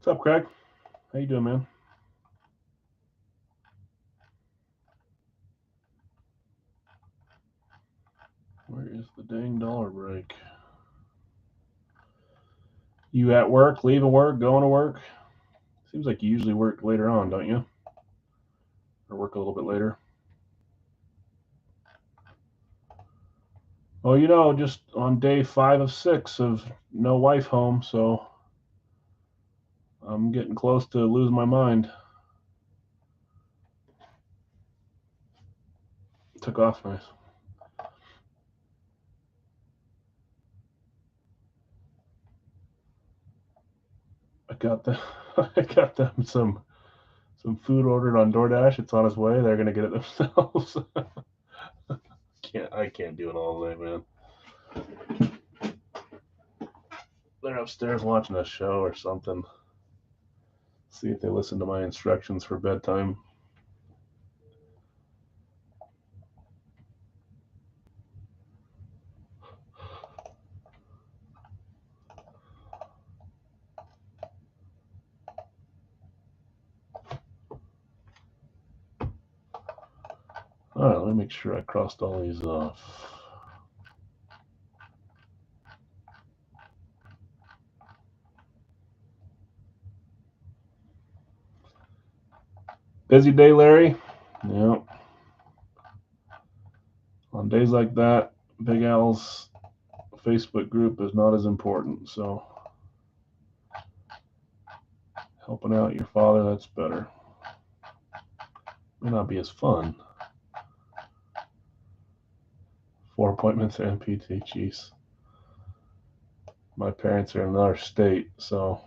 What's up, Craig? How you doing, man? Where is the dang dollar break? You at work, leaving work, going to work? Seems like you usually work later on, don't you? Or work a little bit later? Well, just on day 5 of 6 of no wife home, so I'm getting close to losing my mind. Took off nice. I got them some food ordered on DoorDash. It's on its way. They're gonna get it themselves. I can't do it all day, man. They're upstairs watching a show or something. See if they listen to my instructions for bedtime. All right, let me make sure I crossed all these off. Busy day, Larry? Yeah. On days like that, Big Al's Facebook group is not as important, so helping out your father, that's better. May not be as fun. 4 appointments at MPT, jeez. My parents are in another state, so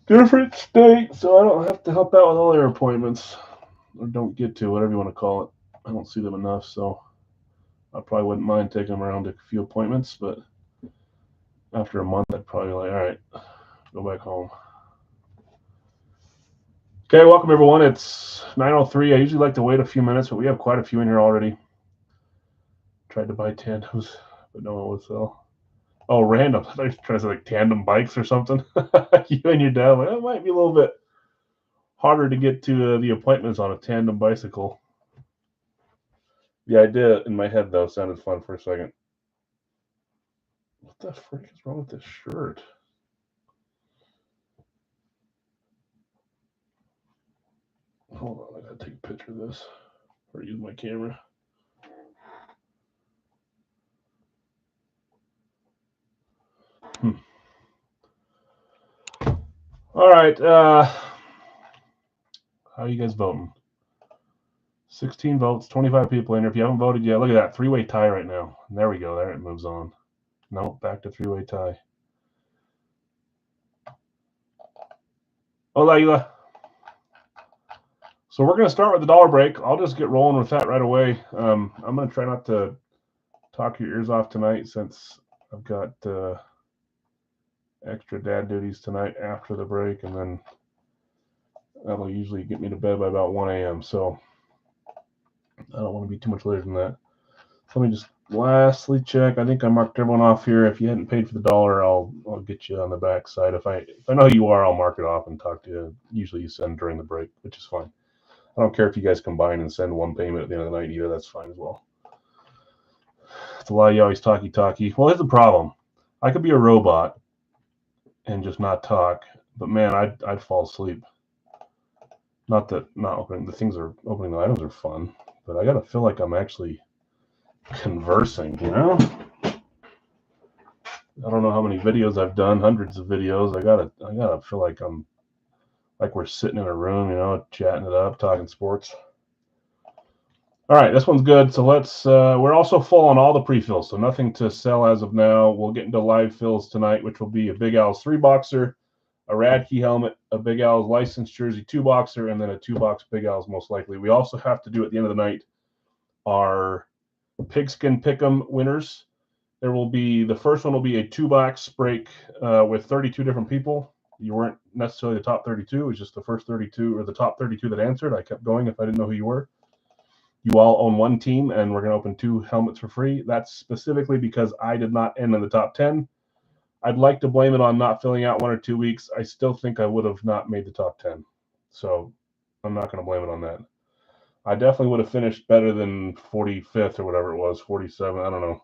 different state, so I don't have to help out with all their appointments, or don't get to, whatever you want to call it. I don't see them enough, so I probably wouldn't mind taking them around to a few appointments, but after a month, I'd probably be like, all right, go back home. Okay, welcome everyone. It's 9:03. I usually like to wait a few minutes, but we have quite a few in here already. Tried to buy tandems, but no one would sell. Oh, random. I thought you were trying to say like tandem bikes or something. You and your dad, like, it might be a little bit harder to get to the appointments on a tandem bicycle. The idea in my head, though, sounded fun for a second. What the frick is wrong with this shirt? Hold on, I gotta take a picture of this or use my camera. All right. How are you guys voting? 16 votes, 25 people in here. If you haven't voted yet, look at that. 3-way tie right now. There we go. There it moves on. No, back to 3-way tie. Hola, Ila. So we're going to start with the dollar break. I'll just get rolling with that right away. I'm going to try not to talk your ears off tonight since I've got extra dad duties tonight after the break, and then that'll usually get me to bed by about 1 a.m. So I don't want to be too much later than that. So let me just lastly check. I think I marked everyone off here. If you hadn't paid for the dollar, I'll get you on the back side. If I know who you are, I'll mark it off and talk to you. Usually you send during the break, which is fine. I don't care if you guys combine and send one payment at the end of the night either. That's fine as well. It's a lot of you always talky. Well, here's the problem. I could be a robot and just not talk, but man, I'd fall asleep. Not opening the things are opening the items are fun, but I gotta feel like I'm actually conversing, you know? I don't know how many videos I've done, hundreds of videos. I gotta feel like we're sitting in a room, you know, chatting it up, talking sports. All right, this one's good. So let's. We're also full on all the pre-fills, so nothing to sell as of now. We'll get into live fills tonight, which will be a Big Al's 3-boxer, a Radkey helmet, a Big Al's licensed jersey 2-boxer, and then a 2-box Big Al's most likely. We also have to do at the end of the night our pigskin pick'em winners. There will be the first one will be a 2-box break with 32 different people. You weren't necessarily the top 32; it was just the first 32 or the top 32 that answered. I kept going if I didn't know who you were. you all own one team and we're going to open 2 helmets for free. That's specifically because I did not end in the top 10. I'd like to blame it on not filling out 1 or 2 weeks. I still think I would have not made the top 10. So I'm not going to blame it on that. I definitely would have finished better than 45th or whatever it was, 47. I don't know.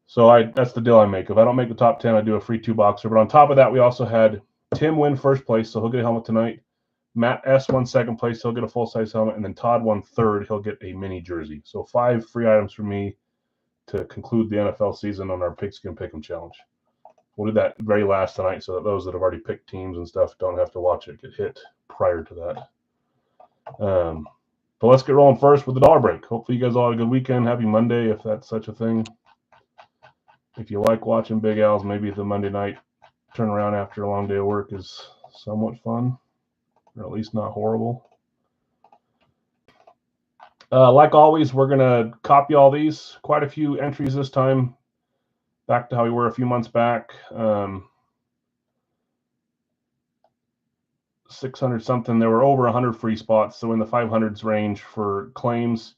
So that's the deal I make. If I don't make the top 10, I do a free 2-boxer. But on top of that, we also had Tim win first place, so he'll get a helmet tonight. Matt S won second place, he'll get a full-size helmet. And then Todd won third, he'll get a mini jersey. So 5 free items for me to conclude the NFL season on our Pigskin Pick'em Challenge. We'll do that very last tonight so that those that have already picked teams and stuff don't have to watch it get hit prior to that. But let's get rolling first with the dollar break. Hopefully you guys all had a good weekend. Happy Monday, if that's such a thing. If you like watching Big Al's, maybe the Monday night turnaround after a long day of work is somewhat fun, or at least not horrible. Like always, we're going to copy all these. Quite a few entries this time. Back to how we were a few months back. 600 something. There were over 100 free spots. So in the 500s range for claims,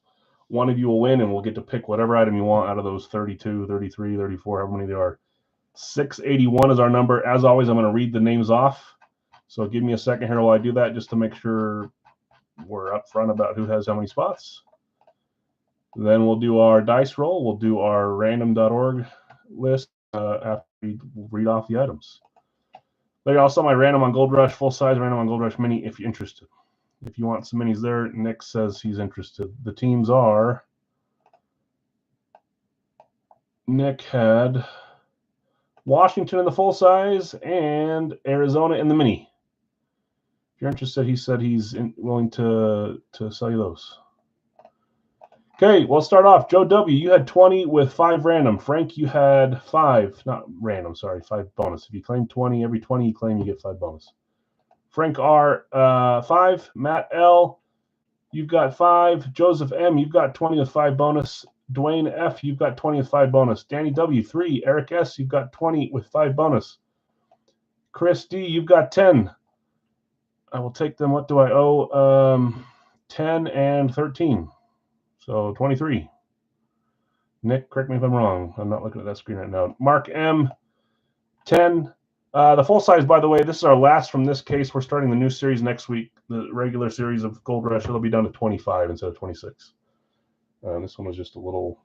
one of you will win and we'll get to pick whatever item you want out of those 32, 33, 34, however many there are. 681 is our number. As always, I'm going to read the names off. So give me a second here while I do that just to make sure we're upfront about who has how many spots. Then we'll do our dice roll. We'll do our random.org list after we read off the items. There also my random on Gold Rush, full size random on Gold Rush mini if you're interested. If you want some minis there, Nick says he's interested. The teams are, Nick had Washington in the full size and Arizona in the mini. If you're interested, he said he's willing to sell you those. Okay, we'll start off. Joe W., you had 20 with 5 random. Frank, you had 5, not random, sorry, 5 bonus. If you claim 20, every 20 you claim, you get 5 bonus. Frank R., 5. Matt L., you've got 5. Joseph M., you've got 20 with 5 bonus. Dwayne F., you've got 20 with 5 bonus. Danny W., 3. Eric S., you've got 20 with 5 bonus. Chris D., you've got 10. I will take them. What do I owe? 10 and 13. So 23. Nick, correct me if I'm wrong. I'm not looking at that screen right now. Mark M, 10. The full size, by the way, this is our last from this case. We're starting the new series next week. The regular series of Gold Rush, it'll be down to 25 instead of 26. This one was just a little,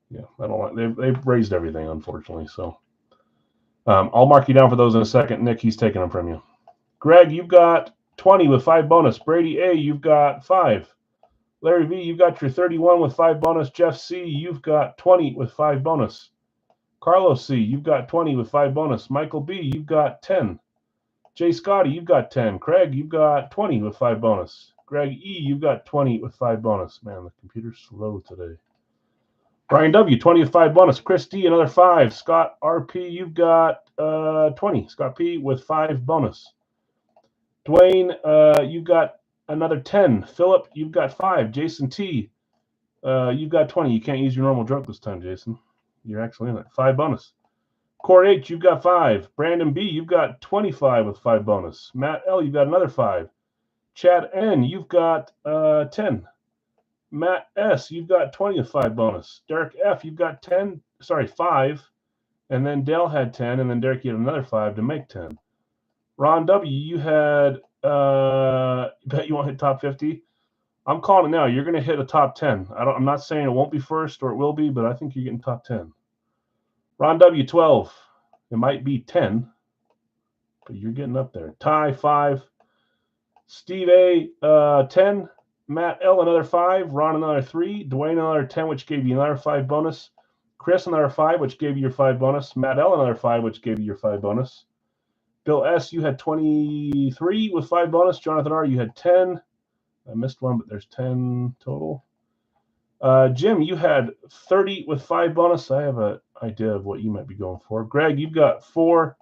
yeah, I don't like, they've raised everything, unfortunately. So I'll mark you down for those in a second. Nick, he's taking them from you. Greg, you've got 20 with 5 bonus. Brady A, you've got 5. Larry V, you've got your 31 with 5 bonus. Jeff C, you've got 20 with 5 bonus. Carlos C, you've got 20 with 5 bonus. Michael B, you've got 10. Jay Scotty, you've got 10. Craig, you've got 20 with 5 bonus. Greg E, you've got 20 with 5 bonus. Man, the computer's slow today. Brian W, 20 with 5 bonus. Chris D, another 5. Scott RP, you've got 20. Scott P with 5 bonus. Dwayne, you've got another 10. Philip, you've got 5. Jason T, you've got 20. You can't use your normal joke this time, Jason. You're actually in it. 5 bonus. Corey H, you've got 5. Brandon B, you've got 25 with 5 bonus. Matt L, you've got another 5. Chad N, you've got 10. Matt S, you've got 20 with 5 bonus. Derek F, you've got 5. And then Dale had 10, and then Derek, you had another 5 to make 10. Ron W, you had bet you won't hit top 50. I'm calling it now. You're going to hit a top 10. I'm not saying it won't be first or it will be, but I think you're getting top 10. Ron W, 12. It might be 10, but you're getting up there. Ty, 5. Steve A, 10. Matt L, another 5. Ron, another 3. Dwayne, another 10, which gave you another 5 bonus. Chris, another 5, which gave you your 5 bonus. Matt L, another 5, which gave you your 5 bonus. Bill S, you had 23 with 5 bonus. Jonathan R, you had 10. I missed one, but there's 10 total. Jim, you had 30 with 5 bonus. I have an idea of what you might be going for. Greg, you've got 4.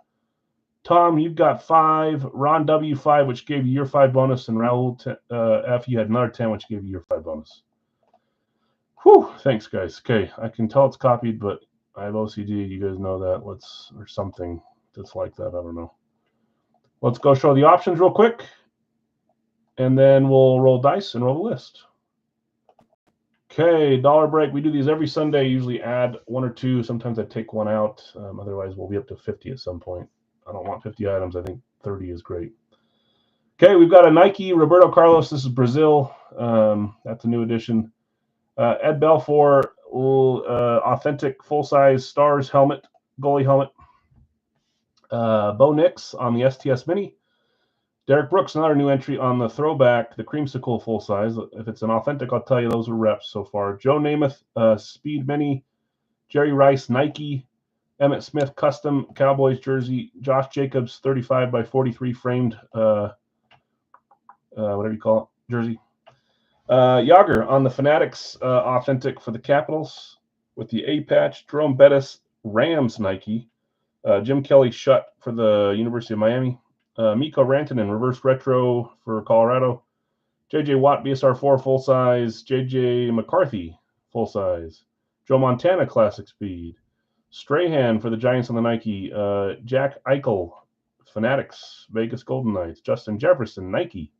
Tom, you've got 5. Ron W, 5, which gave you your 5 bonus. And Raul F, you had another 10, which gave you your 5 bonus. Whew, thanks, guys. Okay, I can tell it's copied, but I have OCD. You guys know that. Or something that's like that. I don't know. Let's go show the options real quick, and then we'll roll dice and roll the list. Okay, dollar break. We do these every Sunday. Usually add 1 or 2. Sometimes I take one out. Otherwise, we'll be up to 50 at some point. I don't want 50 items. I think 30 is great. Okay, we've got a Nike Roberto Carlos. This is Brazil. That's a new edition. Ed Belfour, authentic full-size Stars helmet, goalie helmet. Bo Nix on the STS Mini. Derek Brooks, another new entry on the throwback, the Creamsicle full-size. If it's an authentic, I'll tell you those are reps so far. Joe Namath, Speed Mini. Jerry Rice, Nike. Emmett Smith, custom Cowboys jersey. Josh Jacobs, 35 by 43 framed, whatever you call it, jersey. Yager on the Fanatics, authentic for the Capitals with the A patch. Jerome Bettis, Rams Nike. Jim Kelly Shutt for the University of Miami. Mikko Rantanen, reverse retro for Colorado. J.J. Watt, BSR4 full size. J.J. McCarthy full size. Joe Montana classic speed. Strahan for the Giants on the Nike. Jack Eichel, Fanatics, Vegas Golden Knights. Justin Jefferson, Nike.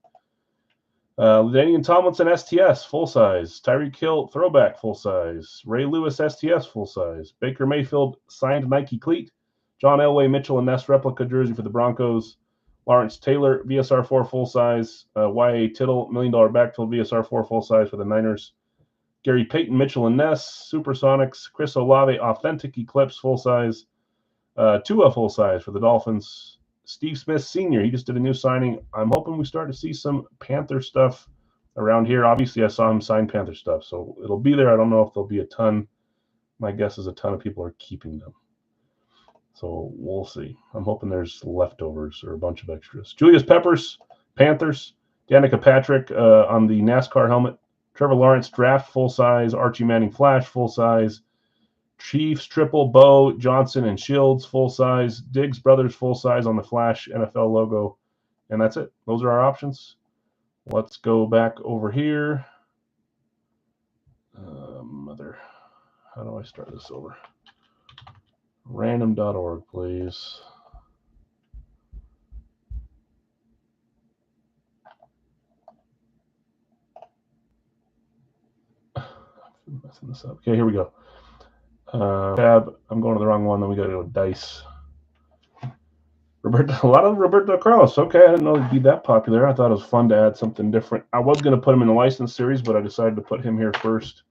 Daniel Tomlinson, STS, full size. Tyreek Hill, throwback, full size. Ray Lewis, STS, full size. Baker Mayfield, signed Nike cleat. John Elway, Mitchell and Ness replica jersey for the Broncos. Lawrence Taylor, VSR4 full size. Y.A. Tittle, $1 million backfield, VSR4 full size for the Niners. Gary Payton, Mitchell and Ness, Supersonics. Chris Olave, authentic Eclipse full size. Tua full size for the Dolphins. Steve Smith Sr., he just did a new signing. I'm hoping we start to see some Panther stuff around here. Obviously, I saw him sign Panther stuff, so it'll be there. I don't know if there'll be a ton. My guess is a ton of people are keeping them. So we'll see. I'm hoping there's leftovers or a bunch of extras. Julius Peppers, Panthers. Danica Patrick on the NASCAR helmet. Trevor Lawrence, draft full size. Archie Manning Flash full size. Chiefs, Triple, Bo, Johnson, and Shields, full size. Diggs Brothers, full size on the Flash NFL logo. And that's it. Those are our options. Let's go back over here. How do I start this over? Random.org, please. I'm messing this up. Okay, here we go. Tab. I'm going to the wrong one. Then we got to go dice. A lot of Roberto Carlos. Okay, I didn't know he'd be that popular. I thought it was fun to add something different. I was going to put him in the license series, but I decided to put him here first.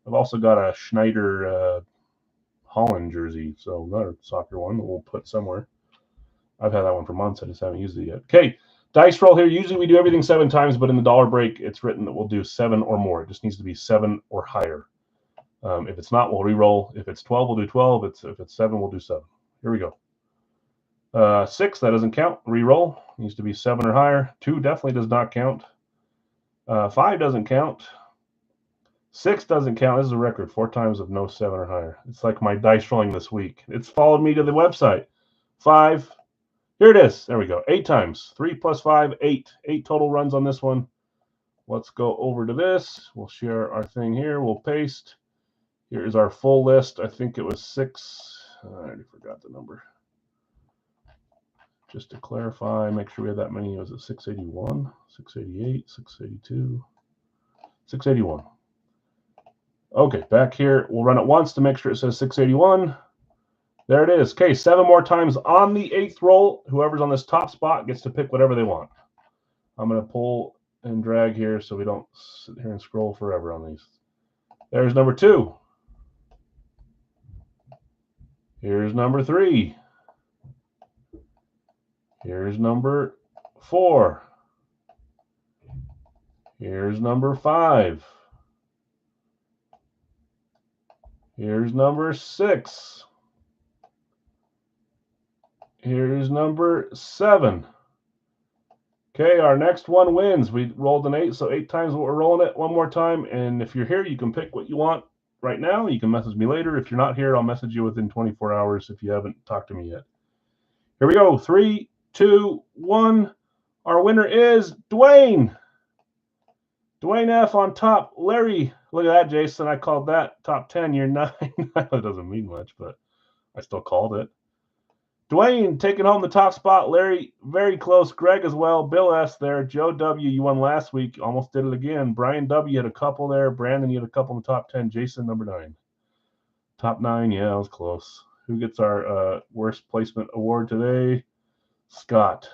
I've also got a Schneider Holland jersey, so another soccer one that we'll put somewhere. I've had that one for months. I just haven't used it yet. Okay, dice roll here. Usually we do everything 7 times, but in the dollar break, it's written that we'll do 7 or more. It just needs to be 7 or higher. If it's not, we'll re-roll. If it's 12, we'll do 12. If it's 7, we'll do 7. Here we go. 6, that doesn't count. Re-roll. Needs to be 7 or higher. 2 definitely does not count. 5 doesn't count. 6 doesn't count. This is a record. 4 times of no 7 or higher. It's like my dice rolling this week. It's followed me to the website. 5. Here it is. There we go. 8 times. 3 plus 5, 8. 8 total runs on this one. Let's go over to this. We'll share our thing here. We'll paste. Here is our full list. I think it was 6. I already forgot the number. Just to clarify, make sure we have that many. Was it 681, 688, 682, 681? Okay, back here. We'll run it once to make sure it says 681. There it is. Okay, 7 more times on the 8th roll. Whoever's on this top spot gets to pick whatever they want. I'm going to pull and drag here so we don't sit here and scroll forever on these. There's number 2. Here's number 3. Here's number 4. Here's number 5. Here's number 6. Here's number 7. Okay, our next one wins. We rolled an 8, so 8 times what we're rolling it. One more time, and if you're here, you can pick what you want right now. You can message me later. If you're not here, I'll message you within 24 hours if you haven't talked to me yet. Here we go. 3, 2, 1. Our winner is Dwayne. Dwayne F on top. Larry, look at that, Jason. I called that top 10. You're 9. That doesn't mean much, but I still called it. Dwayne taking home the top spot. Larry, very close. Greg as well. Bill S there. Joe W, you won last week. Almost did it again. Brian W had a couple there. Brandon, you had a couple in the top 10. Jason, number 9. Top 9, yeah, that was close. Who gets our worst placement award today? Scott.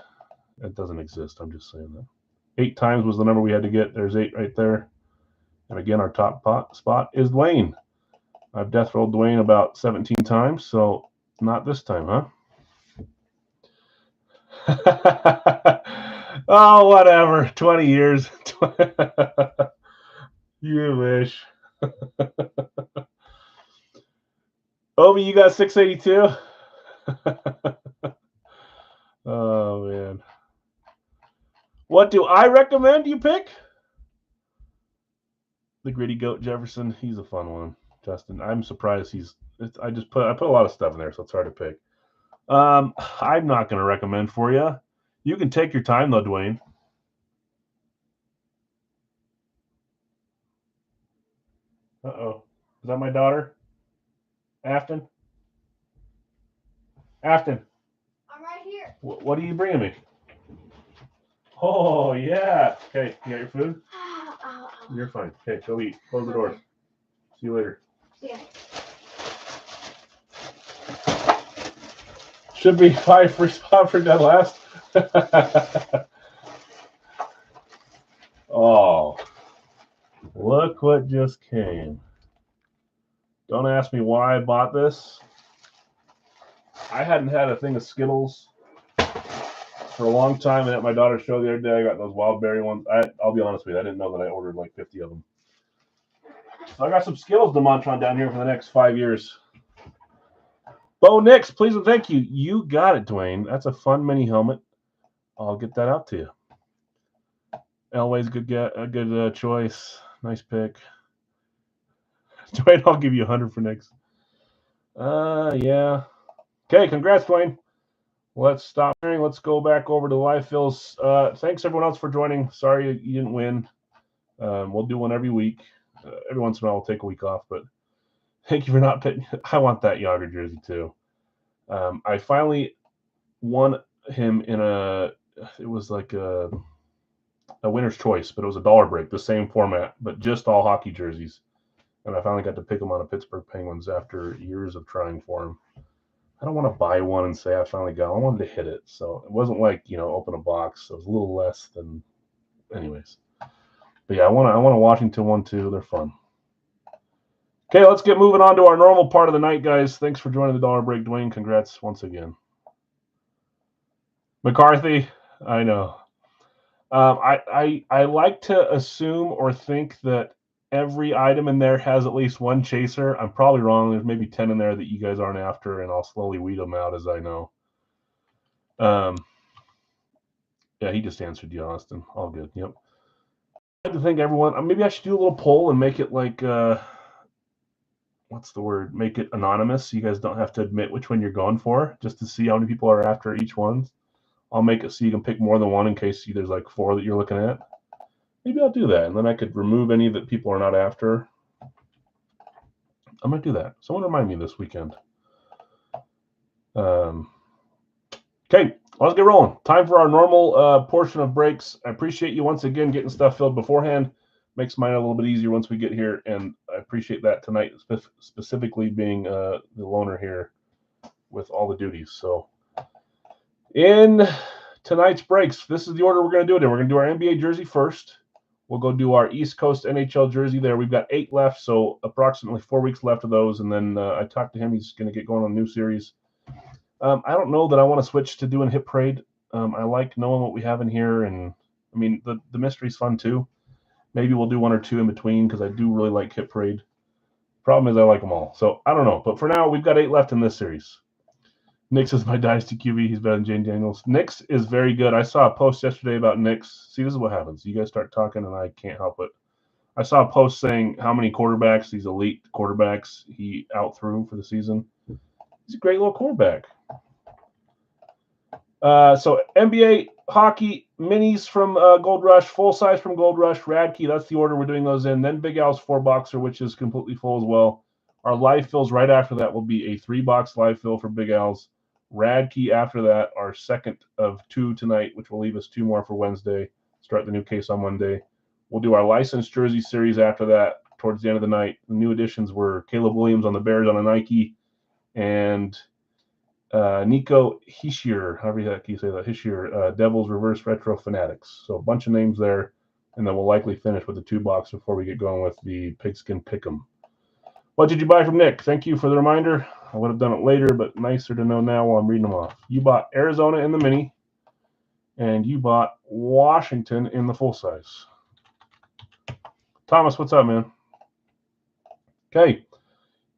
That doesn't exist. I'm just saying that. 8 times was the number we had to get. There's 8 right there. And again, our top spot is Dwayne. I've death rolled Dwayne about 17 times, so not this time, huh? Oh, whatever. 20 years. You wish. Obi, you got 682? Oh, man. What do I recommend you pick? The Gritty Goat Jefferson. He's a fun one. Justin, I'm surprised I put a lot of stuff in there, so it's hard to pick. I'm not going to recommend for you. You can take your time, though, Dwayne. Uh-oh. Is that my daughter? Afton? Afton. I'm right here. What are you bringing me? Oh, yeah. Okay, you got your food? You're fine. Okay, go eat. Close the door. See you later. Yeah. Should be 5 free spot for dead last. Oh, look what just came. Don't ask me why I bought this. I hadn't had a thing of Skittles for a long time, and at my daughter's show the other day, I got those wild berry ones. I'll be honest with you, I didn't know that I ordered like 50 of them. So I got some Skittles to munch on down here for the next 5 years. Bo Nix, please and thank you. You got it, Dwayne. That's a fun mini helmet. I'll get that out to you. Elway's a good choice. Nice pick. Dwayne, I'll give you 100 for Nix. Yeah. Okay, congrats, Dwayne. Let's stop sharing. Let's go back over to live fills. Thanks everyone else for joining. Sorry you didn't win. We'll do one every week. Every once in a while we'll take a week off, but thank you for not picking. I want that Yager jersey too. I finally won him in it was like a winner's choice, but it was a dollar break, the same format, but just all hockey jerseys. And I finally got to pick them on a Pittsburgh Penguins after years of trying for them. I don't want to buy one and say I finally got it. I wanted to hit it. So it wasn't like, open a box. So it was a little less than, anyways. But yeah, I want a Washington one too. They're fun. Okay, let's get moving on to our normal part of the night, guys. Thanks for joining the Dollar Break, Dwayne. Congrats once again. McCarthy, I know. I like to assume or think that every item in there has at least one chaser. I'm probably wrong. There's maybe 10 in there that you guys aren't after, and I'll slowly weed them out as I know. Yeah, he just answered you, Austin. All good. Yep. I'd like to think everyone. Maybe I should do a little poll and make it like what's the word? Make it anonymous. So you guys don't have to admit which one you're going for, just to see how many people are after each one. I'll make it so you can pick more than one in case there's like 4 that you're looking at. Maybe I'll do that, and then I could remove any that people are not after. I'm going to do that. Someone remind me this weekend. Okay, let's get rolling. Time for our normal portion of breaks. I appreciate you once again getting stuff filled beforehand. Makes mine a little bit easier once we get here, and I appreciate that tonight, specifically being the loner here with all the duties. So in tonight's breaks, this is the order we're going to do it in. We're going to do our NBA jersey first. We'll go do our East Coast NHL jersey there. We've got 8 left, so approximately 4 weeks left of those. And then I talked to him. He's going to get going on a new series. I don't know that I want to switch to doing Hit Parade. I like knowing what we have in here. And, I mean, the mystery's fun, too. Maybe we'll do 1 or 2 in between because I do really like Hit Parade. Problem is I like them all. So, I don't know. But for now, we've got 8 left in this series. Nix is my Dynasty QB. He's better than Jane Daniels. Nix is very good. I saw a post yesterday about Nix. See, this is what happens. You guys start talking, and I can't help it. I saw a post saying how many quarterbacks, these elite quarterbacks, he outthrew for the season. He's a great little quarterback. So NBA hockey minis from Gold Rush, full size from Gold Rush, Radkey. That's the order we're doing those in. Then Big Al's 4-boxer, which is completely full as well. Our live fills right after that will be a 3-box live fill for Big Al's. Radkey after that, our second of 2 tonight, which will leave us 2 more for Wednesday. Start the new case on Monday. We'll do our licensed jersey series after that towards the end of the night. The new additions were Caleb Williams on the Bears on a Nike and Nico Hischier, however you say that, Hischier, Devils Reverse Retro Fanatics. So a bunch of names there, and then we'll likely finish with the 2-box before we get going with the Pigskin Pick'em. What did you buy from Nick? Thank you for the reminder. I would have done it later, but nicer to know now while I'm reading them off. You bought Arizona in the mini, and you bought Washington in the full size. Thomas, what's up, man? Okay.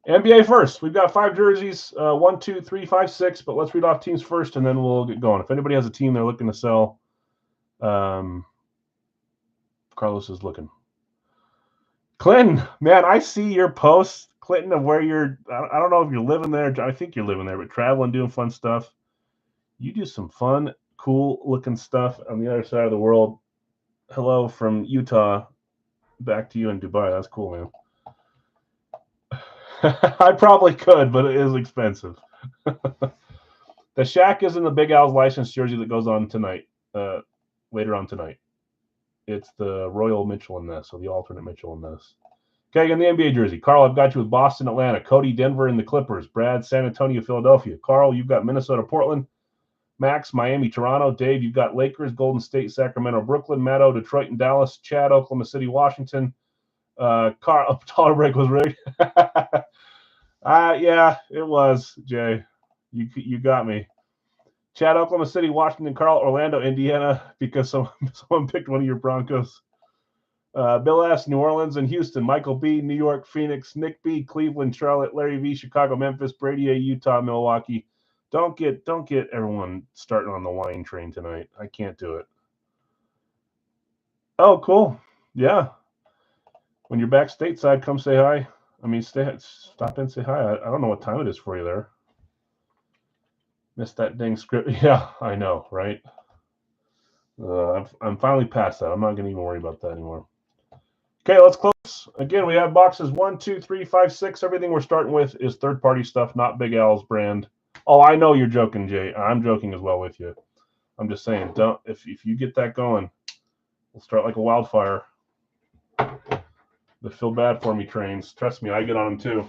NBA first. We've got 5 jerseys, 1, 2, 3, 5, 6, but let's read off teams first, and then we'll get going. If anybody has a team they're looking to sell, Carlos is looking. Clinton, man, I see your posts, Clinton, of where you're. I don't know if you're living there. I think you're living there, but traveling, doing fun stuff. You do some fun, cool-looking stuff on the other side of the world. Hello from Utah. Back to you in Dubai. That's cool, man. I probably could, but it is expensive. The Shaq is in the Big Al's licensed jersey that goes on tonight, later on tonight. It's the Royal Mitchell and Ness, so the alternate Mitchell and Ness. Okay, in the NBA jersey. Carl, I've got you with Boston, Atlanta. Cody, Denver, and the Clippers. Brad, San Antonio, Philadelphia. Carl, you've got Minnesota, Portland. Max, Miami, Toronto. Dave, you've got Lakers, Golden State, Sacramento, Brooklyn. Matto, Detroit, and Dallas. Chad, Oklahoma City, Washington. Carl, dollar break was rigged. Yeah, it was, Jay. You got me. Chad, Oklahoma City, Washington. Carl, Orlando, Indiana, because someone picked one of your Broncos. Bill S., New Orleans and Houston. Michael B., New York, Phoenix. Nick B., Cleveland, Charlotte. Larry V., Chicago, Memphis. Brady A., Utah, Milwaukee. Don't get everyone starting on the wine train tonight. I can't do it. Oh, cool. Yeah. When you're back stateside, come say hi. I mean, stop in, say hi. I don't know what time it is for you there. Missed that dang script. Yeah, I know, right? I'm finally past that. I'm not going to even worry about that anymore. Okay, let's close. Again, we have boxes 1, 2, 3, 5, 6. Everything we're starting with is third-party stuff, not Big Al's brand. Oh, I know you're joking, Jay. I'm joking as well with you. I'm just saying, don't if you get that going, we'll start like a wildfire. The feel bad for me trains. Trust me, I get on them too.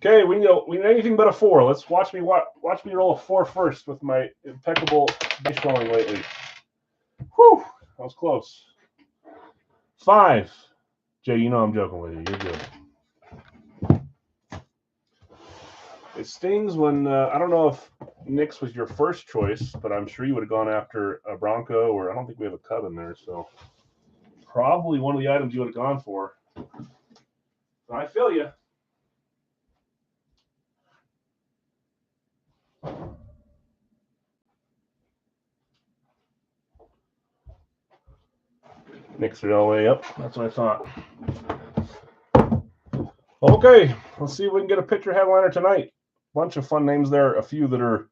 Okay, we need anything but a 4. Let's watch me roll a 4 first with my impeccable dice rolling lately. Whew, that was close. 5. Jay, you know I'm joking with you. You're good. It stings when I don't know if Knicks was your first choice, but I'm sure you would have gone after a Bronco, or I don't think we have a Cub in there, so probably one of the items you would have gone for. I feel you. Knicks are all the way up. That's what I thought. Okay, let's see if we can get a picture headliner tonight. Bunch of fun names there. A few that are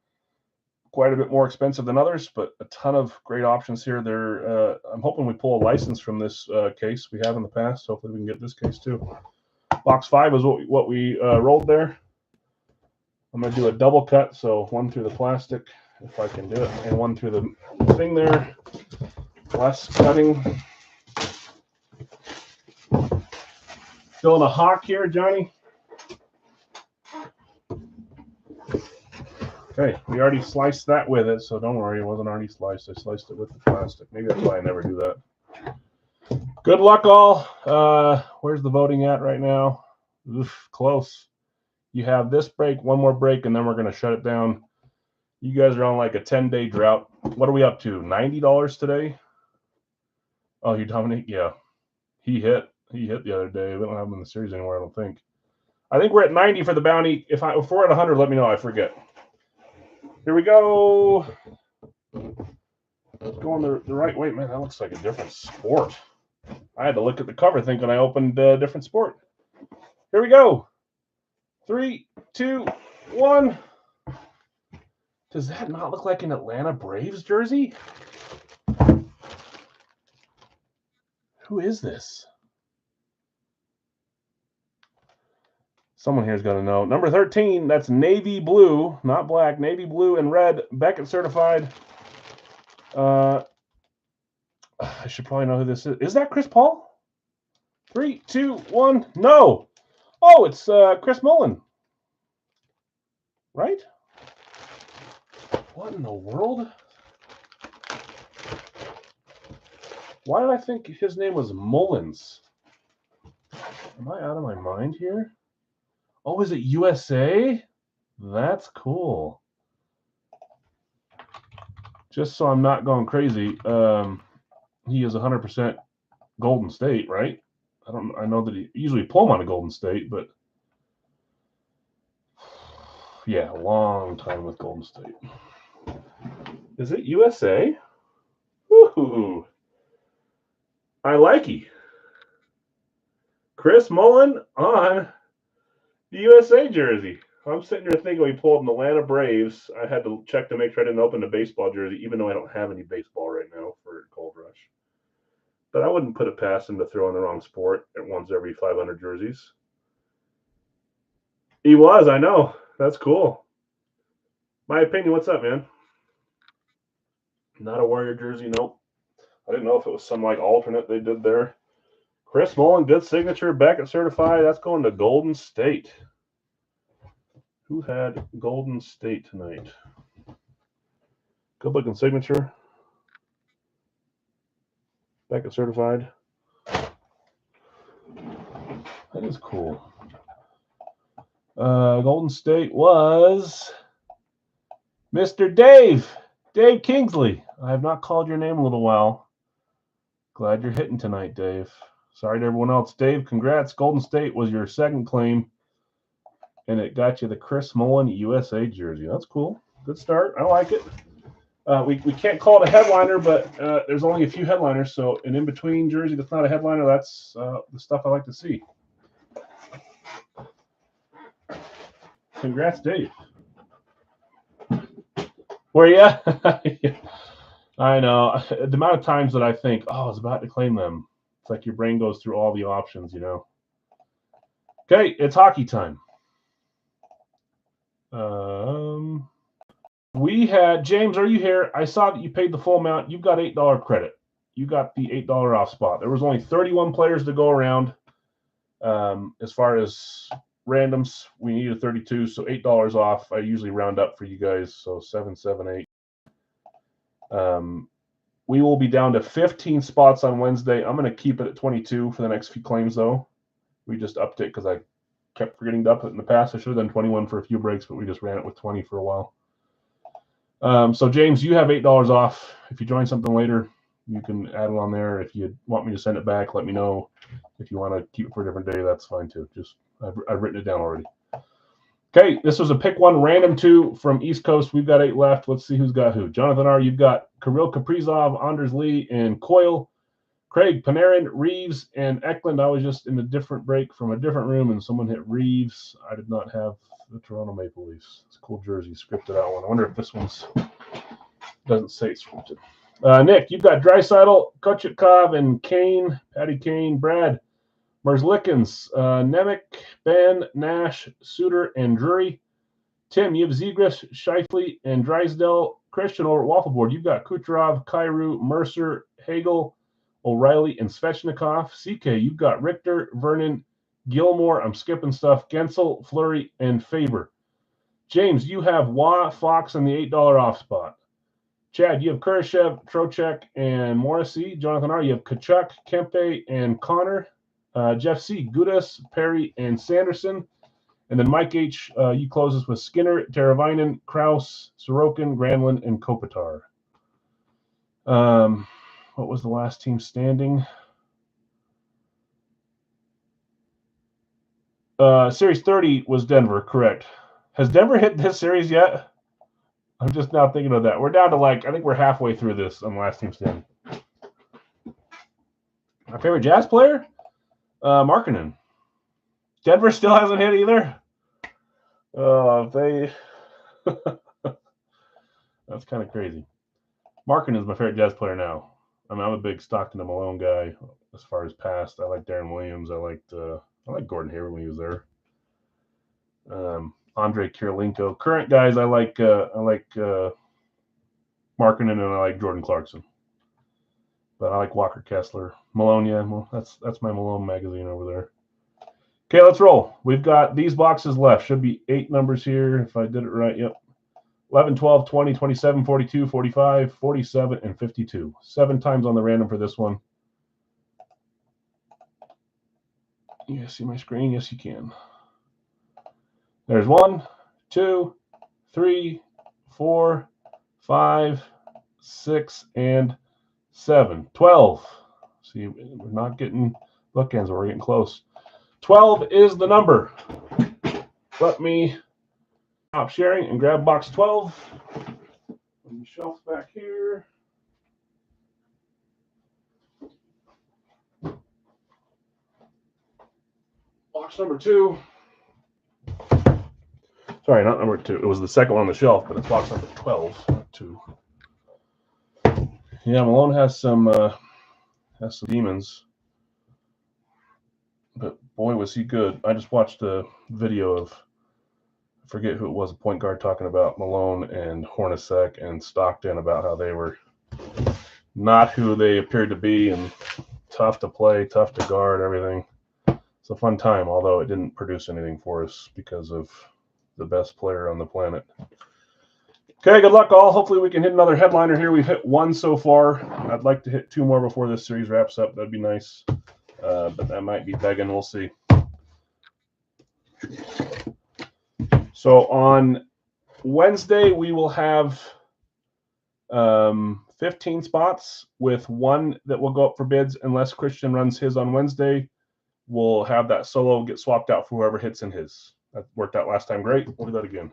quite a bit more expensive than others, but a ton of great options here. I'm hoping we pull a license from this case we have in the past. Hopefully we can get this case too. Box 5 is what we rolled there. I'm going to do a double cut, so 1 through the plastic, if I can do it, and 1 through the thing there. Less cutting. Feeling a hawk here, Johnny? Okay, we already sliced that with it, so don't worry, it wasn't already sliced. I sliced it with the plastic. Maybe that's why I never do that. Good luck, all. Where's the voting at right now? Oof, close. You have this break, one more break, and then we're going to shut it down. You guys are on like a 10-day drought. What are we up to? $90 today? Oh, you Dominic? Yeah. He hit the other day. We don't have him in the series anymore, I don't think. I think we're at 90 for the bounty. If we're at 100, let me know. I forget. Here we go. It's going the right way. Man, that looks like a different sport. I had to look at the cover thinking I opened a different sport. Here we go. 3, 2, 1. Does that not look like an Atlanta Braves jersey? Who is this? Someone here's got to know. Number 13, that's navy blue, not black, navy blue and red, Beckett certified. I should probably know who this is. Is that Chris Paul? 3, 2, 1. No. Oh, it's Chris Mullen. Right? What in the world? Why did I think his name was Mullins? Am I out of my mind here? Oh, is it USA? That's cool. Just so I'm not going crazy, he is 100% Golden State, right? I know that he usually pull him on a Golden State, but yeah, a long time with Golden State. Is it USA? Woohoo! I like it. Chris Mullen on the USA jersey. I'm sitting here thinking we pulled an Atlanta Braves. I had to check to make sure I didn't open the baseball jersey, even though I don't have any baseball right now for Gold Rush. But I wouldn't put it past him to throw in the wrong sport at once every 500 jerseys. He was, I know. That's cool. My opinion, what's up, man? Not a Warrior jersey, nope. I didn't know if it was some like alternate they did there. Chris Mullen, good signature, Beckett certified. That's going to Golden State. Who had Golden State tonight? Good looking signature. Beckett certified. That is cool. Golden State was Mr. Dave Kingsley. I have not called your name in a little while. Glad you're hitting tonight, Dave. Sorry to everyone else. Dave, congrats. Golden State was your second claim, and it got you the Chris Mullen USA jersey. That's cool. Good start. I like it. We can't call it a headliner, but there's only a few headliners, so an in-between jersey that's not a headliner, that's the stuff I like to see. Congrats, Dave. Where you at? I know. The amount of times that I think, oh, I was about to claim them. It's like your brain goes through all the options, you know. Okay, it's hockey time. We had, James, are you here? I saw that you paid the full amount. You've got $8 credit. You got the $8 off spot. There was only 31 players to go around. As far as randoms, we needed 32, so $8 off. I usually round up for you guys, so 7, 7, 8. We will be down to 15 spots on Wednesday. I'm going to keep it at 22 for the next few claims, though. We just upped it because I kept forgetting to up it in the past. I should have done 21 for a few breaks, but we just ran it with 20 for a while. So, James, you have $8 off. If you join something later, you can add it on there. If you want me to send it back, let me know. If you want to keep it for a different day, that's fine, too. Just I've written it down already. Okay, this was a pick one, random 2 from East Coast. We've got 8 left. Let's see who's got who. Jonathan R., you've got Kirill Kaprizov, Anders Lee, and Coyle. Craig, Panarin, Reeves, and Eklund. I was just in a different break from a different room, and someone hit Reeves. I did not have the Toronto Maple Leafs. It's a cool jersey, scripted out one. I wonder if this one's doesn't say it's scripted. Nick, you've got Draisaitl, Kochetkov, and Kane, Patty Kane, Brad, Merzlikins, Nemec, Ben, Nash, Suter, and Drury. Tim, you have Zegras, Scheifele, and Drysdale. Christian over at Waffle Board, you've got Kucherov, Kyrou, Mercer, Hagel, O'Reilly, and Svechnikov. CK, you've got Richter, Vernon, Gilmore. I'm skipping stuff. Gensel, Fleury, and Faber. James, you have Wah, Fox, and the $8 off spot. Chad, you have Kurashev, Trocheck, and Morrissey. Jonathan R., you have Kachuk, Kempe, and Connor. Jeff C., Gudas, Perry, and Sanderson. And then Mike H., you close us with Skinner, Teravainen, Krause, Sorokin, Granlund, and Kopitar. What was the last team standing? Series 30 was Denver, correct. Has Denver hit this series yet? I'm just now thinking of that. We're down to I think we're halfway through this on the last team standing. My favorite Jazz player? Markkanen. Denver still hasn't hit either? That's kind of crazy. Markkanen is my favorite Jazz player now. I mean, I'm a big Stockton and Malone guy as far as past. I like Darren Williams. I like Gordon Hayward when he was there. Andre Kirilenko. Current guys, I like Markkinen and I like Jordan Clarkson. But I like Walker Kessler. Malone, yeah, well, that's my Malone magazine over there. Okay, let's roll. We've got these boxes left. Should be 8 numbers here if I did it right. Yep. 11, 12, 20, 27, 42, 45, 47, and 52. 7 times on the random for this one. You guys see my screen? Yes, you can. There's 1, 2, 3, 4, 5, 6, and 7. 12. See, we're not getting bookends, we're getting close. 12 is the number. Let me stop sharing and grab box 12. On the shelf back here. Box number 2. Sorry, not number 2. It was the second one on the shelf, but it's box number 12, not 2. Yeah, Malone has some demons. But boy, was he good. I just watched a video of, I forget who it was, a point guard talking about Malone and Hornacek and Stockton about how they were not who they appeared to be and tough to play, tough to guard, everything. It's a fun time, although it didn't produce anything for us because of the best player on the planet. Okay, good luck all. Hopefully we can hit another headliner here. We've hit 1 so far. I'd like to hit 2 more before this series wraps up. That'd be nice. But that might be begging. We'll see. So on Wednesday, we will have 15 spots with 1 that will go up for bids unless Christian runs his on Wednesday. We'll have that solo get swapped out for whoever hits in his. That worked out last time. Great. We'll do that again.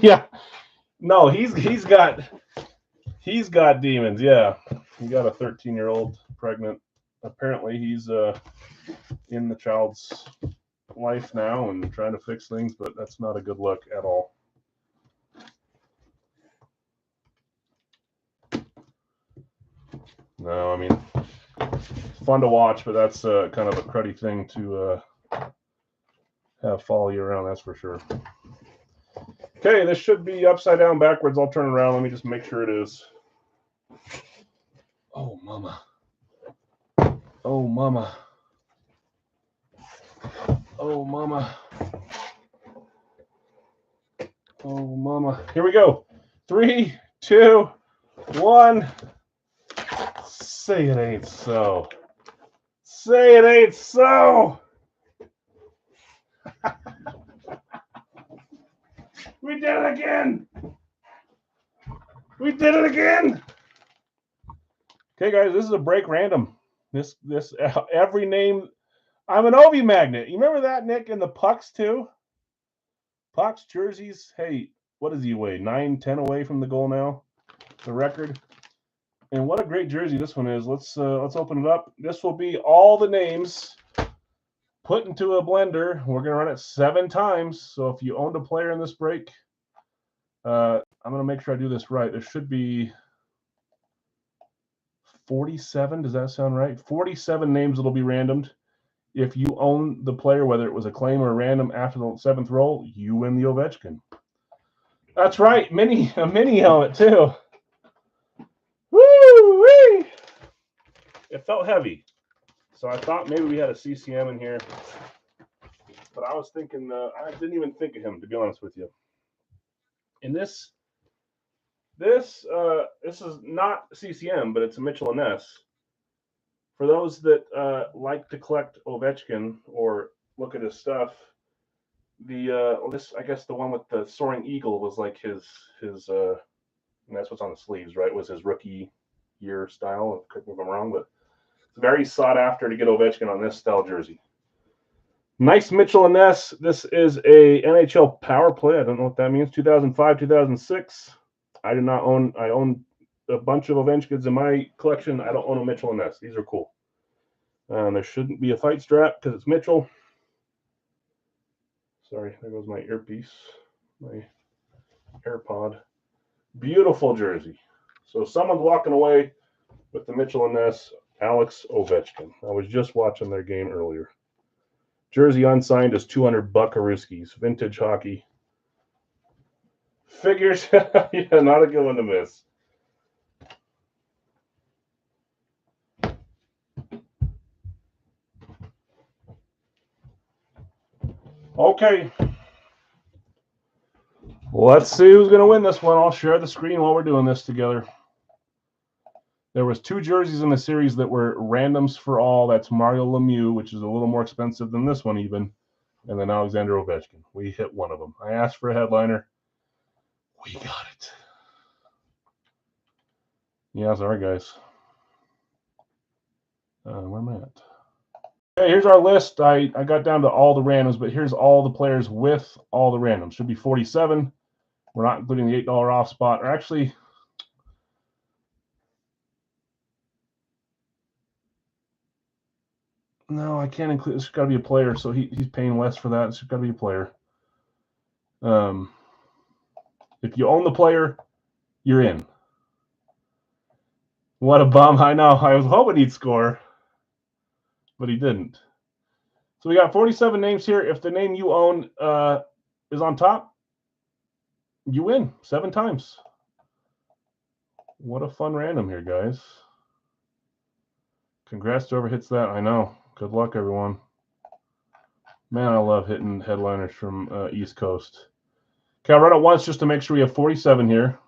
Yeah. No, he's got demons. Yeah. He got a 13-year-old pregnant. Apparently he's in the child's life now and trying to fix things, but that's not a good look at all. No, I mean, it's fun to watch, but that's kind of a cruddy thing to have follow you around, that's for sure. Okay, this should be upside down backwards. I'll turn around. Let me just make sure it is. Oh, mama. Oh, mama. Oh, mama. Oh, mama. Here we go. 3, 2, 1. Say it ain't so. Say it ain't so. We did it again. We did it again. Okay, guys, this is a break random. This every name. I'm an Ovi magnet. You remember that, Nick, and the pucks too? Pucks, jerseys. Hey, what does he weigh? 9, 10 away from the goal now. The record. And what a great jersey this one is. Let's open it up. This will be all the names put into a blender. We're gonna run it 7 times. So if you owned a player in this break, I'm gonna make sure I do this right. There should be 47. Does that sound right? 47 names that'll be randomed. If you own the player, whether it was a claim or a random after the 7th roll, you win the Ovechkin. That's right. A mini helmet too. Woo-wee! It felt heavy. So I thought maybe we had a CCM in here. But I was thinking, I didn't even think of him, to be honest with you. And this is not CCM, but it's a Mitchell & Ness. For those that like to collect Ovechkin or look at his stuff, this, I guess the one with the soaring eagle was like his and that's what's on the sleeves, right? Was his rookie year style. Correct me if I'm wrong, but it's very sought after to get Ovechkin on this style jersey. Nice Mitchell & Ness. This is a NHL power play. I don't know what that means. 2005, 2006. I do not own. I own a bunch of Ovechkins in my collection. I don't own a Mitchell & Ness. These are cool. There shouldn't be a fight strap because it's Mitchell. Sorry, there goes my earpiece, my AirPod. Beautiful jersey. So someone's walking away with the Mitchell & Ness Alex Ovechkin. I was just watching their game earlier. Jersey unsigned is 200 Buckarooskies. Vintage hockey. Figures. Yeah, not a good one to miss. Okay. Let's see who's going to win this one. I'll share the screen while we're doing this together. There was 2 jerseys in the series that were randoms for all. That's Mario Lemieux, which is a little more expensive than this one even, and then Alexander Ovechkin. We hit one of them. I asked for a headliner. We got it. Yeah, sorry, guys. Where am I at? Okay, here's our list. I got down to all the randoms, but here's all the players with all the randoms. Should be 47. We're not including the $8 off spot. Or actually, no, I can't include. It's got to be a player, so he's paying less for that. It's got to be a player. If you own the player, you're in. What a bum. I know. I was hoping he'd score, but he didn't. So we got 47 names here. If the name you own is on top, you win 7 times. What a fun random here, guys. Congrats to whoever hits that. I know. Good luck, everyone. Man, I love hitting headliners from East Coast. Okay, I'll run it once just to make sure we have 47 here.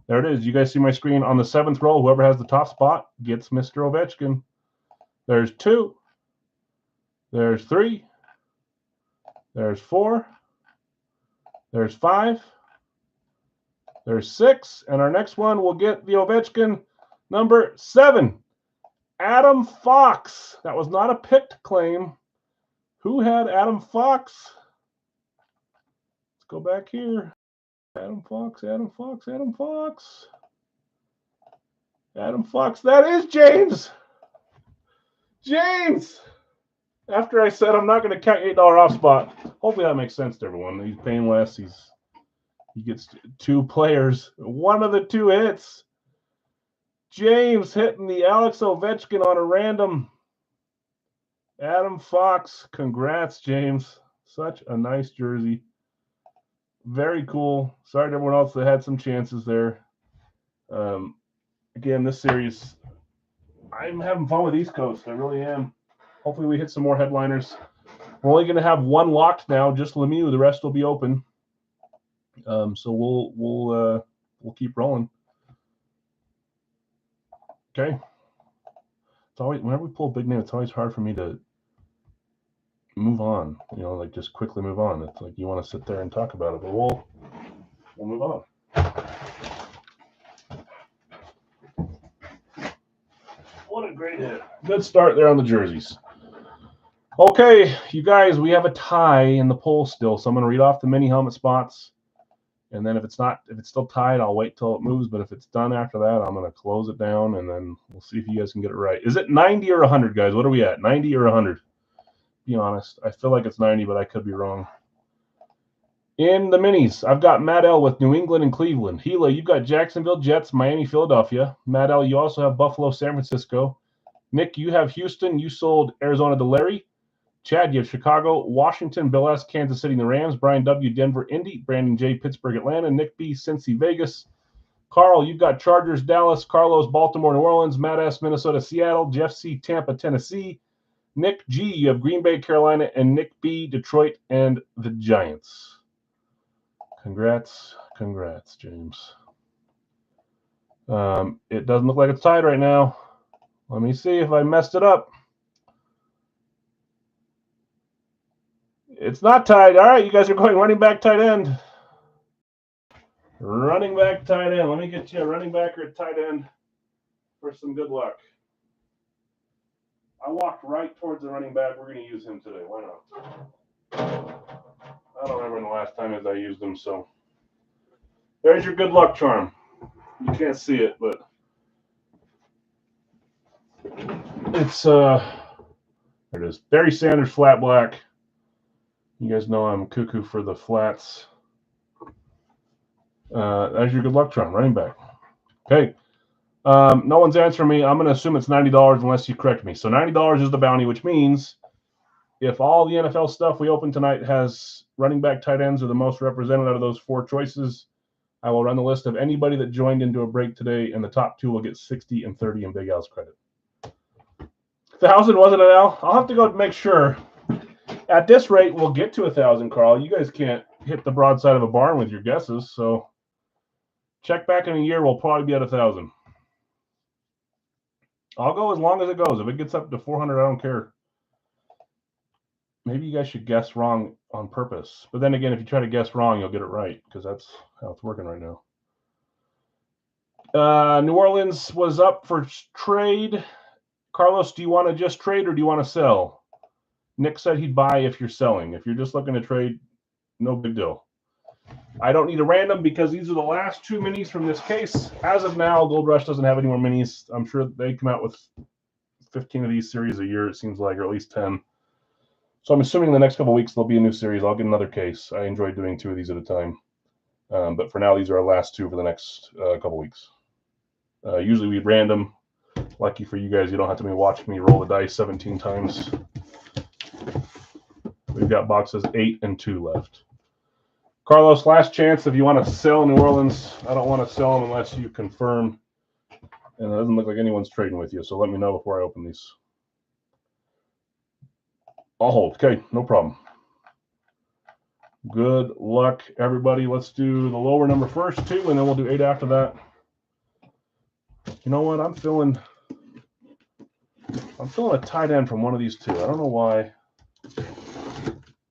There it is. You guys see my screen on the 7th roll. Whoever has the top spot gets Mr. Ovechkin. There's 2. There's 3. There's 4. There's 5. There's 6. And our next one will get the Ovechkin number 7. Adam Fox. That was not a picked claim. Who had Adam Fox? Let's go back here. Adam Fox, Adam Fox, Adam Fox. Adam Fox. That is James. James. After I said I'm not going to count $8 off spot. Hopefully that makes sense to everyone. He's paying less. He gets 2 players. One of the 2 hits. James hitting the Alex Ovechkin on a random. Adam Fox. Congrats, James. Such a nice jersey. Very cool. Sorry to everyone else that had some chances there. Again, this series, I'm having fun with East Coast. I really am. Hopefully we hit some more headliners. We're only going to have 1 locked now, just Lemieux. The rest will be open. So we'll keep rolling. Okay. It's always, whenever we pull a big name, it's always hard for me to move on. You know, like just quickly move on. It's like you want to sit there and talk about it, but we'll move on. What a great hit. Good start there on the jerseys. Okay, you guys, we have a tie in the poll still, so I'm going to read off the mini helmet spots, and then if it's still tied, I'll wait till it moves, but if it's done after that, I'm going to close it down, and then we'll see if you guys can get it right. Is it 90 or 100, guys? What are we at, 90 or 100? Be honest. I feel like it's 90, but I could be wrong. In the minis, I've got Matt L with New England and Cleveland. Gila, you've got Jacksonville, Jets, Miami, Philadelphia. Matt L, you also have Buffalo, San Francisco. Nick, you have Houston. You sold Arizona to Larry. Chad, you have Chicago, Washington, Bill S, Kansas City, and the Rams. Brian W, Denver, Indy. Brandon J, Pittsburgh, Atlanta. Nick B, Cincy, Vegas. Carl, you've got Chargers, Dallas. Carlos, Baltimore, New Orleans. Matt S, Minnesota, Seattle. Jeff C, Tampa, Tennessee. Nick G, you have Green Bay, Carolina. And Nick B, Detroit, and the Giants. Congrats, James. It doesn't look like it's tied right now. Let me see if I messed it up. It's not tied. All right, you guys are going running back, tight end. Running back, tight end. Let me get you a running back or a tight end for some good luck. I walked right towards the running back. We're going to use him today. Why not? I don't remember the last time I used him, so there's your good luck charm. You can't see it, but it's there it is. Barry Sanders, flat black. You guys know I'm cuckoo for the flats. That's your good luck charm, running back. Okay. No one's answering me. I'm going to assume it's $90 unless you correct me. So $90 is the bounty, which means if all the NFL stuff we open tonight has running back, tight ends are the most represented out of those 4 choices, I will run the list of anybody that joined into a break today, and the top 2 will get 60 and 30 in Big Al's credit. 1,000, wasn't it, Al? I'll have to go make sure. At this rate, we'll get to 1,000, Carl. You guys can't hit the broadside of a barn with your guesses, so check back in a year. We'll probably be at 1,000. I'll go as long as it goes. If it gets up to 400, I don't care. Maybe you guys should guess wrong on purpose. But then again, if you try to guess wrong, you'll get it right, because that's how it's working right now. New Orleans was up for trade. Carlos, do you want to just trade or do you want to sell? Nick said he'd buy if you're selling. If you're just looking to trade, no big deal. I don't need a random because these are the last 2 minis from this case. As of now, Gold Rush doesn't have any more minis. I'm sure they come out with 15 of these series a year, it seems like, or at least 10. So I'm assuming in the next couple of weeks there'll be a new series. I'll get another case. I enjoy doing 2 of these at a time. But for now, these are our last 2 for the next couple of weeks. Usually we random. Lucky for you guys, you don't have to be watching me roll the dice 17 times. We've got boxes 8 and 2 left. Carlos, last chance if you want to sell New Orleans. I don't want to sell them unless you confirm. And it doesn't look like anyone's trading with you, so let me know before I open these. I'll hold. Okay, no problem. Good luck, everybody. Let's do the lower number first, too, and then we'll do 8 after that. You know what? I'm feeling a tight end from one of these 2. I don't know why.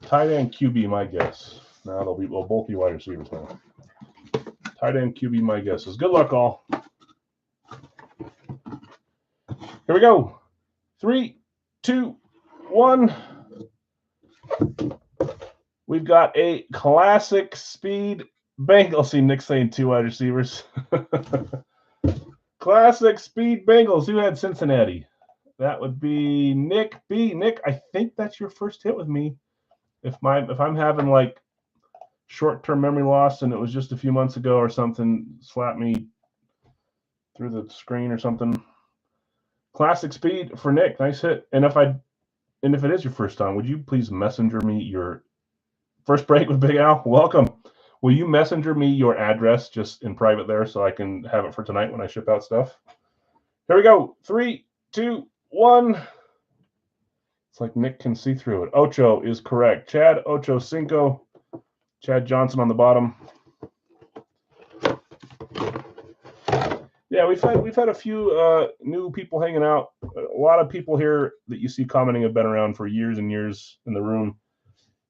Tight end QB, my guess. Now they'll both be wide receivers now. Tight end QB, my guess is. Good luck, all. Here we go. 3, 2, 1. We've got a classic speed Bengals. See Nick saying 2 wide receivers. Classic speed Bengals. Who had Cincinnati? That would be Nick B. Nick, I think that's your first hit with me. If I'm having like short-term memory loss and it was just a few months ago or something, slap me through the screen or something. Classic speed for Nick. Nice hit. And if it is your first time, would you please messenger me your first break with Big Al? Welcome. Will you messenger me your address just in private there so I can have it for tonight when I ship out stuff? Here we go. 3, 2, 1. It's like Nick can see through it. Ocho is correct. Chad Ocho Cinco. Chad Johnson on the bottom. Yeah, we've had a few new people hanging out. A lot of people here that you see commenting have been around for years and years in the room.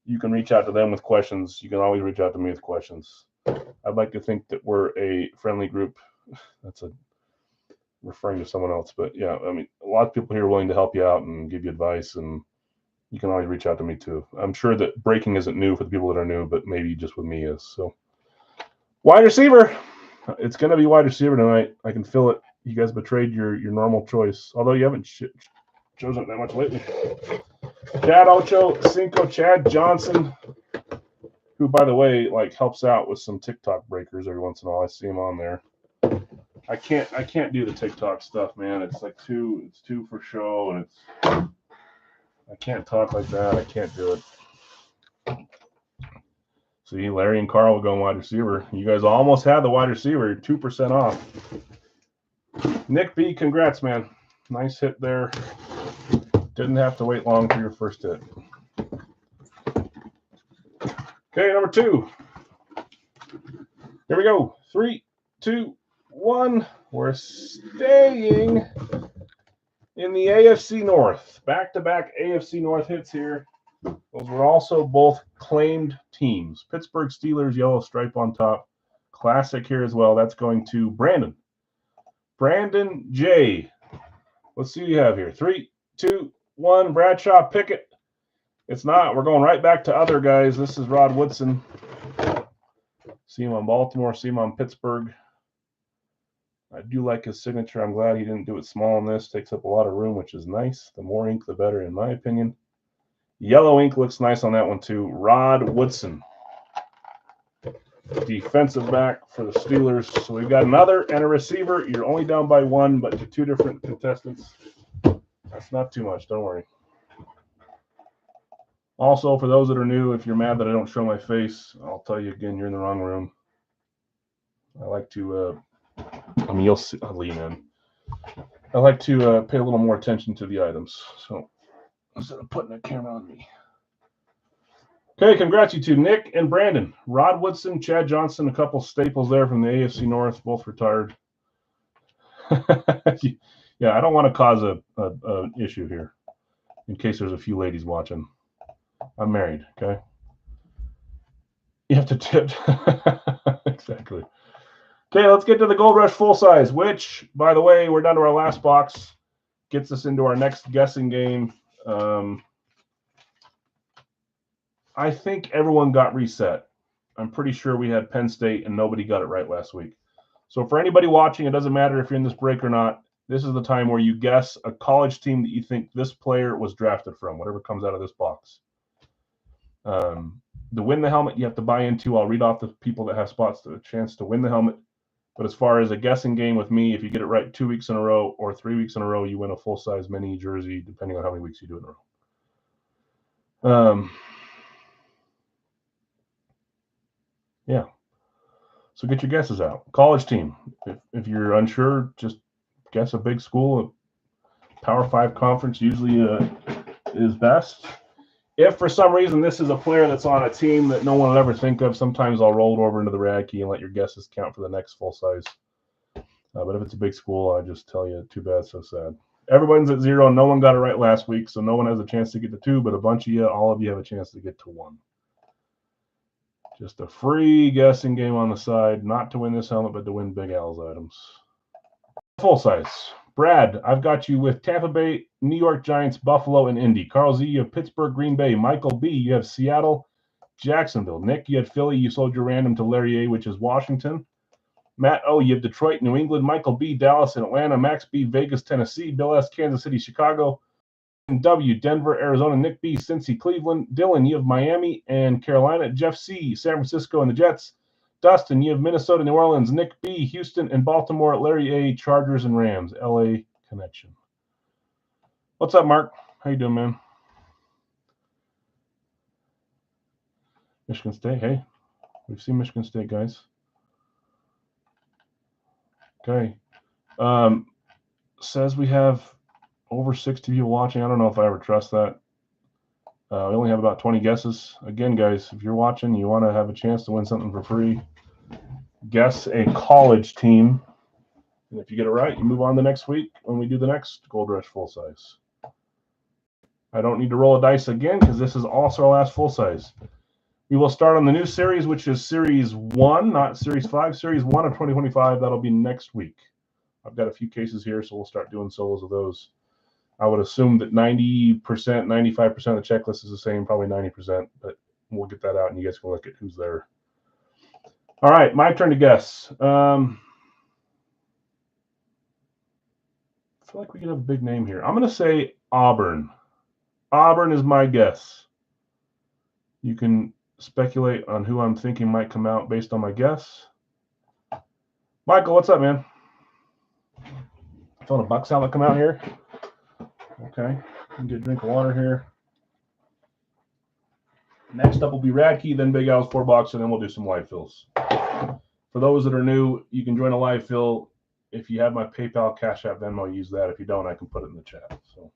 You can reach out to them with questions. You can always reach out to me with questions. I'd like to think that we're a friendly group. That's referring to someone else, but yeah, I mean, a lot of people here are willing to help you out and give you advice, and you can always reach out to me too. I'm sure that breaking isn't new for the people that are new, but maybe just with me is. So, wide receiver. It's going to be wide receiver tonight. I can feel it. You guys betrayed your normal choice, although you haven't chosen it that much lately. Chad Ocho Cinco, Chad Johnson, who, by the way, like helps out with some TikTok breakers every once in a while. I see him on there. I can't do the TikTok stuff, man. It's like it's too for show, and I can't talk like that. I can't do it. See, Larry and Carl will go wide receiver. You guys almost had the wide receiver, 2% off. Nick B, congrats, man. Nice hit there. Didn't have to wait long for your first hit. Okay, number 2. Here we go. 3, 2, 1. We're staying in the AFC North. Back-to-back AFC North hits here. Those were also both claimed teams. Pittsburgh Steelers, yellow stripe on top. Classic here as well. That's going to Brandon. Brandon J. Let's see what you have here. 3, 2, 1. Bradshaw Pickett. It's not. We're going right back to other guys. This is Rod Woodson. See him on Baltimore. See him on Pittsburgh. I do like his signature. I'm glad he didn't do it small on this. Takes up a lot of room, which is nice. The more ink, the better, in my opinion. Yellow ink looks nice on that one, too. Rod Woodson. Defensive back for the Steelers. So we've got another and a receiver. You're only down by 1, but to 2 different contestants. That's not too much. Don't worry. Also, for those that are new, if you're mad that I don't show my face, I'll tell you again, you're in the wrong room. I like to, you'll see, I'll lean in. I like to pay a little more attention to the items. So instead of putting a camera on me. Okay, congrats you two, Nick and Brandon. Rod Woodson, Chad Johnson, a couple staples there from the AFC North, both retired. Yeah, I don't want to cause a issue here in case there's a few ladies watching. I'm married, okay? You have to tip. Exactly. Okay, let's get to the Gold Rush full size, which, by the way, we're down to our last box. Gets us into our next guessing game. I think everyone got reset. I'm pretty sure we had Penn State and nobody got it right last week. So for anybody watching, it doesn't matter if you're in this break or not. This is the time where you guess a college team that you think this player was drafted from, whatever comes out of this box. To win the helmet, you have to buy into. I'll read off the people that have spots to a chance to win the helmet. But as far as a guessing game with me, if you get it right 2 weeks in a row or 3 weeks in a row, you win a full-size mini jersey, depending on how many weeks you do it in a row. Yeah. So get your guesses out. College team. If you're unsure, just guess a big school. A Power 5 conference usually is best. If for some reason this is a player that's on a team that no one would ever think of, sometimes I'll roll it over into the Radkey and let your guesses count for the next full size. But if it's a big school, I just tell you, too bad, so sad. Everyone's at 0. No one got it right last week, so no one has a chance to get to 2, but a bunch of you, all of you have a chance to get to 1. Just a free guessing game on the side, not to win this helmet, but to win Big Al's items. Full size. Brad, I've got you with Tampa Bay, New York Giants, Buffalo, and Indy. Carl Z, you have Pittsburgh, Green Bay. Michael B, you have Seattle, Jacksonville. Nick, you had Philly. You sold your random to Larry A, which is Washington. Matt O, you have Detroit, New England. Michael B, Dallas, and Atlanta. Max B, Vegas, Tennessee. Bill S, Kansas City, Chicago. W, Denver, Arizona. Nick B, Cincy, Cleveland. Dylan, you have Miami and Carolina. Jeff C, San Francisco and the Jets. Dustin, you have Minnesota, New Orleans. Nick B, Houston and Baltimore. Larry A, Chargers and Rams. LA connection. What's up, Mark? How you doing, man? Michigan State. Hey, we've seen Michigan State, guys. Okay. Says we have over 60 people watching. I don't know if I ever trust that. We only have about 20 guesses. Again, guys, if you're watching, you want to have a chance to win something for free, guess a college team. And if you get it right, you move on the next week when we do the next Gold Rush full size. I don't need to roll a dice again because this is also our last full size. We will start on the new series, which is Series 1, not Series 5. Series 1 of 2025. That'll be next week. I've got a few cases here, so we'll start doing solos of those. I would assume that 90%, 95% of the checklist is the same, probably 90%, but we'll get that out and you guys can look at who's there. All right, my turn to guess. I feel like we could have a big name here. I'm going to say Auburn. Auburn is my guess. You can speculate on who I'm thinking might come out based on my guess. Michael, what's up, man? Feeling a buck salad come out here? Okay, get a drink of water here. Next up will be Radkey, then Big Al's 4 box, and then we'll do some live fills. For those that are new, you can join a live fill. If you have my PayPal, Cash App, Venmo, use that. If you don't, I can put it in the chat. So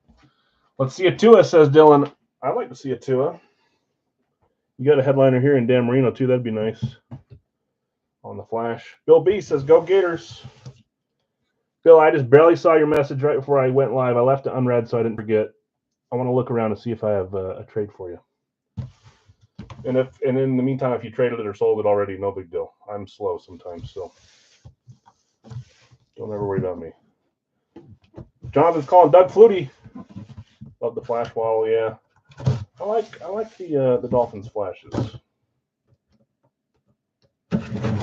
let's see a Tua, says Dylan. I'd like to see a Tua. You got a headliner here in Dan Marino, too. That'd be nice. On the flash. Bill B says, go Gators. Bill, I just barely saw your message right before I went live. I left it unread so I didn't forget. I want to look around and see if I have a trade for you. And in the meantime, if you traded it or sold it already, no big deal. I'm slow sometimes, so don't ever worry about me. Jonathan's calling Doug Flutie. Love the flash wall, yeah. I like the Dolphins flashes.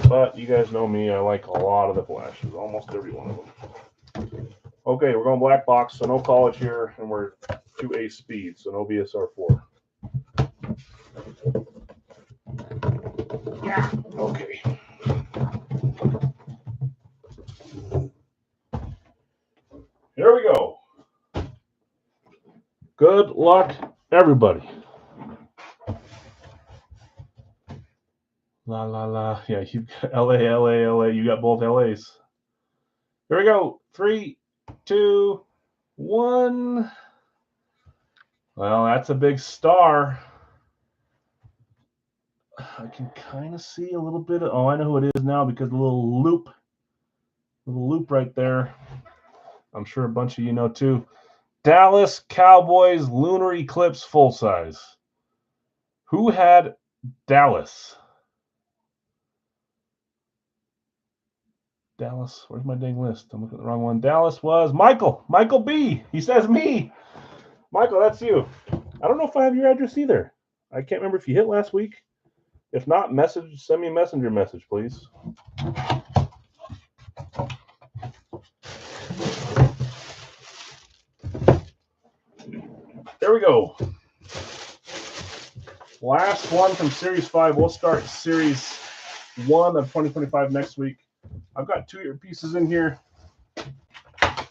But you guys know me, I like a lot of the flashes, almost every one of them. Okay, we're going black box, so no college here, and we're 2A speed, so no VSR 4. Yeah. Okay. Here we go. Good luck, everybody. La, la, la. Yeah, you got LA, LA, LA. You got both LAs. Here we go. 3, 2, 1. Well, that's a big star. I can kind of see a little bit of, oh, I know who it is now because the little loop right there. I'm sure a bunch of you know too. Dallas Cowboys Lunar Eclipse full size. Who had Dallas? Dallas, where's my dang list? I'm looking at the wrong one. Dallas was Michael B. He says me. Michael, that's you. I don't know if I have your address either. I can't remember if you hit last week. If not, send me a messenger message, please. There we go. Last one from Series 5. We'll start Series 1 of 2025 next week. I've got 2 earpieces in here.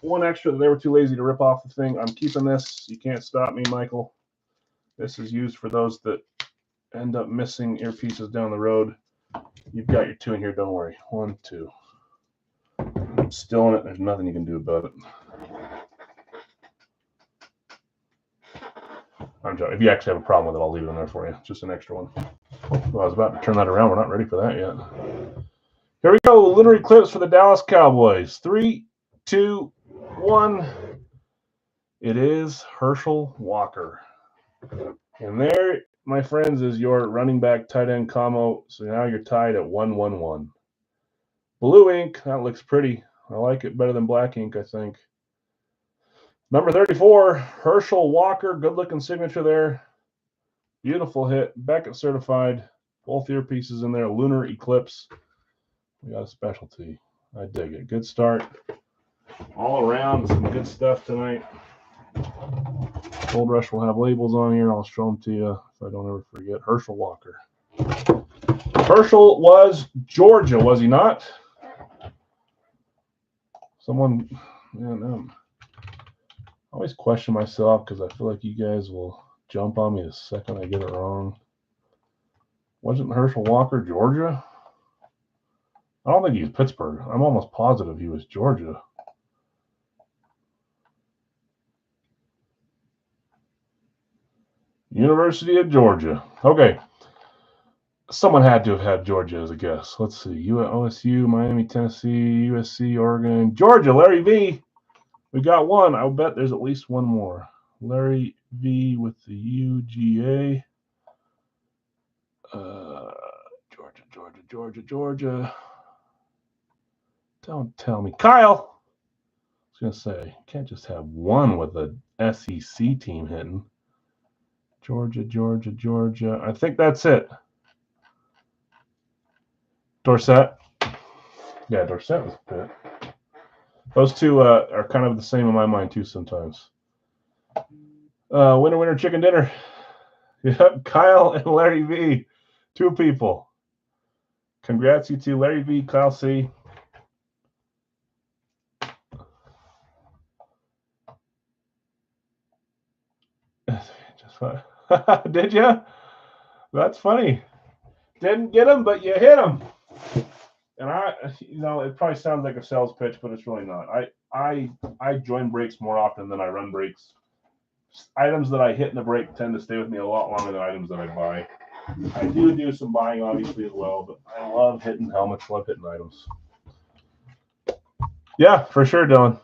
One extra that they were too lazy to rip off the thing. I'm keeping this. You can't stop me, Michael. This is used for those that end up missing earpieces down the road. You've got your 2 in here. Don't worry. 1, 2. I'm still in it. There's nothing you can do about it. I'm joking. If you actually have a problem with it, I'll leave it in there for you. Just an extra one. Well, I was about to turn that around. We're not ready for that yet. Here we go. Lunar Eclipse for the Dallas Cowboys. 3, 2, 1. It is Herschel Walker. And there, my friends, is your running back tight end combo. So now you're tied at 1-1-1. Blue ink. That looks pretty. I like it better than black ink, I think. Number 34, Herschel Walker. Good-looking signature there. Beautiful hit. Beckett certified. Both earpieces in there. Lunar Eclipse. We got a specialty. I dig it. Good start. All around, some good stuff tonight. Gold Rush will have labels on here. I'll show them to you if I don't ever forget. Herschel Walker. Herschel was Georgia, was he not? Someone, man, I always question myself because I feel like you guys will jump on me the second I get it wrong. Wasn't Herschel Walker Georgia? I don't think he was Pittsburgh. I'm almost positive he was Georgia. University of Georgia. Okay. Someone had to have had Georgia as a guess. Let's see. OSU, Miami, Tennessee, USC, Oregon, Georgia. Larry V. We got one. I'll bet there's at least one more. Larry V with the UGA. Georgia. Don't tell me. Kyle. I was going to say, you can't just have one with a SEC team hitting. Georgia. I think that's it. Dorsett. Yeah, Dorsett was a bit. Those two are kind of the same in my mind, too, sometimes. Winner, chicken dinner. Yep, Kyle and Larry V. 2 people. Congrats, you two. Larry V, Kyle C. Just fun. Did you? That's funny. Didn't get him, but you hit him. And it probably sounds like a sales pitch, but it's really not. I join breaks more often than I run breaks. Items that I hit in the break tend to stay with me a lot longer than items that I buy. I do some buying, obviously, as well, but I love hitting helmets, love hitting items. Yeah, for sure, Dylan.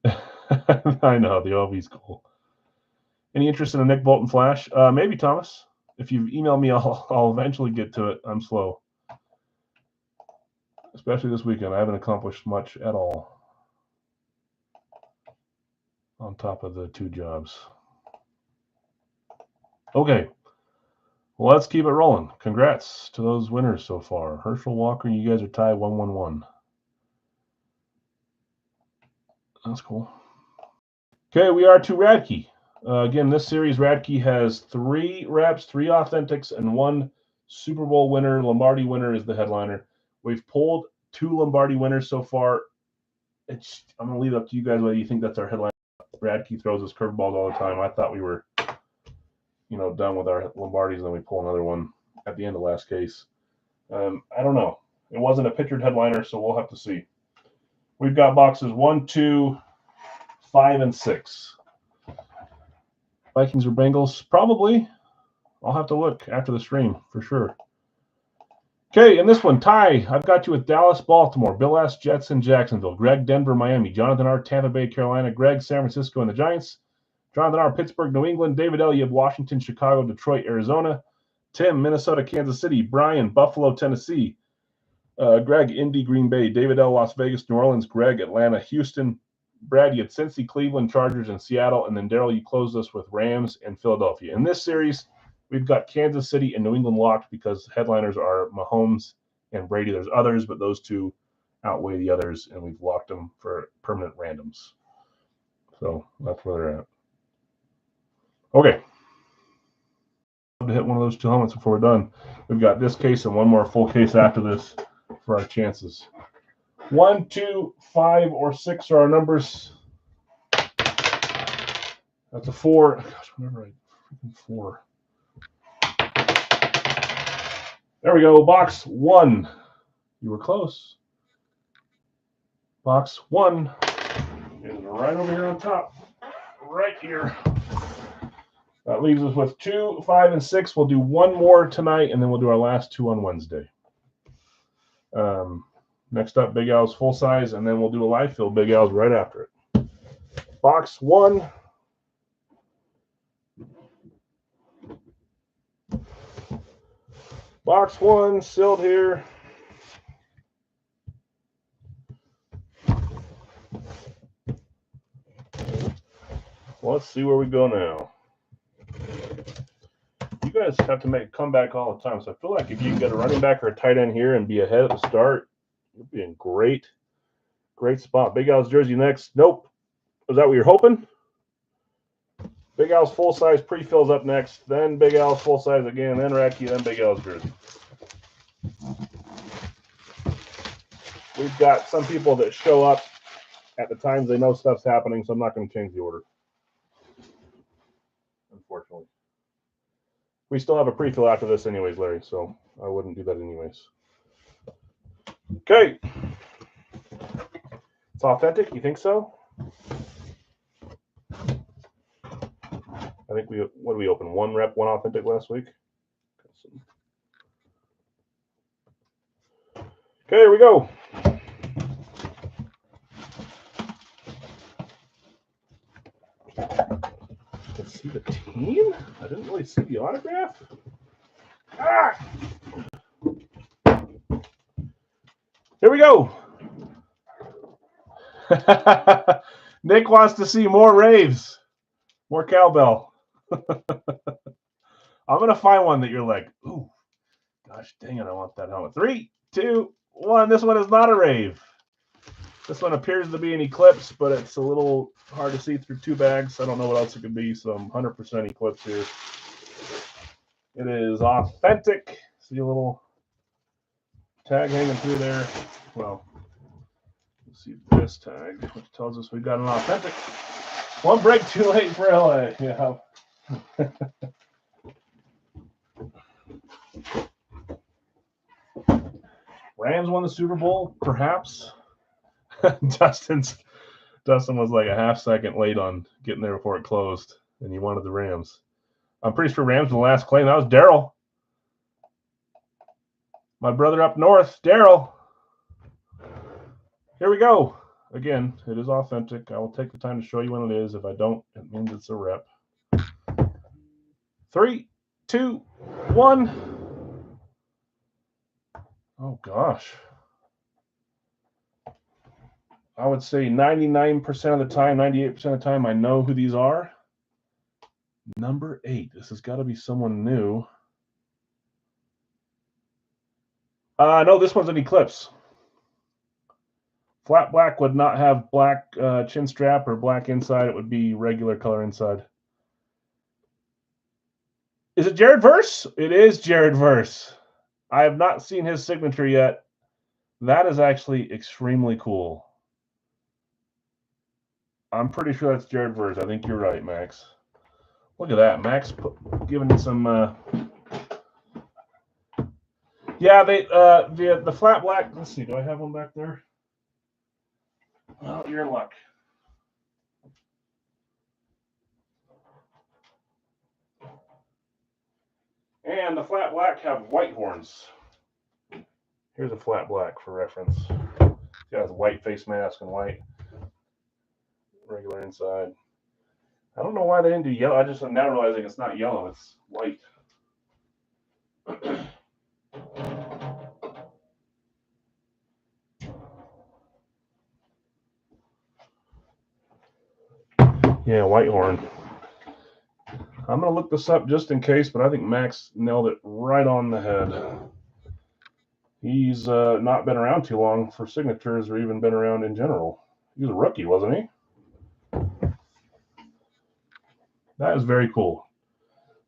I know, the OV's cool. Any interest in a Nick Bolton flash? Maybe, Thomas. If you email me, I'll eventually get to it. I'm slow. Especially this weekend. I haven't accomplished much at all on top of the 2 jobs. Okay. Well, let's keep it rolling. Congrats to those winners so far. Herschel Walker, you guys are tied 1-1-1. That's cool. Okay, we are to Radkey. Again, this series, Radkey has 3 reps, 3 authentics, and 1 Super Bowl winner. Lombardi winner is the headliner. We've pulled 2 Lombardi winners so far. I'm going to leave it up to you guys whether you think that's our headline. Radkey throws us curveballs all the time. I thought we were, done with our Lombardis, and then we pull another one at the end of last case. I don't know. It wasn't a pictured headliner, so we'll have to see. We've got boxes 1, 2, 5, and 6. Vikings or Bengals? Probably. I'll have to look after the stream for sure. Okay, in this one, Ty, I've got you with Dallas, Baltimore, Bill S, Jets, and Jacksonville, Greg, Denver, Miami, Jonathan R, Tampa Bay, Carolina, Greg, San Francisco, and the Giants, Jonathan R, Pittsburgh, New England, David L, you have Washington, Chicago, Detroit, Arizona, Tim, Minnesota, Kansas City, Brian, Buffalo, Tennessee, Greg, Indy, Green Bay, David L, Las Vegas, New Orleans, Greg, Atlanta, Houston, Brad, you had Cincy, Cleveland, Chargers, and Seattle, and then Daryl, you closed us with Rams and Philadelphia. In this series, we've got Kansas City and New England locked because headliners are Mahomes and Brady. There's others, but those two outweigh the others, and we've locked them for permanent randoms. So that's where they're at. Okay. To hit one of those two helmets before we're done. We've got this case and one more full case after this for our chances. 1, 2, 5, or 6 are our numbers. That's a 4. Gosh, whenever I freaking 4. There we go. Box 1. You were close. Box 1 is right over here on top. Right here. That leaves us with 2, 5, and 6. We'll do one more tonight, and then we'll do our last 2 on Wednesday. Next up, Big Al's full size, and then we'll do a live fill Big Al's right after it. Box 1. Box 1 sealed here. Let's see where we go now. You guys have to make a comeback all the time, so I feel like if you can get a running back or a tight end here and be ahead at the start, you'll be in great spot. Big Al's jersey next. Nope. Was that what you're hoping? Big Al's full size pre-fills up next, then Big Al's full size again, then Radkey, then Big Al's jersey. We've got some people that show up at the times they know stuff's happening, so I'm not going to change the order. Unfortunately. We still have a pre-fill after this anyways, Larry, so I wouldn't do that anyways. Okay. It's authentic? You think so? I think what did we open? 1 rep, 1 authentic last week? Okay, here we go. Let's see the team? I didn't really see the autograph. Ah! Here we go. Nick wants to see more raves, more cowbell. I'm going to find one that you're like, ooh, gosh dang it, I want that helmet. 3, 2, 1. This one is not a rave. This one appears to be an Eclipse, but it's a little hard to see through 2 bags. I don't know what else it could be, so I'm 100% Eclipse here. It is authentic. See a little tag hanging through there. Well, let's see this tag, which tells us we've got an authentic. 1 break too late for LA. Yeah. Rams won the Super Bowl, perhaps. Dustin was like a half second late on getting there before it closed, and he wanted the Rams. I'm pretty sure Rams were the last claim. That was Daryl. My brother up north, Daryl. Here we go. Again, it is authentic. I will take the time to show you when it is. If I don't, it means it's a rep. 3, 2, 1. Oh, gosh. I would say 99% of the time, 98% of the time, I know who these are. Number 8. This has got to be someone new. No, this one's an Eclipse. Flat black would not have black chin strap or black inside. It would be regular color inside. Is it Jared Verse? It is Jared Verse. I have not seen his signature yet. That is actually extremely cool. I'm pretty sure that's Jared Verse. I think you're right, Max. Look at that. Max giving some Yeah, they the flat black. Let's see, do I have one back there? Well, you're in luck. And the flat black have white horns. Here's a flat black for reference. It has a white face mask and white regular inside. I don't know why they didn't do yellow. I just am now realizing it's not yellow, it's white. Yeah, white horn. I'm going to look this up just in case, but I think Max nailed it right on the head. He's not been around too long for signatures or even been around in general. He was a rookie, wasn't he? That is very cool.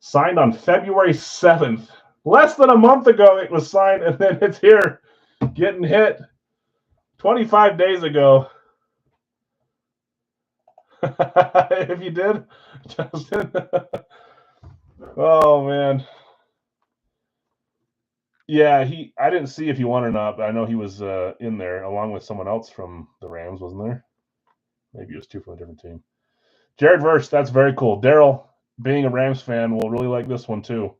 Signed on February 7th. Less than a month ago it was signed, and then it's here getting hit 25 days ago. If you did, Justin. Oh, man. Yeah, I didn't see if he won or not, but I know he was in there along with someone else from the Rams, wasn't there? Maybe it was two from a different team. Jared Verse, that's very cool. Daryl, being a Rams fan, will really like this one too.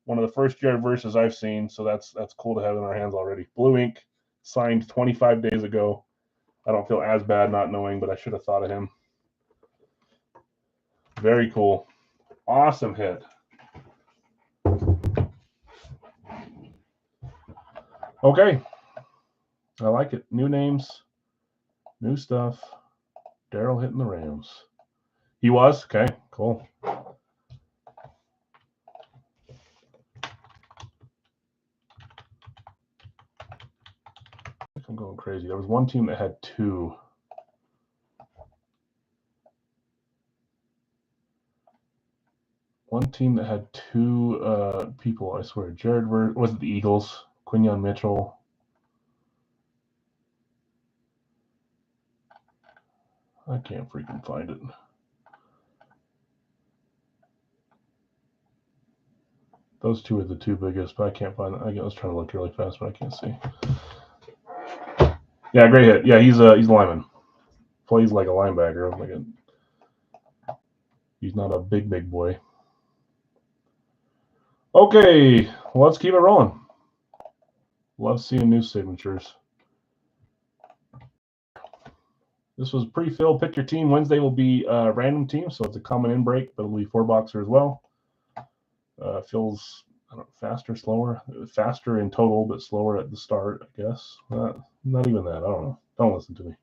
One of the first Jared Verses I've seen, so that's cool to have in our hands already. Blue ink, signed 25 days ago. I don't feel as bad not knowing, but I should have thought of him. Very cool. Awesome hit. Okay. I like it. New names, new stuff. Daryl hitting the Rams. He was? Okay, cool. I think I'm going crazy. There was one team that had two. One team that had two people, I swear. Jared Verse, was it the Eagles? Quinyon Mitchell. I can't freaking find it. Those two are the two biggest, but I can't find it. I was trying to look really fast, but I can't see. Yeah, great hit. Yeah, he's a lineman. Plays like a linebacker. He's not a big boy. Okay, well, let's keep it rolling. Love seeing new signatures. This was pre-filled. Pick your team. Wednesday will be a random team, so it's a common in break, but it'll be 4-boxer as well. Feels faster, slower, faster in total, but slower at the start, I guess. Not even that. I don't know. Don't listen to me.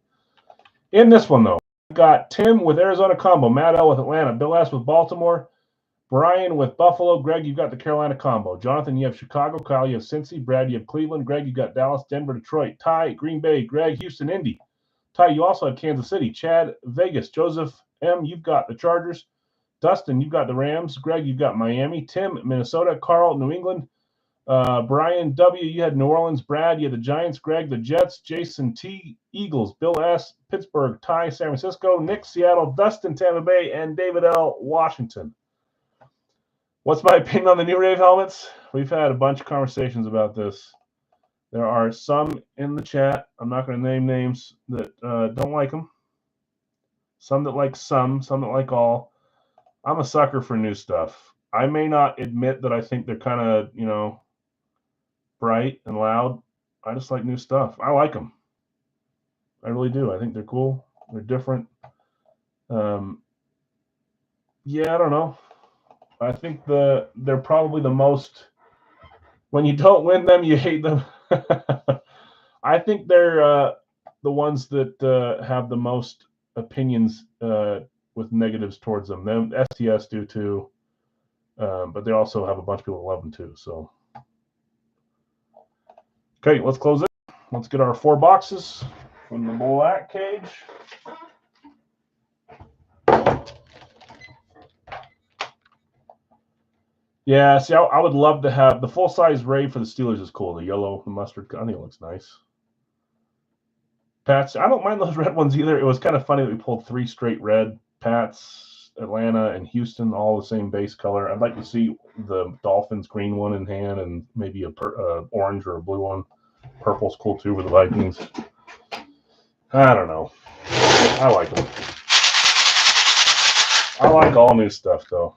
In this one, though, we've got Tim with Arizona combo, Matt L with Atlanta, Bill S with Baltimore, Brian with Buffalo, Greg, you've got the Carolina combo. Jonathan, you have Chicago, Kyle, you have Cincy, Brad, you have Cleveland, Greg, you got Dallas, Denver, Detroit, Ty, Green Bay, Greg, Houston, Indy. Ty, you also have Kansas City, Chad, Vegas, Joseph M, you've got the Chargers, Dustin, you've got the Rams, Greg, you've got Miami, Tim, Minnesota, Carl, New England, Brian W, you had New Orleans, Brad, you had the Giants, Greg, the Jets, Jason T, Eagles, Bill S, Pittsburgh, Ty, San Francisco, Nick, Seattle, Dustin, Tampa Bay, and David L, Washington. What's my opinion on the new Rave helmets? We've had a bunch of conversations about this. There are some in the chat, I'm not going to name names, that don't like them. Some that like some that like all. I'm a sucker for new stuff. I may not admit that I think they're kind of, bright and loud. I just like new stuff. I like them. I really do. I think they're cool. They're different. Yeah, I don't know. I think they're probably the most, when you don't win them, you hate them. I think they're the ones that have the most opinions with negatives towards them. Them STS do too, but they also have a bunch of people that love them too. So, okay, let's close it. Let's get our 4 boxes from the black cage. Yeah, see, I would love to have the full-size Rave for the Steelers is cool. The yellow, the mustard, I think it looks nice. Pats, I don't mind those red ones either. It was kind of funny that we pulled 3 straight red Pats. Atlanta and Houston all the same base color. I'd like to see the Dolphins green one in hand and maybe a orange or a blue one. Purple's cool too with the Vikings. I don't know. I like them. I like all new stuff though.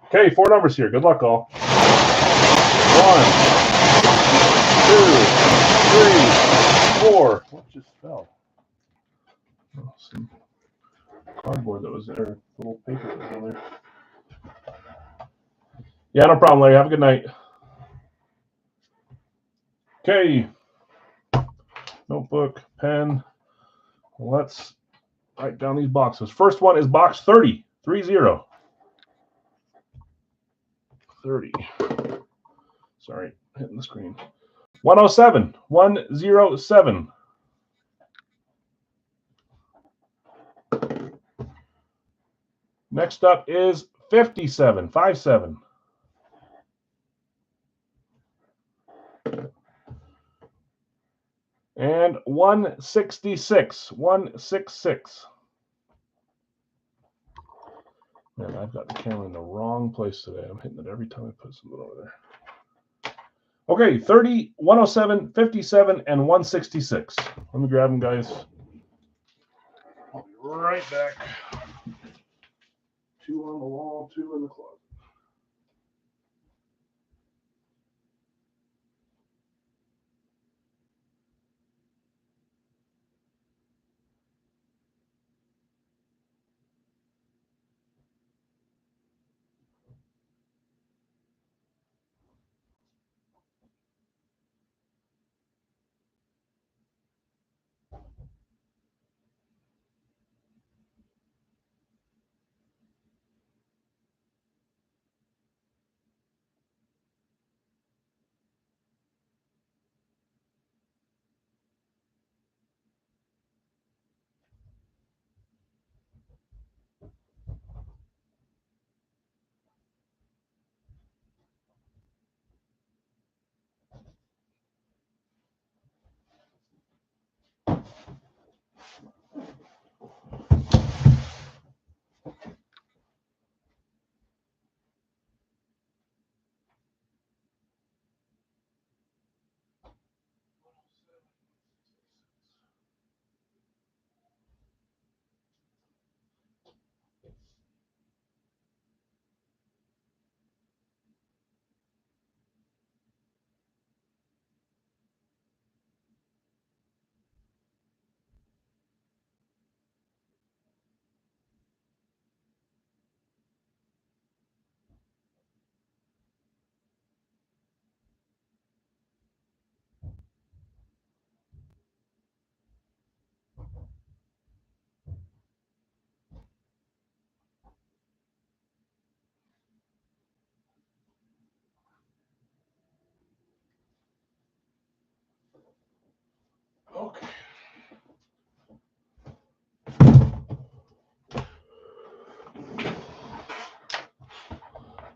Okay, 4 numbers here. Good luck, all. 1, 2, 3, 4. What just fell? Oh, some cardboard that was there. Little paper that was on there. Yeah, no problem, Larry. Have a good night. Okay. Notebook, pen. Let's write down these boxes. First one is box 30. 30. 30. Sorry, hitting the screen. 107. 107. Next up is 57. 57. And 166. 166. Man, I've got the camera in the wrong place today. I'm hitting it every time I put something over there. Okay, 30, 107, 57, and 166. Let me grab them, guys. I'll be right back. 2 on the wall, 2 in the closet. Okay.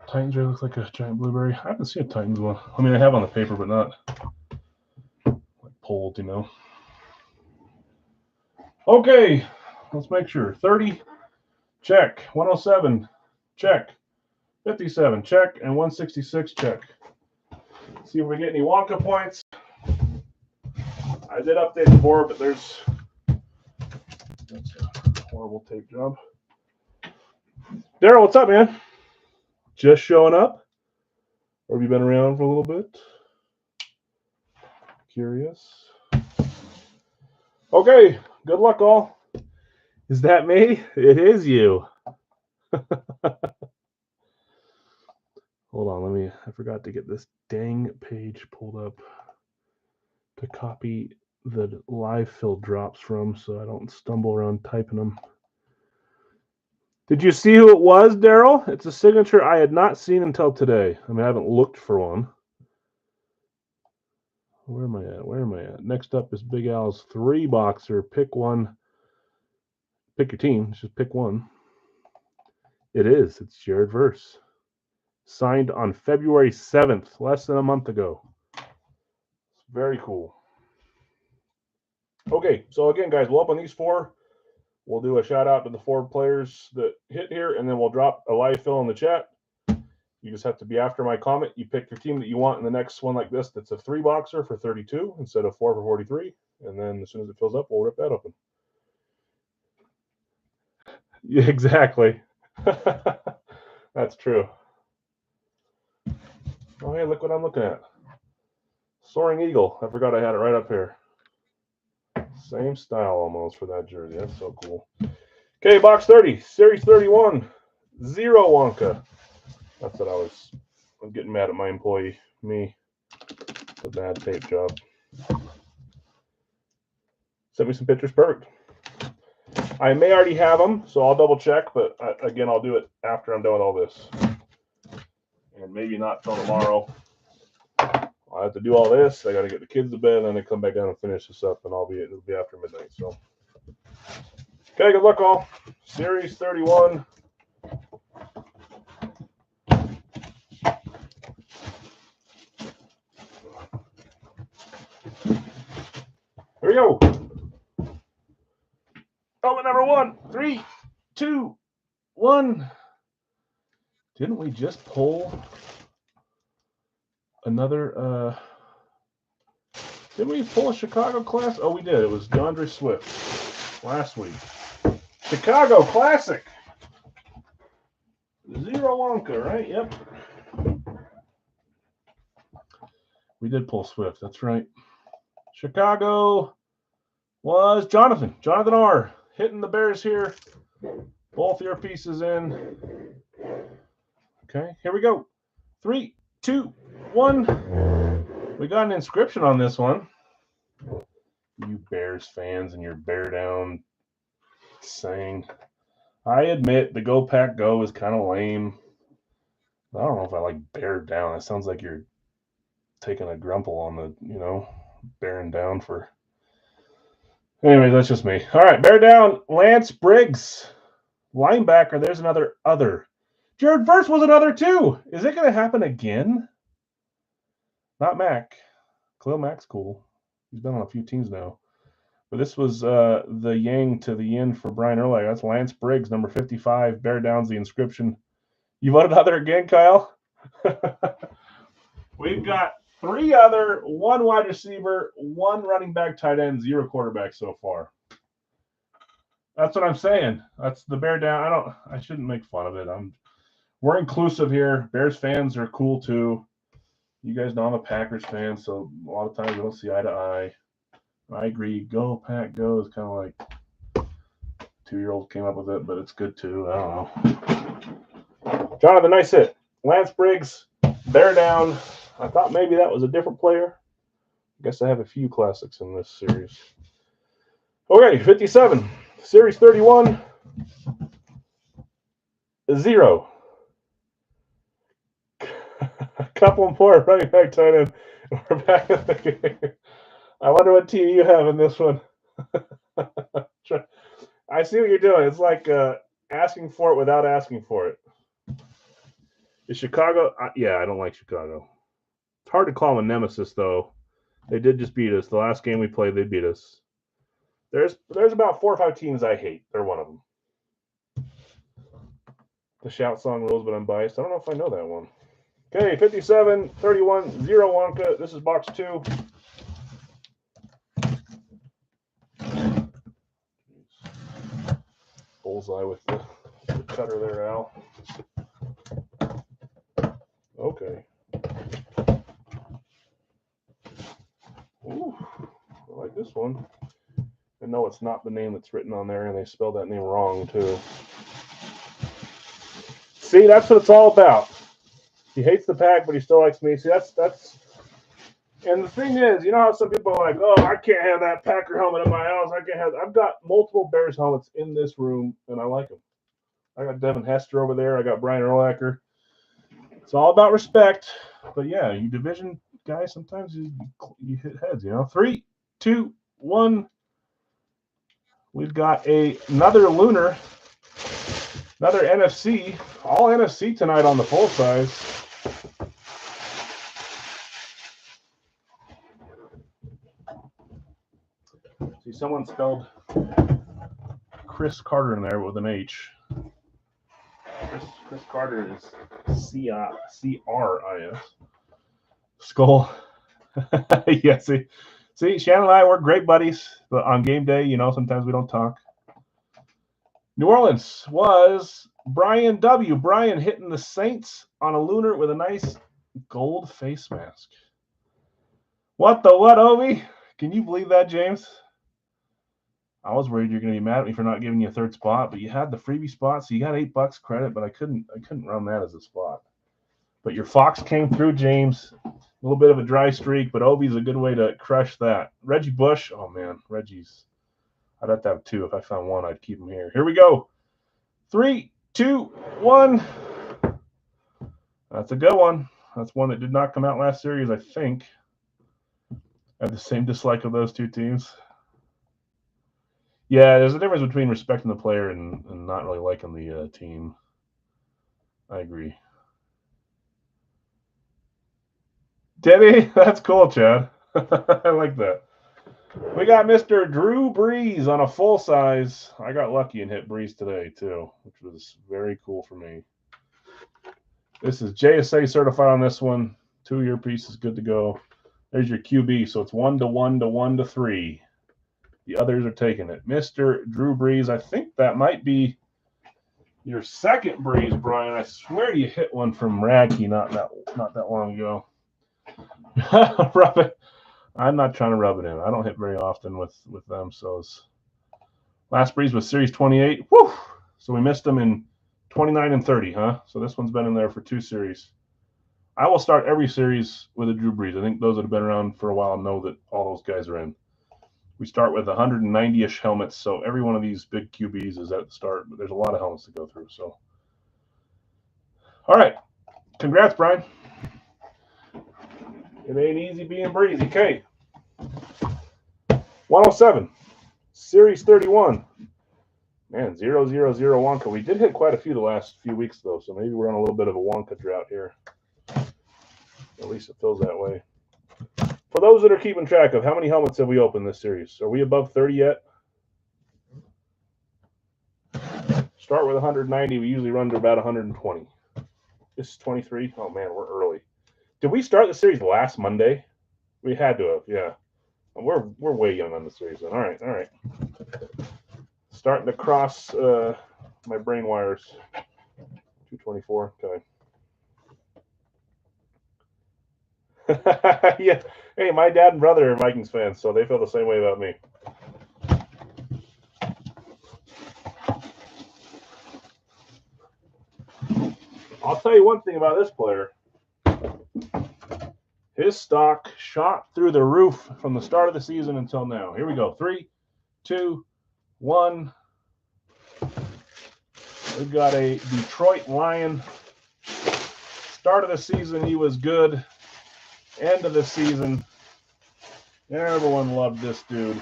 Titans Ray looks like a giant blueberry. I haven't seen a Titans one. I mean, I have on the paper, but not like pulled, you know. Okay, let's make sure. 30, check. 107, check. 57, check. And 166, check. See if we get any Wonka points. I did update the board, but that's a horrible tape job. Daryl, what's up, man? Just showing up? Or have you been around for a little bit? Curious. Okay, good luck, all. Is that me? It is you. Hold on, I forgot to get this dang page pulled up to copy the live fill drops from so I don't stumble around typing them. Did you see who it was, Daryl? It's a signature I had not seen until today. I mean, I haven't looked for one. Where am I at? Next up is Big Al's 3-boxer. Pick one. Pick your team. Just pick one. It is. It's Jared Verse. Signed on February 7th, less than a month ago. It's very cool. Okay, so again, guys, we'll open these 4. we'll do a shout out to the 4 players that hit here, and then we'll drop a live fill in the chat. You just have to be after my comment. You pick your team that you want in the next one like this. That's a 3-boxer for 32 instead of 4 for 43. And then as soon as it fills up, we'll rip that open. Yeah, exactly. That's true. Oh, hey, look what I'm looking at. Soaring Eagle. I forgot I had it right up here. Same style almost for that jersey. That's so cool. Okay, box 30, series 31, 0 Wonka. That's what I'm getting mad at my employee. Me. A bad tape job. Send me some pictures. Perfect. I may already have them, so I'll double check, but again, I'll do it after I'm done with all this. And maybe not till tomorrow. I have to do all this. I got to get the kids to bed, and then I come back down and finish this up, and it'll be after midnight. So, okay, good luck all. Series 31. Here we go. Comment number 1. 3, 2, 1. Didn't we just pull another? Didn't we pull a Chicago class? Oh, we did. It was DeAndre Swift last week. Chicago Classic. 0 Wonka, right? Yep. We did pull Swift. That's right. Chicago was Jonathan R. Hitting the Bears here. Both your pieces in. Okay, here we go. 3, 2, 1. We got an inscription on this one. You Bears fans and your bear down saying. I admit the Go Pack Go is kind of lame. I don't know if I like bear down. It sounds like you're taking a grumple on the, bearing down for. Anyways, that's just me. All right, bear down. Lance Briggs, linebacker. There's another other. Jared Verse was another too. Is it going to happen again? Not Mac. Khalil Mack's cool. He's been on a few teams now. But this was the yang to the yin for Brian Urlacher. That's Lance Briggs, number 55. Bear down's the inscription. You voted other again, Kyle? We've got 3 other, 1 wide receiver, 1 running back, tight end, 0 quarterback so far. That's what I'm saying. That's the bear down. I shouldn't make fun of it. We're inclusive here. Bears fans are cool too. You guys know I'm a Packers fan, so a lot of times we don't see eye to eye. I agree. Go Pack Go is kind of like 2-year-old came up with it, but it's good too. I don't know. Jonathan, nice hit. Lance Briggs, bear down. I thought maybe that was a different player. I guess I have a few classics in this series. Okay, 57. Series 31. 0. A couple more running back, tight end. We're back in the game. I wonder what team you have in this one. I see what you're doing. It's like asking for it without asking for it. Is Chicago? Yeah, I don't like Chicago. It's hard to call them a nemesis, though. They did just beat us. The last game we played, they beat us. There's about 4 or 5 teams I hate. They're one of them. The shout song rules, but I'm biased. I don't know if I know that one. Okay, 57, 31, 0 Wonka. This is box 2. Bullseye with the cutter there, Al. Okay. Ooh, I like this one. I know it's not the name that's written on there, and they spelled that name wrong, too. See, that's what it's all about. He hates the pack, but he still likes me. See, that's. And the thing is, you know how some people are like, oh, I can't have that Packer helmet in my house. I've got multiple Bears helmets in this room, and I like them. I got Devin Hester over there. I got Brian Urlacher. It's all about respect. But yeah, you division guys, sometimes you hit heads, 3, 2, 1. We've got another Lunar, another NFC. All NFC tonight on the full size. See, someone spelled Chris Carter in there with an H. Chris Carter is C-R-I-S. Skull. Yeah, see, Shannon and I, we're great buddies, but on game day, you know, sometimes we don't talk. New Orleans was Brian W. Brian hitting the Saints on a lunar with a nice gold face mask. What the what, Obi? Can you believe that, James? I was worried you're going to be mad at me for not giving you a third spot, but you had the freebie spot, so you got $8 credit, but I couldn't run that as a spot. But your Fox came through, James. A little bit of a dry streak, but Obi's a good way to crush that. Reggie Bush, oh man, Reggie's. I'd have to have 2. If I found 1, I'd keep him here. Here we go. 3, 2, 1. That's a good one. That's one that did not come out last series, I think. I have the same dislike of those two teams. Yeah, there's a difference between respecting the player and not really liking the team. I agree. Debbie, that's cool, Chad. I like that. We got Mr. Drew Brees on a full size. I got lucky and hit Brees today, too, which was very cool for me. This is JSA certified on this one. 2-year piece is good to go. There's your QB, so it's 1 to 1 to 1 to 3. The others are taking it. Mr. Drew Brees, I think that might be your second Brees, Brian. I swear you hit one from Radkey not that long ago. Rub it. I'm not trying to rub it in. I don't hit very often with them. So last Brees was Series 28. Woo! So we missed them in 29 and 30, huh? So this one's been in there for 2 series. I will start every series with a Drew Brees. I think those that have been around for a while know that all those guys are in. We start with 190-ish helmets, so every one of these big QBs is at the start, but there's a lot of helmets to go through. So, all right. Congrats, Brian. It ain't easy being breezy. Okay. 107. Series 31. Man, 0, 0, 0 Wonka. We did hit quite a few the last few weeks, though, so maybe we're on a little bit of a Wonka drought here. At least it feels that way. For those that are keeping track of, how many helmets have we opened this series? Are we above 30 yet? Start with 190. We usually run to about 120. This is 23. Oh, man, we're early. Did we start the series last Monday? We had to have, yeah. We're way young on the series then. All right. Starting to cross my brain wires. 224. Okay. Yeah. Hey, my dad and brother are Vikings fans, so they feel the same way about me. I'll tell you one thing about this player. His stock shot through the roof from the start of the season until now. Here we go. 3, 2, 1. We've got a Detroit Lion. Start of the season, he was good. End of the season, everyone loved this dude.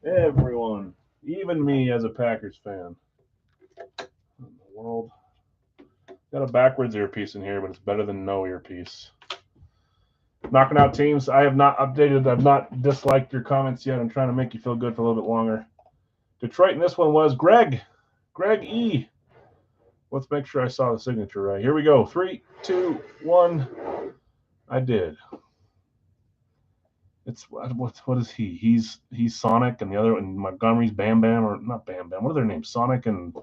Everyone. Even me as a Packers fan. In the world. Got a backwards earpiece in here, but it's better than no earpiece. Knocking out teams. I have not updated. I've not disliked your comments yet. I'm trying to make you feel good for a little bit longer. Detroit, and this one was Greg E. Let's make sure I saw the signature right. Here we go. 3, 2, 1. I did. It's what is he? He's Sonic, and the other and Montgomery's Bam Bam, or not Bam Bam. What are their names? Sonic and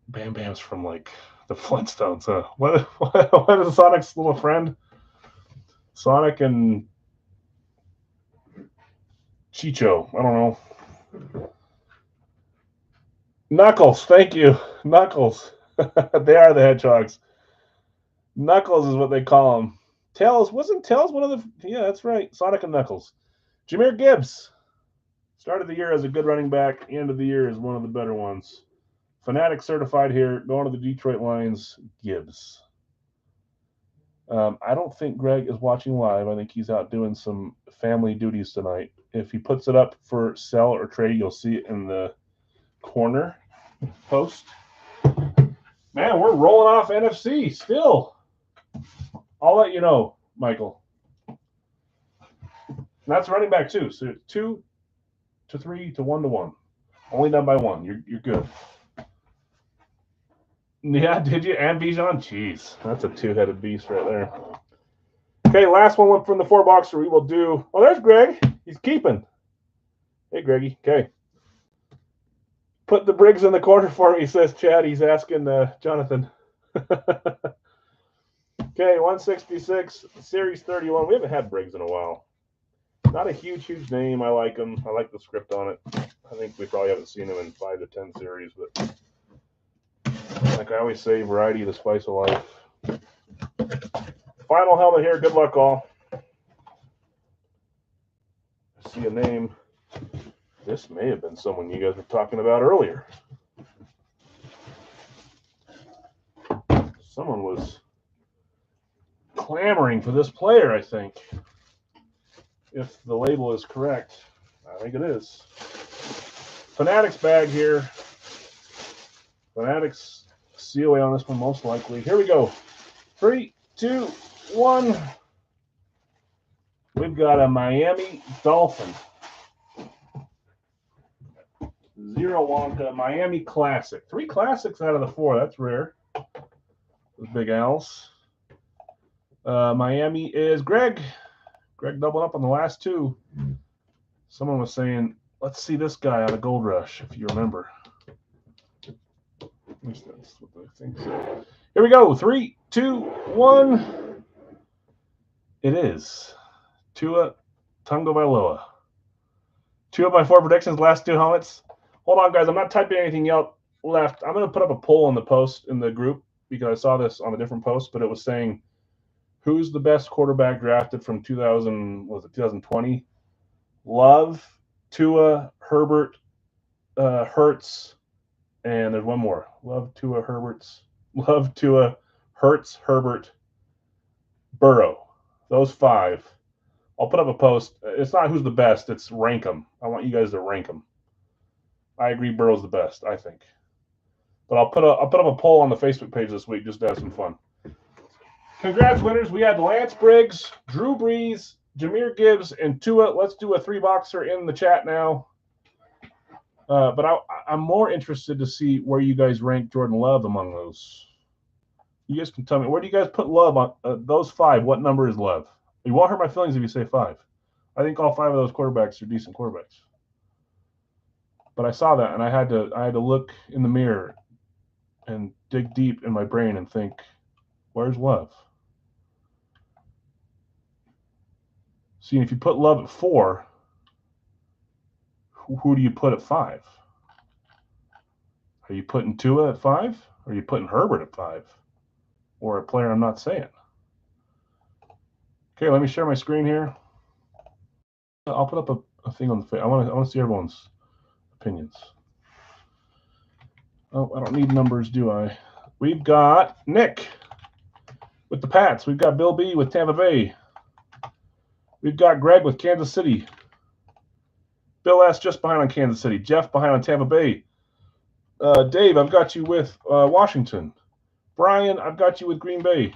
Bam Bam's from like the Flintstones. What is Sonic's little friend? Sonic and Chicho. I don't know. Knuckles. Thank you, Knuckles. They are the hedgehogs. Knuckles is what they call him. Tails, wasn't Tails one of the... Yeah, that's right. Sonic and Knuckles. Jahmyr Gibbs. Started the year as a good running back. End of the year is one of the better ones. Fanatic certified here. Going to the Detroit Lions. Gibbs. I don't think Greg is watching live. I think he's out doing some family duties tonight. If he puts it up for sell or trade, you'll see it in the corner post. Man, we're rolling off NFC still. I'll let you know, Michael. And that's running back too. So two to 3 to 1 to 1. Only done by 1. You're good. Yeah, did you? And Bijan? Jeez, that's a two-headed beast right there. Okay, last one from the 4-boxer. We will do. Oh, there's Greg. He's keeping. Hey, Greggy. Okay. Put the Briggs in the corner for me, says Chad. He's asking Jonathan. Okay, 166, Series 31. We haven't had Briggs in a while. Not a huge name. I like him. I like the script on it. I think we probably haven't seen him in 5 to 10 series, but like I always say, variety the spice of life. Final helmet here. Good luck, all. I see a name. This may have been someone you guys were talking about earlier. Someone was clamoring for this player, I think. If the label is correct. I think it is. Fanatics bag here. Fanatics COA on this one, most likely. Here we go. 3, 2, 1. We've got a Miami Dolphin. 0-1 to Miami Classic. 3 classics out of the 4. That's rare. Those big L's. Miami is Greg. Greg doubled up on the last 2. Someone was saying, let's see this guy out of Gold Rush, if you remember. At least that's what I think so. Here we go. 3, 2, 1. It is Tua Tagovailoa. 2 of my 4 predictions, last 2 helmets. Hold on, guys. I'm not typing anything out left. I'm going to put up a poll in the post in the group because I saw this on a different post, but it was saying, who's the best quarterback drafted from 2020? Love, Tua, Herbert, Hurts, and there's one more. Love, Tua, Hurts, Herbert, Burrow. Those 5. I'll put up a post. It's not who's the best. It's rank them. I want you guys to rank them. I agree Burrow's the best, I think. But I'll put up a poll on the Facebook page this week just to have some fun. Congrats, winners. We had Lance Briggs, Drew Brees, Jahmyr Gibbs, and Tua. Let's do a 3-boxer in the chat now. But I'm more interested to see where you guys rank Jordan Love among those. You guys can tell me, where do you guys put Love on those 5? What number is Love? You won't hurt my feelings if you say 5. I think all 5 of those quarterbacks are decent quarterbacks. But I saw that, and I had to look in the mirror and dig deep in my brain and think, where's Love? See, if you put Love at 4, who do you put at 5? Are you putting Tua at 5? Or are you putting Herbert at 5? Or a player I'm not saying? Okay, let me share my screen here. I'll put up a thing on the face. I want to see everyone's opinions. Oh, I don't need numbers, do I? We've got Nick with the Pats. We've got Bill B with Tampa Bay. We've got Greg with Kansas City. Bill S just behind on Kansas City. Jeff behind on Tampa Bay. Dave, I've got you with Washington. Brian, I've got you with Green Bay.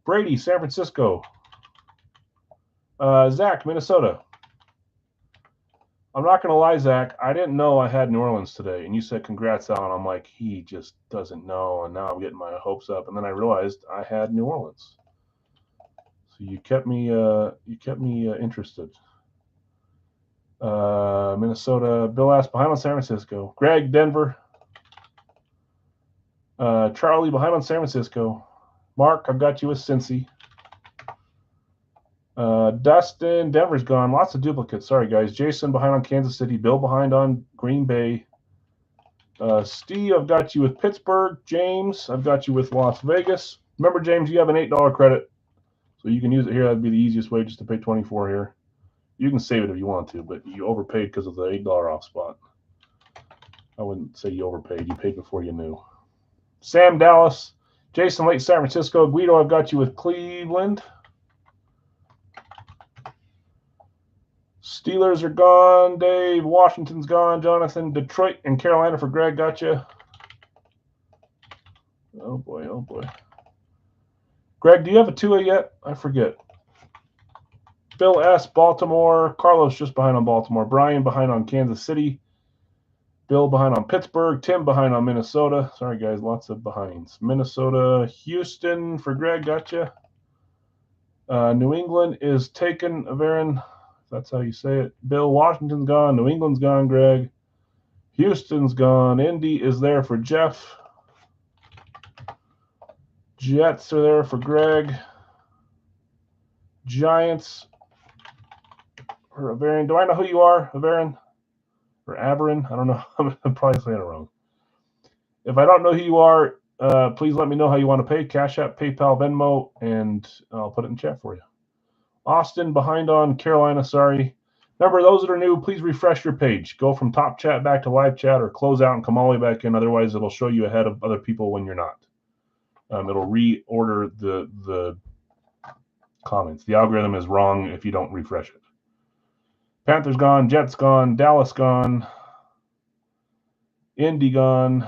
Brady, San Francisco. Zach, Minnesota. I'm not going to lie, Zach. I didn't know I had New Orleans today. And you said, congrats, Alan. I'm like, he just doesn't know. And now I'm getting my hopes up. And then I realized I had New Orleans. So you kept me interested. Minnesota. Bill asked behind on San Francisco. Greg, Denver. Charlie behind on San Francisco. Mark, I've got you with Cincy. Dustin, Denver's gone. Lots of duplicates. Sorry, guys. Jason behind on Kansas City. Bill behind on Green Bay. Steve, I've got you with Pittsburgh. James, I've got you with Las Vegas. Remember, James, you have an $8 credit, so you can use it here. That'd be the easiest way just to pay $24 here. You can save it if you want to, but you overpaid because of the $8 off spot. I wouldn't say you overpaid. You paid before you knew. Sam, Dallas. Jason, Lake, San Francisco. Guido, I've got you with Cleveland. Steelers are gone. Dave, Washington's gone. Jonathan, Detroit, and Carolina for Greg. Gotcha. Oh, boy. Oh, boy. Greg, do you have a Tua yet? I forget. Bill S., Baltimore. Carlos just behind on Baltimore. Brian behind on Kansas City. Bill behind on Pittsburgh. Tim behind on Minnesota. Sorry, guys, lots of behinds. Minnesota, Houston for Greg. Gotcha. New England is taken, Averin. If that's how you say it. Bill, Washington's gone. New England's gone, Greg. Houston's gone. Indy is there for Jeff. Jets are there for Greg. Giants for Averin. Do I know who you are, Averin? Or Averin? I don't know. I'm probably saying it wrong. If I don't know who you are, please let me know how you want to pay. Cash App, PayPal, Venmo, and I'll put it in chat for you. Austin behind on Carolina. Sorry. Remember, those that are new, please refresh your page. Go from top chat back to live chat or close out and come all the way back in. Otherwise, it'll show you ahead of other people when you're not. It'll reorder the comments. The algorithm is wrong if you don't refresh it. Panthers gone. Jets gone. Dallas gone. Indy gone.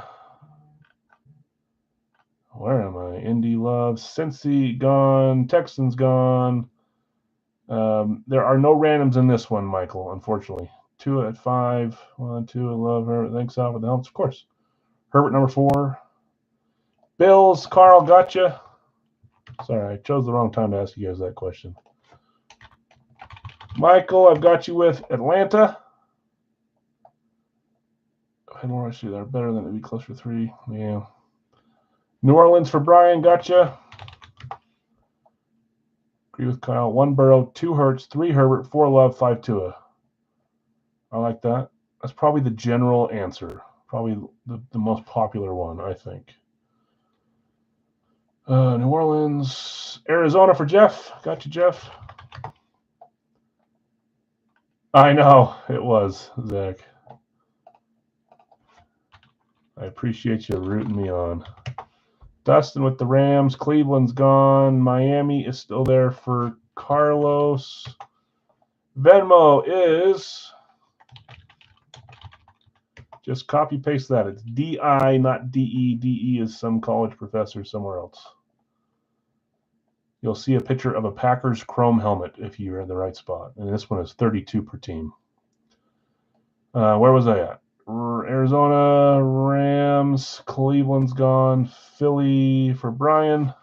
Where am I? Indy loves. Cincy gone. Texans gone. There are no randoms in this one, Michael, unfortunately. 2 at 5. 1, 2, I love Herbert. Thanks out with the helps, of course. Herbert number 4. Bills, Carl, gotcha. Sorry, I chose the wrong time to ask you guys that question. Michael, I've got you with Atlanta. I know I see they're better than it'd be close for 3. Yeah. New Orleans for Brian, gotcha. Agree with Kyle. 1 Burrow, 2 Hurts, 3 Herbert, 4 Love, 5 Tua. I like that. That's probably the general answer. Probably the most popular one, I think. New Orleans, Arizona for Jeff. Got you, Jeff. I know it was, Zach. I appreciate you rooting me on. Dustin with the Rams. Cleveland's gone. Miami is still there for Carlos. Venmo is, just copy paste that. It's DI, not DE. DE is some college professor somewhere else. You'll see a picture of a Packers chrome helmet if you're in the right spot. And this one is 32 per team. Where was I at? Arizona, Rams, Cleveland's gone. Philly for Brian.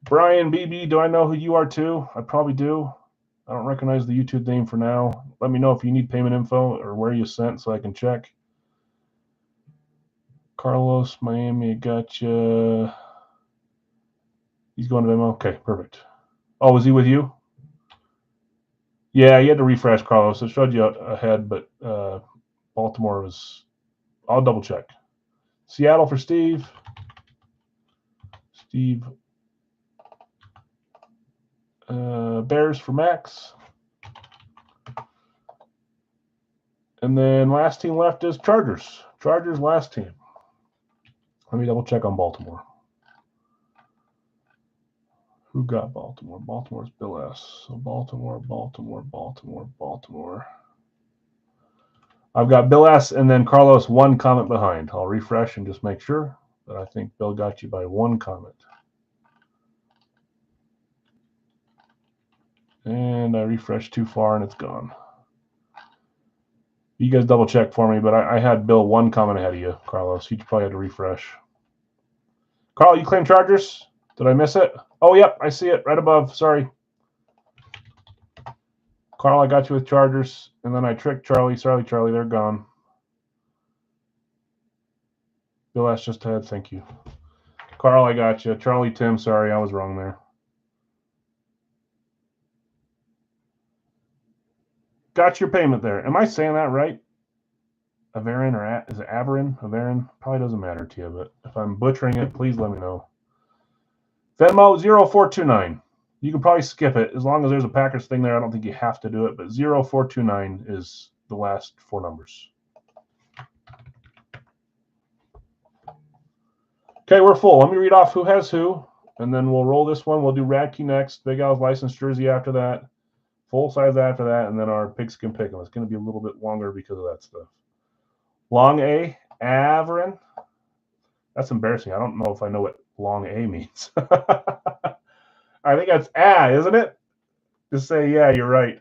Brian BB, do I know who you are too? I probably do. I don't recognize the YouTube name for now. Let me know if you need payment info or where you sent so I can check. Carlos, Miami, gotcha. He's going to Venmo. Okay, perfect. Oh, was he with you? Yeah, you had to refresh, Carlos. It showed you ahead, but Baltimore was. I'll double check. Seattle for Steve. Steve. Bears for Max. And then last team left is Chargers. Chargers last team. Let me double check on Baltimore. Who got Baltimore? Baltimore's Bill S. So Baltimore. I've got Bill S. and then Carlos 1 comment behind. I'll refresh and just make sure. But I think Bill got you by 1 comment. And I refreshed too far and it's gone. You guys double check for me, but I had Bill 1 comment ahead of you, Carlos. You probably had to refresh. Carl, you claim Chargers? Did I miss it? Oh, yep, I see it right above. Sorry. Carl, I got you with Chargers, and then I tricked Charlie. Sorry, Charlie, they're gone. Bill S. just ahead. Thank you. Carl, I got you. Charlie, Tim, sorry, I was wrong there. Got your payment there. Am I saying that right? Averin or is it Averin? Averin? Probably doesn't matter to you, but if I'm butchering it, please let me know. Venmo 0429. You can probably skip it. As long as there's a Packers thing there, I don't think you have to do it, but 0429 is the last 4 numbers. Okay, we're full. Let me read off who has who, and then we'll roll this one. We'll do Radkey next, Big Al's licensed jersey after that, full size after that, and then our pigskin pick'em. It's going to be a little bit longer because of that stuff. Long A, Averin. That's embarrassing. I don't know if I know what long A means. All I think that's A, isn't it? Just say, yeah, you're right.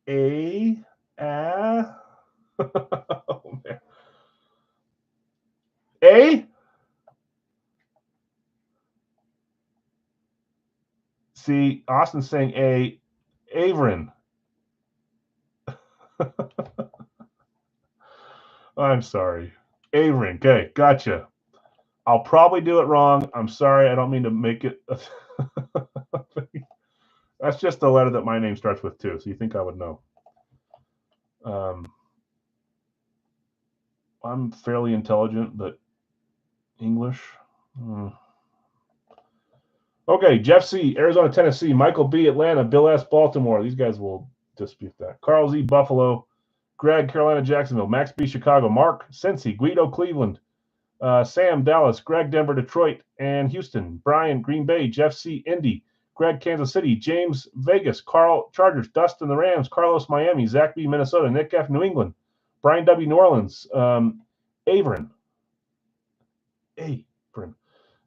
A. Oh, man. A? See, Austin's saying A. Averin. I'm sorry. Averin. Okay, gotcha. I'll probably do it wrong. I'm sorry. I don't mean to make it. That's just the letter that my name starts with, too. So you think I would know. I'm fairly intelligent, but English. Okay, Jeff C., Arizona, Tennessee. Michael B., Atlanta. Bill S., Baltimore. These guys will dispute that. Carl Z., Buffalo. Greg, Carolina, Jacksonville. Max B., Chicago. Mark, Cincy. Guido, Cleveland. Sam, Dallas. Greg, Denver, Detroit, and Houston. Brian, Green Bay. Jeff C., Indy. Greg, Kansas City. James, Vegas. Carl, Chargers. Dustin, the Rams. Carlos, Miami. Zach B., Minnesota. Nick F., New England. Brian W., New Orleans. Averin.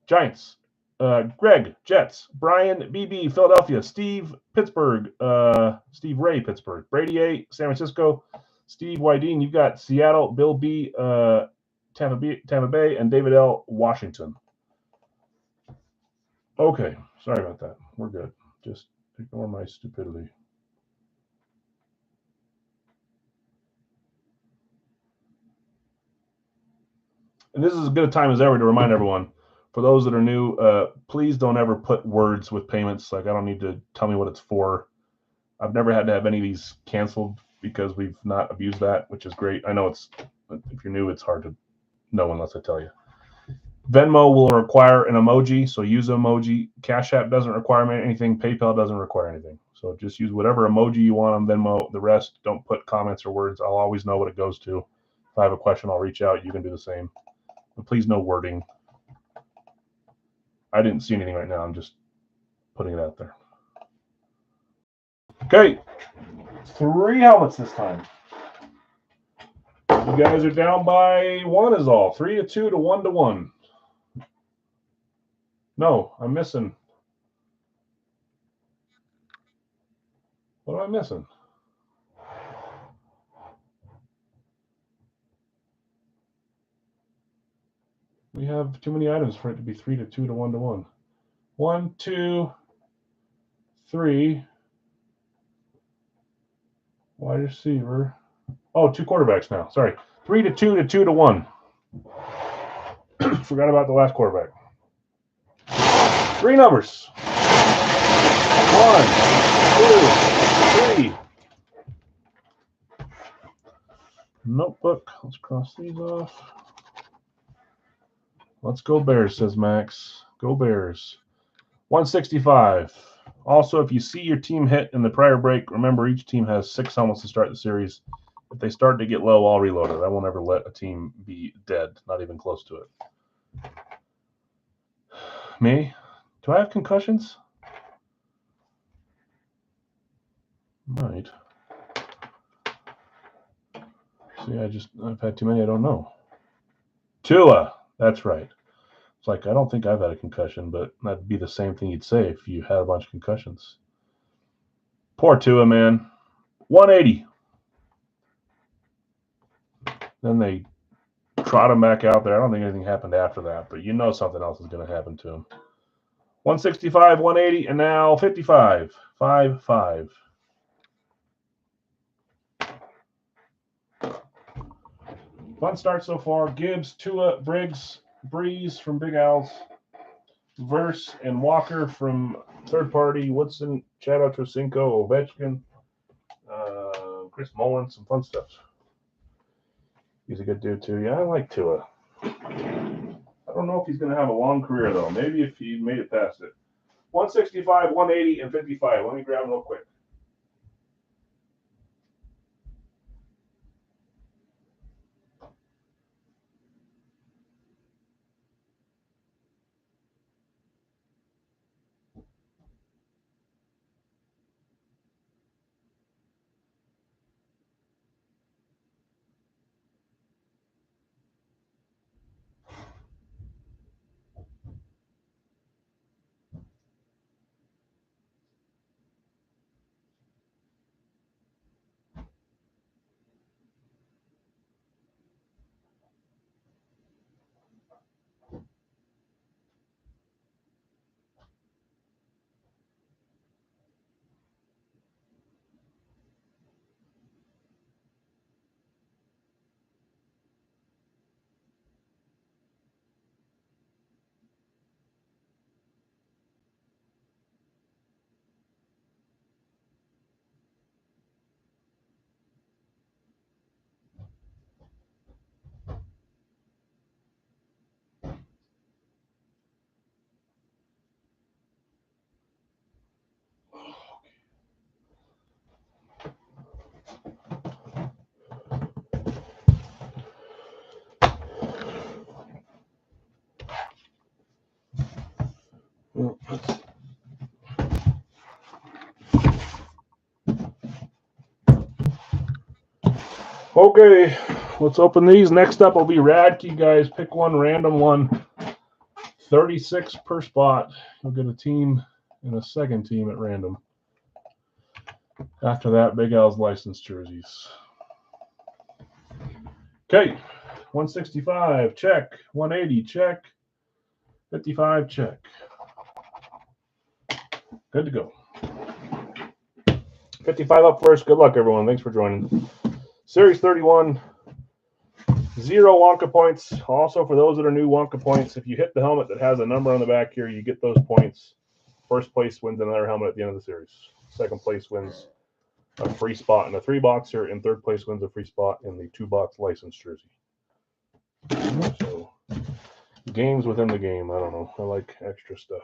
Giants. Greg, Jets. Brian, BB, Philadelphia. Steve, Pittsburgh. Steve Ray, Pittsburgh. Brady A., San Francisco. Steve Wydeen, you've got Seattle. Bill B., Tampa Bay, and David L., Washington. Okay, sorry about that. We're good. Just ignore my stupidity. And this is as good a time as ever to remind everyone, for those that are new, please don't ever put words with payments. Like, I don't need to tell me what it's for. I've never had to have any of these canceled because we've not abused that, which is great. I know it's, if you're new, it's hard to know unless I tell you. Venmo will require an emoji, so use an emoji. Cash App doesn't require anything. PayPal doesn't require anything. So just use whatever emoji you want on Venmo. The rest, don't put comments or words. I'll always know what it goes to. If I have a question, I'll reach out. You can do the same. But please, no wording. I didn't see anything right now. I'm just putting it out there. Okay. 3 helmets this time. You guys are down by 1 is all. 3-2 to 1-1. No, I'm missing. What am I missing? We have too many items for it to be 3-2 to 1-1. 1, 2, 3. Wide receiver. Oh, 2 quarterbacks now. Sorry. 3-2 to 2-1. Forgot about the last quarterback. 3 numbers. 1, 2, 3. Notebook. Let's cross these off. Let's go Bears, says Max. Go Bears. 165. Also, if you see your team hit in the prior break, remember each team has 6 helmets to start the series. If they start to get low, I'll reload it. I won't ever let a team be dead, not even close to it. Me? Do I have concussions? Right. See, I've had too many, I don't know. Tua, that's right. It's like, I don't think I've had a concussion, but that'd be the same thing you'd say if you had a bunch of concussions. Poor Tua, man. 180. Then they trot him back out there. I don't think anything happened after that, but you know something else is going to happen to him. 165, 180, and now 55. 5-5. Fun start so far. Gibbs, Tua, Briggs, Breeze from Big Owls, Verse, and Walker from third party. Woodson, Chad Ochocinco, Ovechkin, Chris Mullen, some fun stuff. He's a good dude too. Yeah, I like Tua. I don't know if he's going to have a long career though. Maybe if he made it past it. 165, 180, and 55. Let me grab them real quick. Okay, let's open these. Next up will be Radkey, guys. Pick one, random one. 36 per spot. You'll get a team and a second team at random. After that, Big Al's licensed jerseys. Okay, 165, check. 180, check. 55, check. Good to go. 55 up first. Good luck, everyone. Thanks for joining. Series 31, 0 Wonka points. Also, for those that are new, Wonka points, if you hit the helmet that has a number on the back here, you get those points. First place wins another helmet at the end of the series. Second place wins a free spot in a 3-boxer, and third place wins a free spot in the 2-box licensed jersey. So, games within the game. I don't know. I like extra stuff.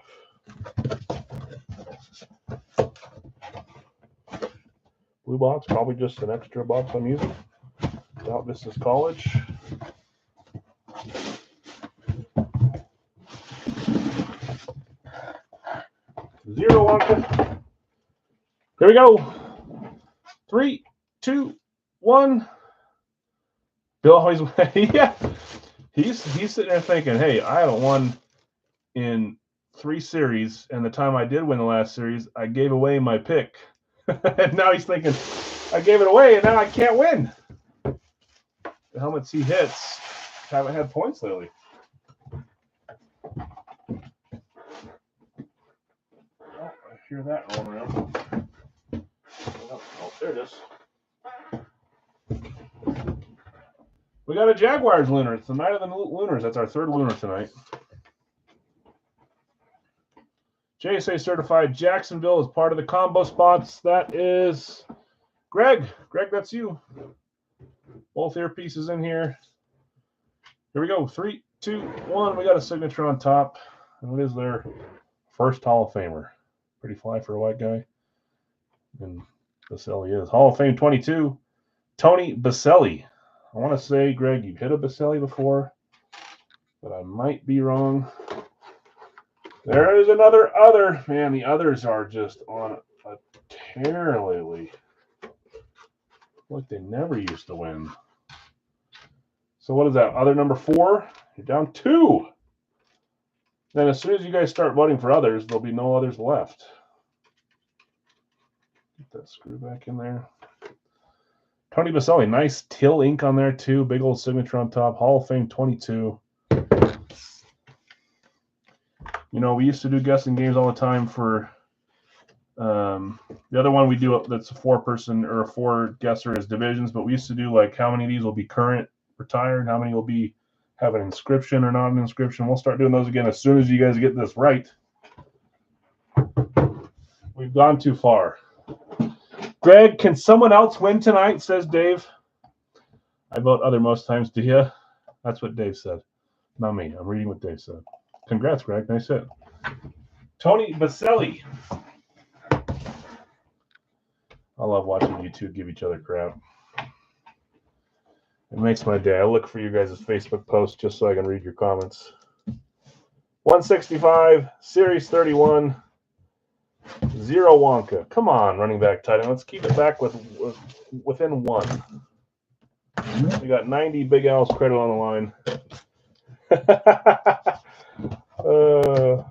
Blue box, probably just an extra box I'm using. Doubt this is college. Zero Wonka. Here we go. 3, 2, 1. Bill always, yeah. He's sitting there thinking, hey, I haven't won in 3 series, and the time I did win the last series, I gave away my pick. And now he's thinking, I gave it away, and now I can't win. The helmets he hits haven't had points lately. Oh, I hear that rolling around. Oh, there it is. We got a Jaguars lunar. It's the night of the lunars. That's our 3rd lunar tonight. JSA certified Jacksonville is part of the combo spots. That is Greg. Greg, that's you. Both earpieces in here. Here we go. 3, 2, 1. We got a signature on top. And it is their first Hall of Famer. Pretty fly for a white guy. And Baselli is. Hall of Fame 22. Tony Baselli. I want to say, Greg, you've hit a Baselli before, but I might be wrong. There is another other. Man, the others are just on a tear lately. Like they never used to win. So what is that? Other number 4? You're down 2. Then as soon as you guys start voting for others, there'll be no others left. Get that screw back in there. Tony Baselli, nice teal ink on there too. Big old signature on top. Hall of Fame 22. You know, we used to do guessing games all the time for the other one we do that's a 4-person or a 4-guesser is divisions, but we used to do like how many of these will be current, retired, how many will be have an inscription or not an inscription. We'll start doing those again as soon as you guys get this right. We've gone too far. Greg, can someone else win tonight? Says Dave. I vote other most times. Do you? That's what Dave said. Not me. I'm reading what Dave said. Congrats, Greg. Nice hit. Tony Baselli. I love watching you two give each other crap. It makes my day. I look for you guys' Facebook posts just so I can read your comments. 165, Series 31, 0 Wonka. Come on, running back tight end. Let's keep it back within 1. We got 90 Big Al's credit on the line. A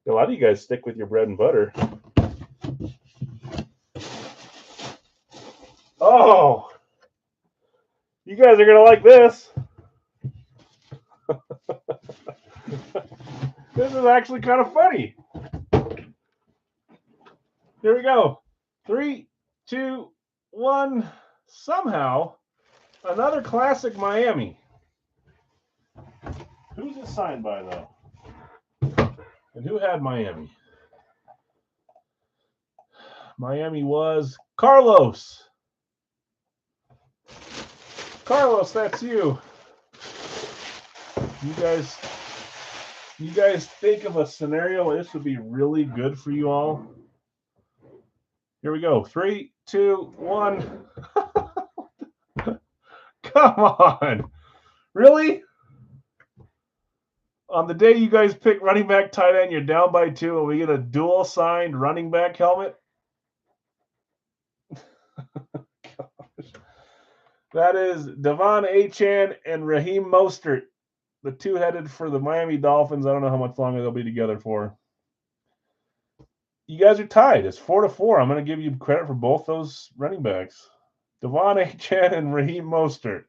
lot of you guys stick with your bread and butter. Oh, you guys are going to like this. This is actually kind of funny. Here we go. 3, 2, 1. Somehow, another classic Miami. Who's it signed by, though? And who had Miami? Miami was Carlos. Carlos, that's you. You guys think of a scenario where this would be really good for you all? Here we go. 3, 2, 1. Come on. Really? On the day you guys pick running back, tight end, you're down by 2, and we get a dual signed running back helmet. Gosh. That is Devon Achane and Raheem Mostert, the two-headed for the Miami Dolphins. I don't know how much longer they'll be together for. You guys are tied. It's 4-4. I'm going to give you credit for both those running backs. Devon Achane and Raheem Mostert.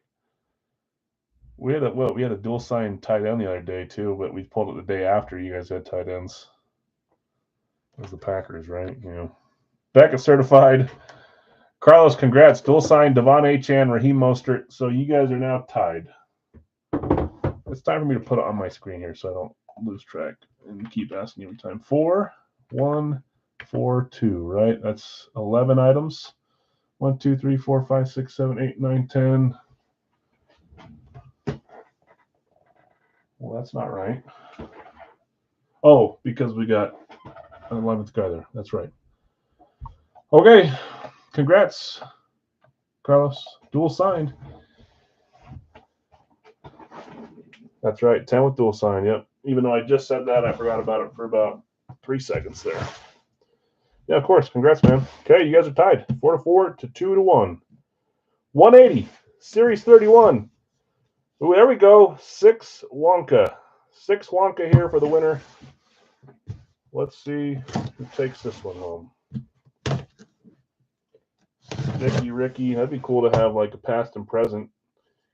We had a dual sign tight end the other day too, but we pulled it the day after you guys had tight ends. It was the Packers, right? Yeah. Becca certified. Carlos, congrats. Dual sign Devon Achane, Raheem Mostert. So you guys are now tied. It's time for me to put it on my screen here so I don't lose track and keep asking every time. 4, 1, 4, 2, right? That's 11 items. 1, 2, 3, 4, 5, 6, 7, 8, 9, 10. Well, that's not right. Oh, because we got an 11th guy there. That's right. Okay. Congrats, Carlos. Dual signed. That's right. 10 with dual sign. Yep. Even though I just said that, I forgot about it for about 3 seconds there. Yeah, of course. Congrats, man. Okay, you guys are tied. 4-4 to 2-1. 180. Series 31. Ooh, there we go. 6 Wonka. 6 Wonka here for the winner. Let's see who takes this one home. Ricky. That'd be cool to have like a past and present.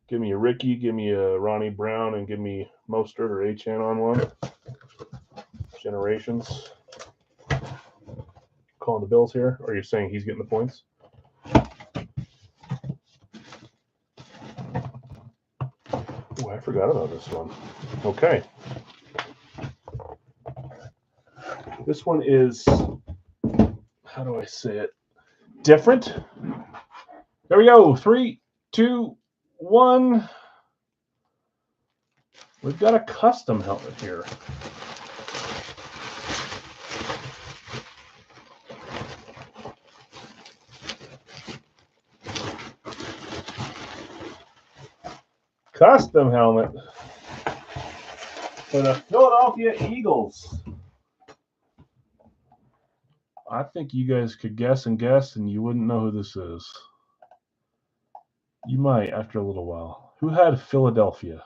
Give me a Ricky, give me a Ronnie Brown, and give me Mostert or Achane on one. Generations. Calling the Bills here, or are you saying he's getting the points? Oh, I forgot about this one. Okay. This one is, how do I say it? Different. There we go. 3, 2, 1. We've got a custom helmet here. Custom helmet for the Philadelphia Eagles. I think you guys could guess, and you wouldn't know who this is. You might after a little while. Who had Philadelphia?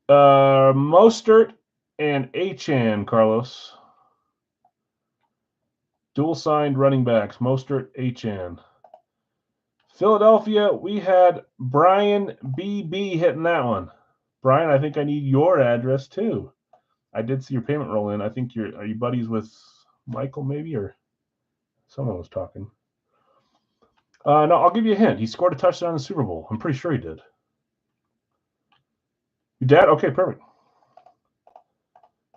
Mostert and Achane, Carlos. Dual signed running backs, Mostert, Achane. Philadelphia, we had Brian BB hitting that one. Brian, I think I need your address too. I did see your payment roll in. I think are you buddies with Michael maybe, or someone was talking. No, I'll give you a hint. He scored a touchdown in the Super Bowl. I'm pretty sure he did. Your dad? Okay, perfect.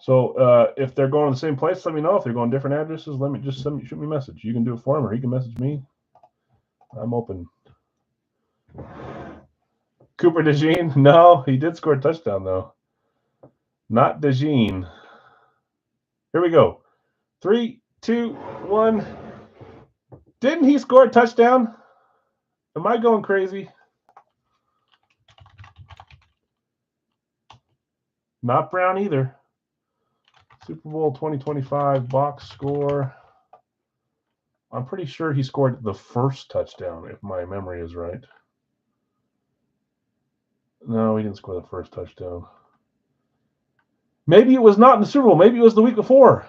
So if they're going to the same place, let me know. If they're going different addresses, shoot me a message. You can do it for him, or he can message me. I'm open. Cooper DeJean? No, he did score a touchdown though. Not DeJean. Here we go. 3, 2, 1. Didn't he score a touchdown? Am I going crazy? Not Brown either. Super Bowl 2025 box score. I'm pretty sure he scored the first touchdown, if my memory is right. No, he didn't score the first touchdown. Maybe it was not in the Super Bowl. Maybe it was the week before.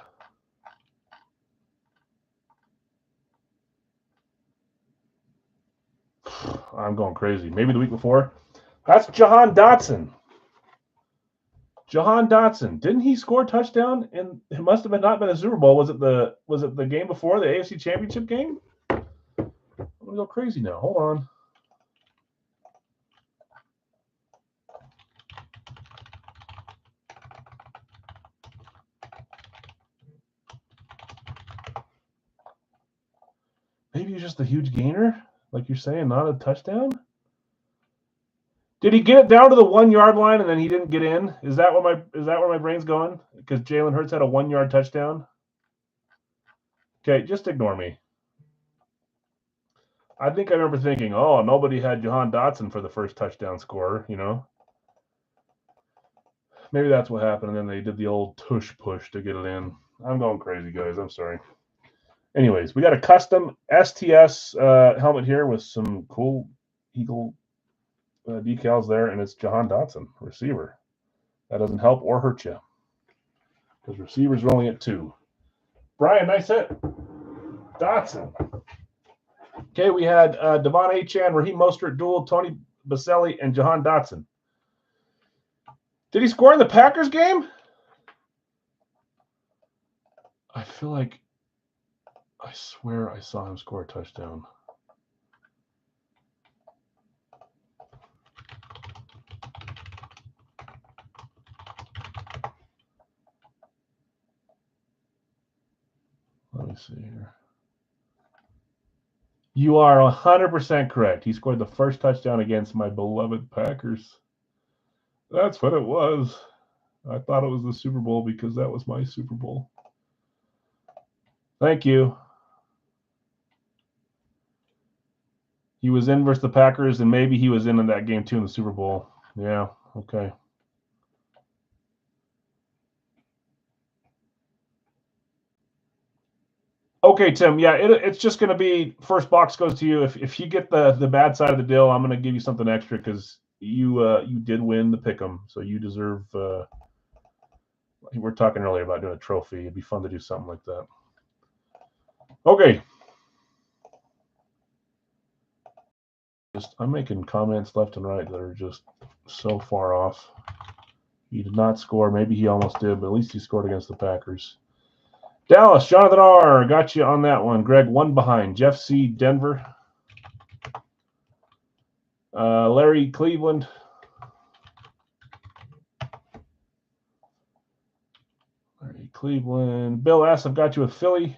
I'm going crazy. Maybe the week before. That's Jahan Dotson. Jahan Dotson. Didn't he score a touchdown? And it must have not been a Super Bowl. Was it the game before, the AFC Championship game? I'm gonna go crazy now. Hold on. Maybe he's just a huge gainer, like you're saying, not a touchdown. Did he get it down to the 1 yard line and then he didn't get in? Is that where my brain's going? Because Jalen Hurts had a 1 yard touchdown. Okay, just ignore me. I think I remember thinking, oh, nobody had Jahan Dotson for the first touchdown scorer, you know. Maybe that's what happened, and then they did the old tush push to get it in. I'm going crazy, guys. I'm sorry. Anyways, we got a custom STS helmet here with some cool Eagle decals there, and it's Jahan Dotson, receiver. That doesn't help or hurt you, because receivers are only at 2. Brian, nice hit. Dotson. Okay, we had Devon Achane, Raheem Mostert duel, Tony Baselli, and Jahan Dotson. Did he score in the Packers game? I feel like, I swear I saw him score a touchdown. Let me see here. You are 100% correct. He scored the first touchdown against my beloved Packers. That's what it was. I thought it was the Super Bowl because that was my Super Bowl. Thank you. He was in versus the Packers, and maybe he was in that game too in the Super Bowl. Yeah, okay. Okay, Tim. Yeah, it's just going to be first box goes to you. If you get the bad side of the deal, I'm going to give you something extra because you did win the pick'em, so you deserve. We were talking earlier about doing a trophy. It'd be fun to do something like that. Okay. I'm making comments left and right that are just so far off. He did not score. Maybe he almost did, but at least he scored against the Packers. Dallas, Jonathan R. Got you on that one. Greg, 1 behind. Jeff C. Denver. Larry, Cleveland. Larry, Cleveland. Bill S. I've got you with Philly.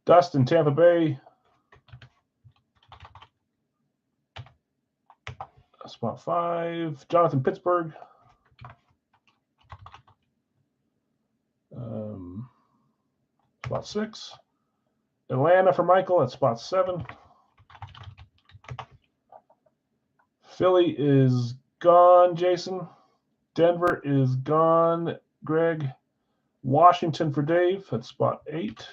Dustin, Tampa Bay. Spot 5. Jonathan, Pittsburgh. Spot 6. Atlanta for Michael at spot 7. Philly is gone, Jason. Denver is gone, Greg. Washington for Dave at spot 8.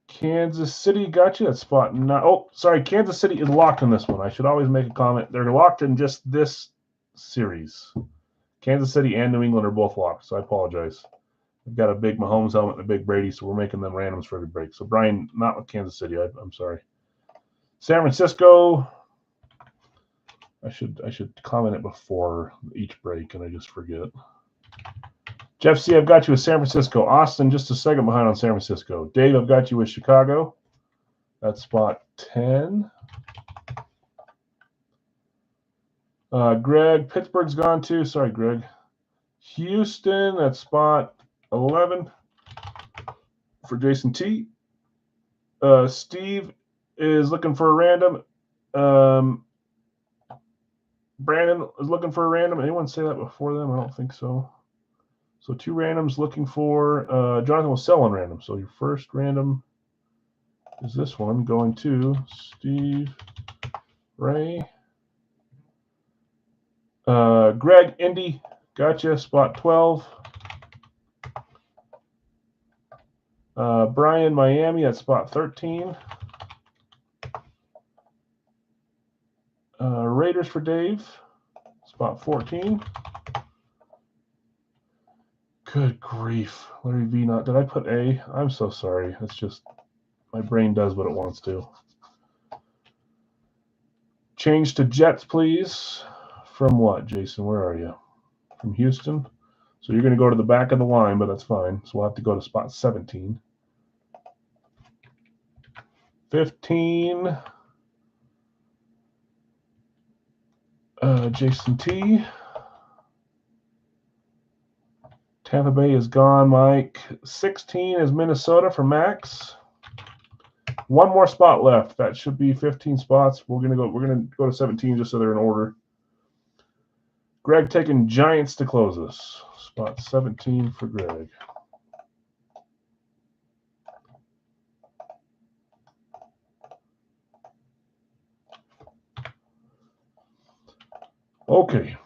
Kansas City got you at spot 9. Oh, sorry, Kansas City is locked in this one. I should always make a comment. They're locked in just this series. Kansas City and New England are both locked, so I apologize. I've got a big Mahomes helmet and a big Brady, so we're making them randoms for every break. So, Brian, not with Kansas City. I'm sorry. San Francisco. I should comment it before each break, and I just forget. Jeff C., I've got you with San Francisco. Austin, just a second behind on San Francisco. Dave, I've got you with Chicago. That's spot 10. Greg, Pittsburgh's gone too. Sorry, Greg. Houston, that's spot 11 for Jason T. Steve is looking for a random. Brandon is looking for a random. Anyone say that before them? I don't think so. So 2 randoms looking for. Jonathan will sell on random. So your first random is this one going to Steve Ray. Greg, Indy, gotcha, spot 12. Brian, Miami, at spot 13. Raiders for Dave, spot 14. Good grief. Larry V. Not did I put A? I'm so sorry. It's just my brain does what it wants to. Change to Jets, please. From what, Jason? Where are you? From Houston. So you're going to go to the back of the line, but that's fine. So we'll have to go to spot 17. 15. Jason T. Tampa Bay is gone, Mike. 16 is Minnesota for Max. 1 more spot left. That should be 15 spots. We're gonna go to 17 just so they're in order. Greg taking Giants to close us. Spot 17 for Greg. Okay.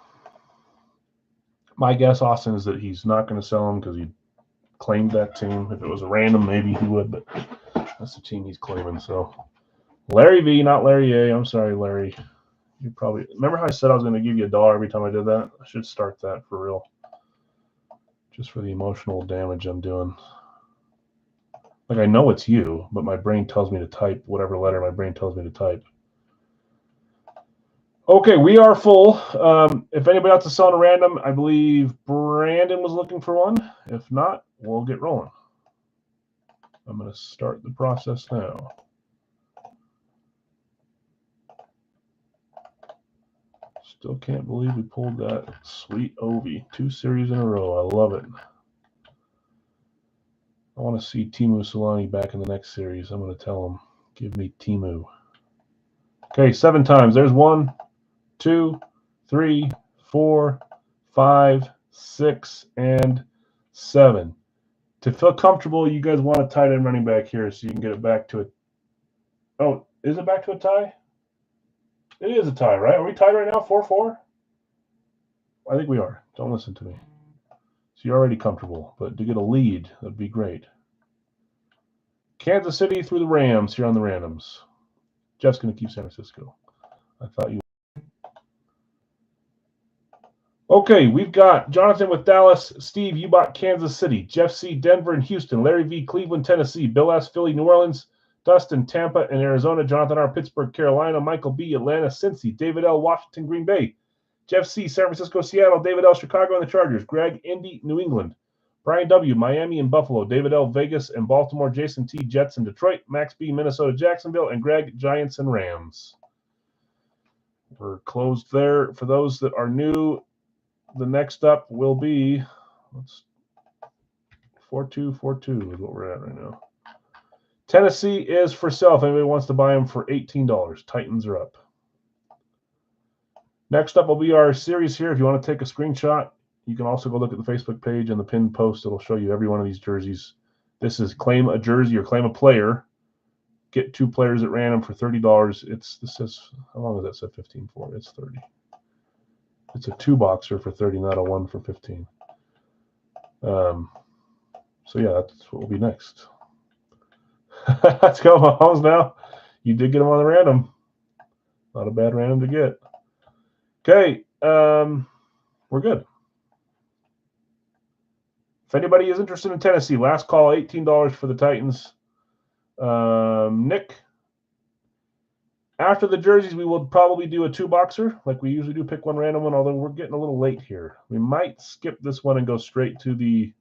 My guess, Austin, is that he's not going to sell him because he claimed that team. If it was a random, maybe he would, but that's the team he's claiming. So Larry V, not Larry A. I'm sorry, Larry. You probably remember how I said I was going to give you $1 every time I did that? I should start that for real. Just for the emotional damage I'm doing. Like, I know it's you, but my brain tells me to type whatever letter my brain tells me to type. Okay, we are full. If anybody else is selling a random, I believe Brandon was looking for one. If not, we'll get rolling. I'm going to start the process now. Still can't believe we pulled that sweet Ovi. 2 series in a row. I love it. I want to see Timu Solani back in the next series. I'm going to tell him, give me Timu. Okay, 7 times. There's 1, 2, 3, 4, 5, 6, and 7. To feel comfortable, you guys want a tight end running back here so you can get it back to it. Oh, is it back to a tie? It is a tie, right? Are we tied right now? 4-4? I think we are. Don't listen to me. So you're already comfortable, but to get a lead, that'd be great. Kansas City through the Rams here on the randoms. Jeff's going to keep San Francisco. I thought you. Okay, we've got Jonathan with Dallas, Steve, you bought Kansas City, Jeff C, Denver and Houston, Larry V, Cleveland, Tennessee, Bill S, Philly, New Orleans, Dustin, Tampa and Arizona, Jonathan R, Pittsburgh, Carolina, Michael B, Atlanta, Cincy, David L, Washington, Green Bay, Jeff C, San Francisco, Seattle, David L, Chicago and the Chargers, Greg, Indy, New England, Brian W, Miami and Buffalo, David L, Vegas and Baltimore, Jason T, Jets and Detroit, Max B, Minnesota, Jacksonville, and Greg, Giants and Rams. We're closed there. For those that are new, the next up will be 4-2-4-2 is what we're at right now. Tennessee is for sale if anybody wants to buy them for $18. Titans are up. Next up will be our series here. If you want to take a screenshot, you can also go look at the Facebook page and the pinned post. It'll show you every one of these jerseys. This is claim a jersey or claim a player. Get 2 players at random for $30. This says, how long is that said 15 for? It's 30. It's a 2-boxer for 30, not a 1 for 15. So yeah, that's what will be next. Let's go, Mahomes now. You did get him on the random. Not a bad random to get. Okay, we're good. If anybody is interested in Tennessee, last call, $18 for the Titans. Nick, after the jerseys, we will probably do a 2-boxer, like we usually do, pick one random one, although we're getting a little late here. We might skip this one and go straight to the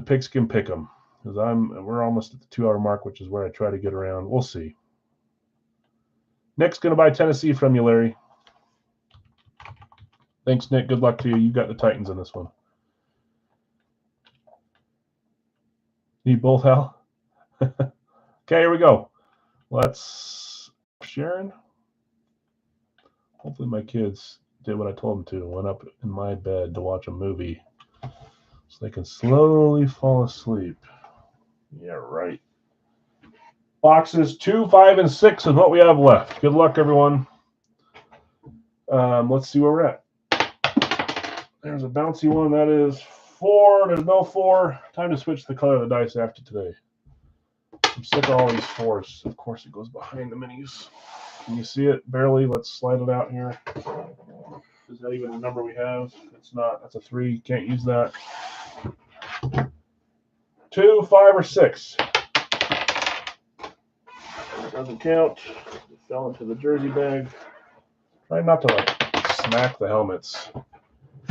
pigskin pick'em, because we're almost at the 2-hour mark, which is where I try to get around. We'll see. Nick's going to buy Tennessee from you, Larry. Thanks, Nick. Good luck to you. You got the Titans in this one. Need both, Hal? Okay, here we go. Let's Sharon. Hopefully my kids did what I told them to. Went up in my bed to watch a movie so they can slowly fall asleep. Yeah, right. Boxes 2, 5, and 6 is what we have left. Good luck, everyone. Let's see where we're at. There's a bouncy one. That is 4. There's no 4. Time to switch the color of the dice after today. I'm sick of all these 4s. Of course, it goes behind the minis. Can you see it? Barely. Let's slide it out here. Is that even a number we have? It's not. That's a 3. Can't use that. 2, 5, or 6. Doesn't count. It fell into the jersey bag. Try not to smack the helmets.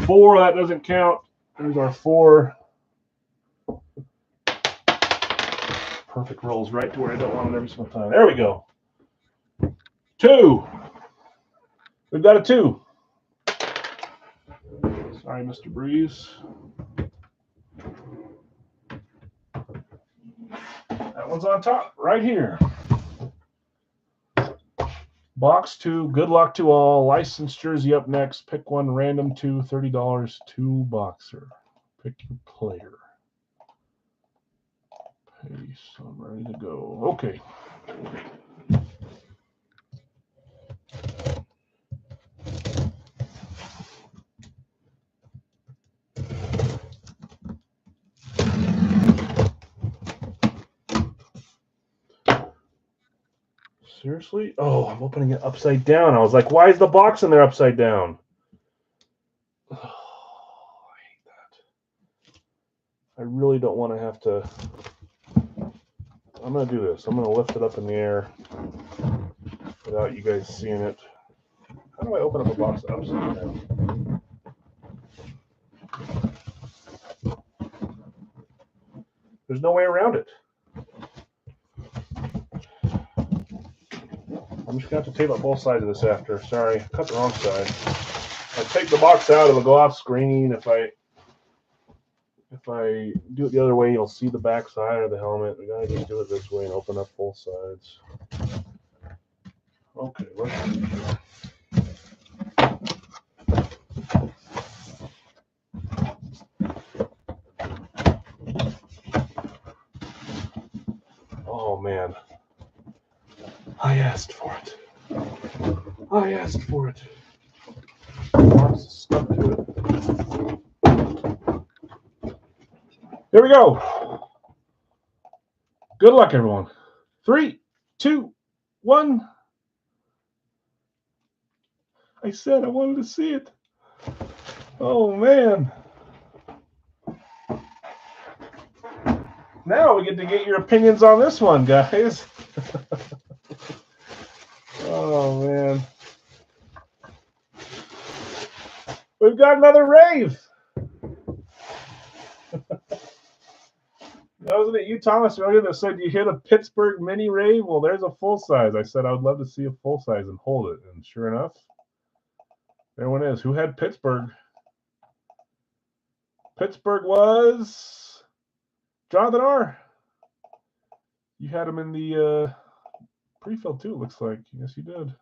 4. That doesn't count. There's our 4. Perfect rolls right to where I don't want it every single time. There we go. 2. We've got a 2. Sorry, Mr. Breeze. That one's on top, right here. Box 2. Good luck to all. Licensed jersey up next. Pick one random 2, $30. 2-boxer. Pick your player. Paste. I'm ready to go. Okay. Seriously? Oh, I'm opening it upside down. I was like, why is the box in there upside down? Oh, I hate that. I really don't want to have to. I'm going to do this. I'm going to lift it up in the air without you guys seeing it. How do I open up a box upside down? There's no way around it. I'm just going to have to tape up both sides of this after. Sorry, I cut the wrong side. I take the box out, it'll go off screen. If I do it the other way, you'll see the back side of the helmet. We gotta just do it this way and open up both sides. Okay, let's see here. Oh man, I asked for it. I asked for it. Box is stuck to it. Here we go. Good luck, everyone. 3, 2, 1. I said I wanted to see it. Oh man. Now we get to get your opinions on this one, guys. Oh man. We've got another rave. Wasn't it you, Thomas, earlier that said you hit a Pittsburgh mini rave? Well, there's a full size. I said I would love to see a full size and hold it. And sure enough, there one is. Who had Pittsburgh? Pittsburgh was Jonathan R. You had him in the pre-fill too, it looks like. Yes, you did.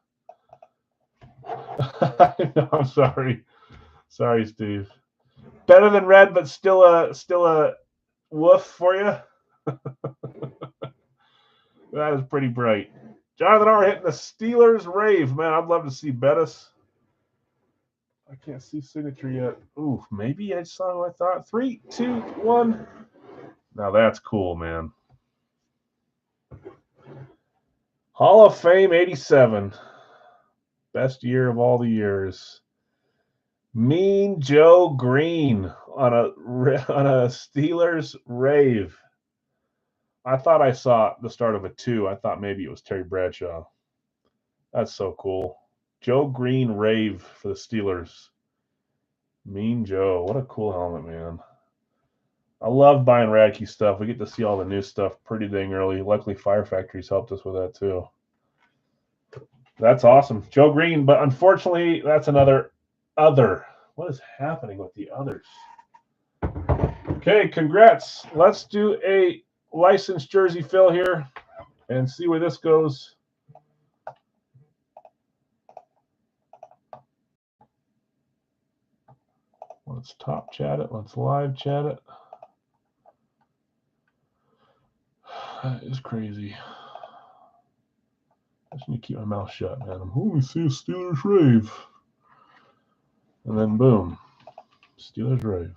No, I'm sorry. Sorry, Steve. Better than red, but still a woof for you. That is pretty bright. Jonathan R. hitting the Steelers rave. Man, I'd love to see Bettis. I can't see signature yet. Ooh, maybe I saw what I thought. 3, 2, 1. Now that's cool, man. Hall of Fame 87. Best year of all the years. Mean Joe Green on a Steelers rave. I thought I saw the start of a 2. I thought maybe it was Terry Bradshaw. That's so cool. Joe Green rave for the Steelers. Mean Joe. What a cool helmet, man. I love buying Radkey stuff. We get to see all the new stuff pretty dang early. Luckily, Fire Factory's helped us with that too. That's awesome. Joe Green, but unfortunately, that's another other. What is happening with the others? Okay, congrats. Let's do a licensed jersey fill here and see where this goes. Let's top chat it. Let's live chat it. That is crazy. I just need to keep my mouth shut, man. I'm only see a Steelers rave. And then boom. Steelers rave.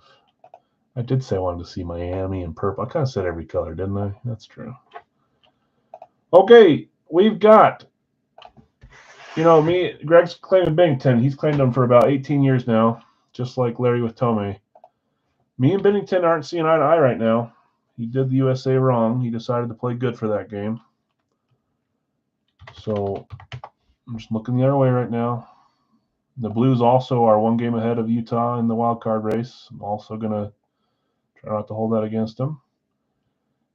I did say I wanted to see Miami and purple. I kind of said every color, didn't I? That's true. Okay, we've got, me, Greg's claiming Bennington. He's claimed them for about 18 years now, just like Larry with Tomei. Me and Bennington aren't seeing eye to eye right now. He did the USA wrong. He decided to play good for that game. So I'm just looking the other way right now. The Blues also are one game ahead of Utah in the wild card race. I'm also going to try not to hold that against him.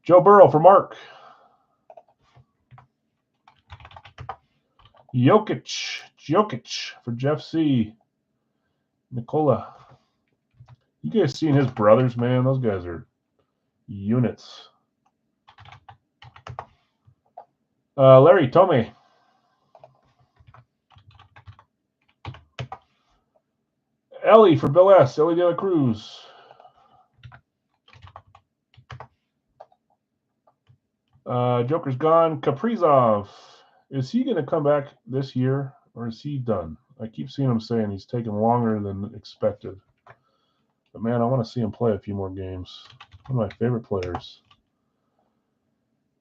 Joe Burrow for Mark. Jokic for Jeff C. Nicola. You guys seen his brothers, man? Those guys are units. Larry, Tomei. Ellie for Bill S. Ellie De La Cruz. Joker's gone. Kaprizov. Is he going to come back this year, or is he done? I keep seeing him saying he's taking longer than expected. But, man, I want to see him play a few more games. One of my favorite players.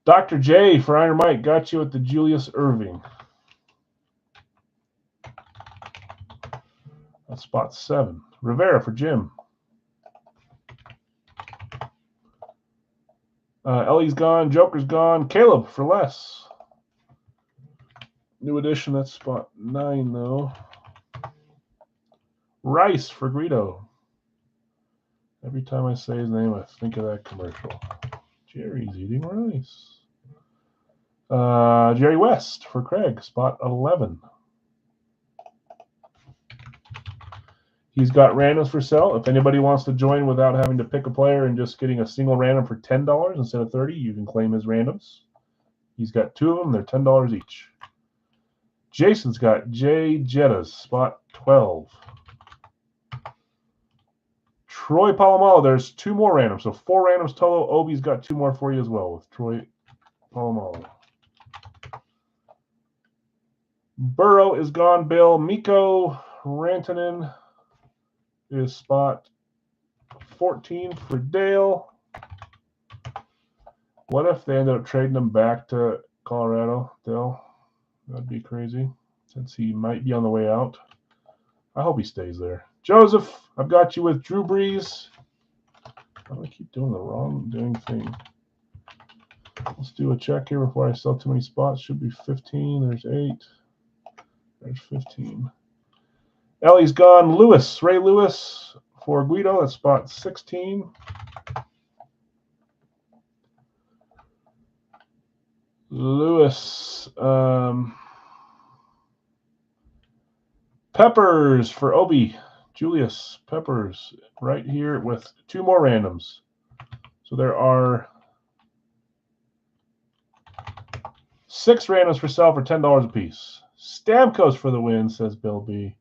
Dr. J for Iron Mike got you at the Julius Irving. That's spot 7. Rivera for Jim. Ellie's gone. Joker's gone. Caleb for Les. New edition. That's spot 9, though. Rice for Guido. Every time I say his name, I think of that commercial. Jerry's eating rice. Jerry West for Craig. Spot 11. He's got randoms for sale. If anybody wants to join without having to pick a player and just getting a single random for $10 instead of $30, you can claim his randoms. He's got 2 of them. They're $10 each. Jason's got Jay Jettas, spot 12. Troy Polamalu, there's 2 more randoms. So 4 randoms total. Obi's got 2 more for you as well with Troy Polamalu. Burrow is gone. Bill. Mikko Rantanen is spot 14 for Dale. What if they ended up trading him back to Colorado, Dale? That'd be crazy, since he might be on the way out. I hope he stays there. Joseph, I've got you with Drew Brees. I'm going to keep doing the wrong thing. Let's do a check here before I sell too many spots. Should be 15. There's 8. There's 15. Ellie's gone. Lewis, Ray Lewis for Guido. That's spot 16. Lewis. Peppers for Obi. Julius Peppers right here with 2 more randoms. So there are 6 randoms for sale for $10 a piece. Stamkos for the win, says Bill B.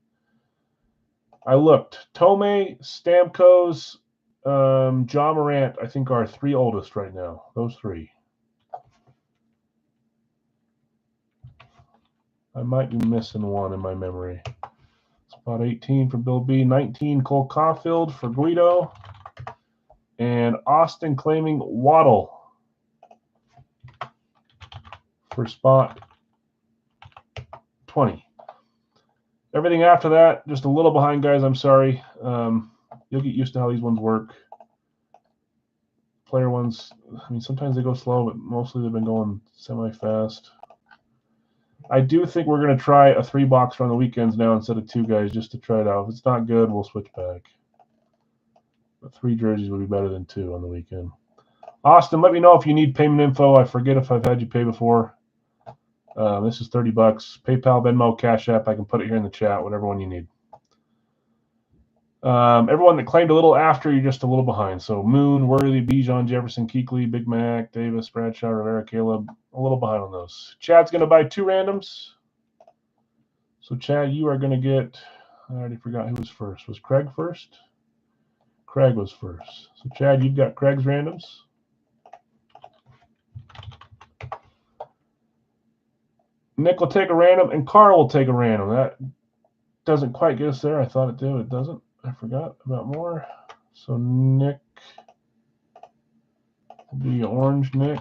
I looked. Tome, Stamkos, John Morant, I think are 3 oldest right now. Those 3. I might be missing one in my memory. Spot 18 for Bill B. 19, Cole Caulfield for Guido. And Austin claiming Waddle for spot 20. Everything after that, just a little behind, guys. I'm sorry. You'll get used to how these ones work. Player ones, I mean, sometimes they go slow, but mostly they've been going semi-fast. I do think we're going to try a 3-boxer on the weekends now instead of 2 guys, just to try it out. If it's not good, we'll switch back. But 3 jerseys would be better than 2 on the weekend. Austin, let me know if you need payment info. I forget if I've had you pay before. This is $30. PayPal, Venmo, Cash App. I can put it here in the chat, whatever one you need. Everyone that claimed a little after, you're just a little behind. So Moon, Worthy, Bijan, Jefferson, Kuechly, Big Mac, Davis, Bradshaw, Rivera, Caleb, a little behind on those. Chad's going to buy 2 randoms. So Chad, you are going to get, I already forgot who was first. Was Craig first? Craig was first. So Chad, you've got Craig's randoms. Nick will take a random, and Carl will take a random. That doesn't quite get us there. I thought it did. It doesn't. I forgot about more. So Nick will be orange Nick.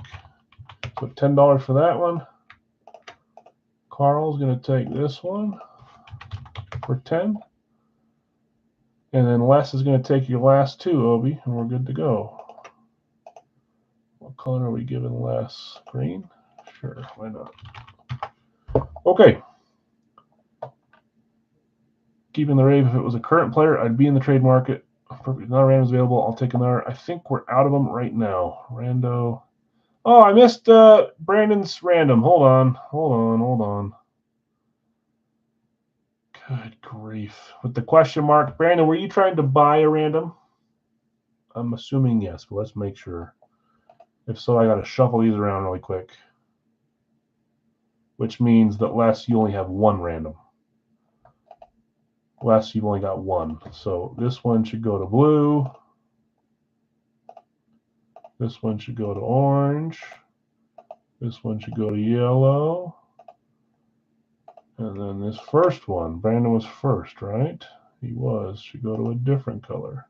So $10 for that one. Carl's going to take this one for 10. And then Les is going to take your last 2, Obi, and we're good to go. What color are we giving Les? Green? Sure, why not? Okay. Keeping the rave. If it was a current player, I'd be in the trade market. If another random's available, I'll take another. I think we're out of them right now. Rando. Oh, I missed Brandon's random. Hold on. Good grief. With the question mark. Brandon, were you trying to buy a random? I'm assuming yes, but let's make sure. If so, I got to shuffle these around really quick. Which means that Les, you only have 1 random. Les, you've only got 1. So this one should go to blue. This one should go to orange. This one should go to yellow. And then this first one, Brandon was first, right? He was. Should go to a different color.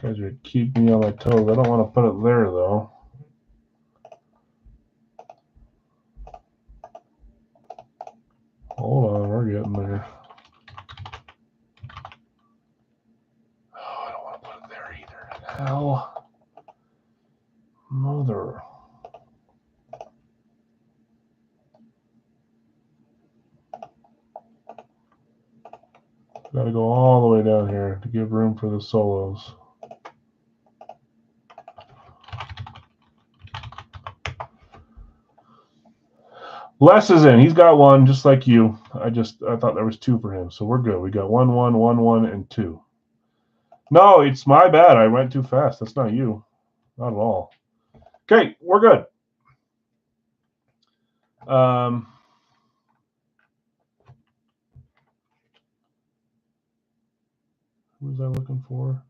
You guys are keeping me on my toes. I don't want to put it there, though. got in there? Oh, I don't want to put it there either. Hell. Mother. Got to go all the way down here to give room for the solos. Les is in. He's got one, just like you. I thought there was two for him, so we're good. We got 1, 1, 1, 1, and 2. No, it's my bad. I went too fast. That's not you. Not at all. Okay, we're good. Who was I looking for?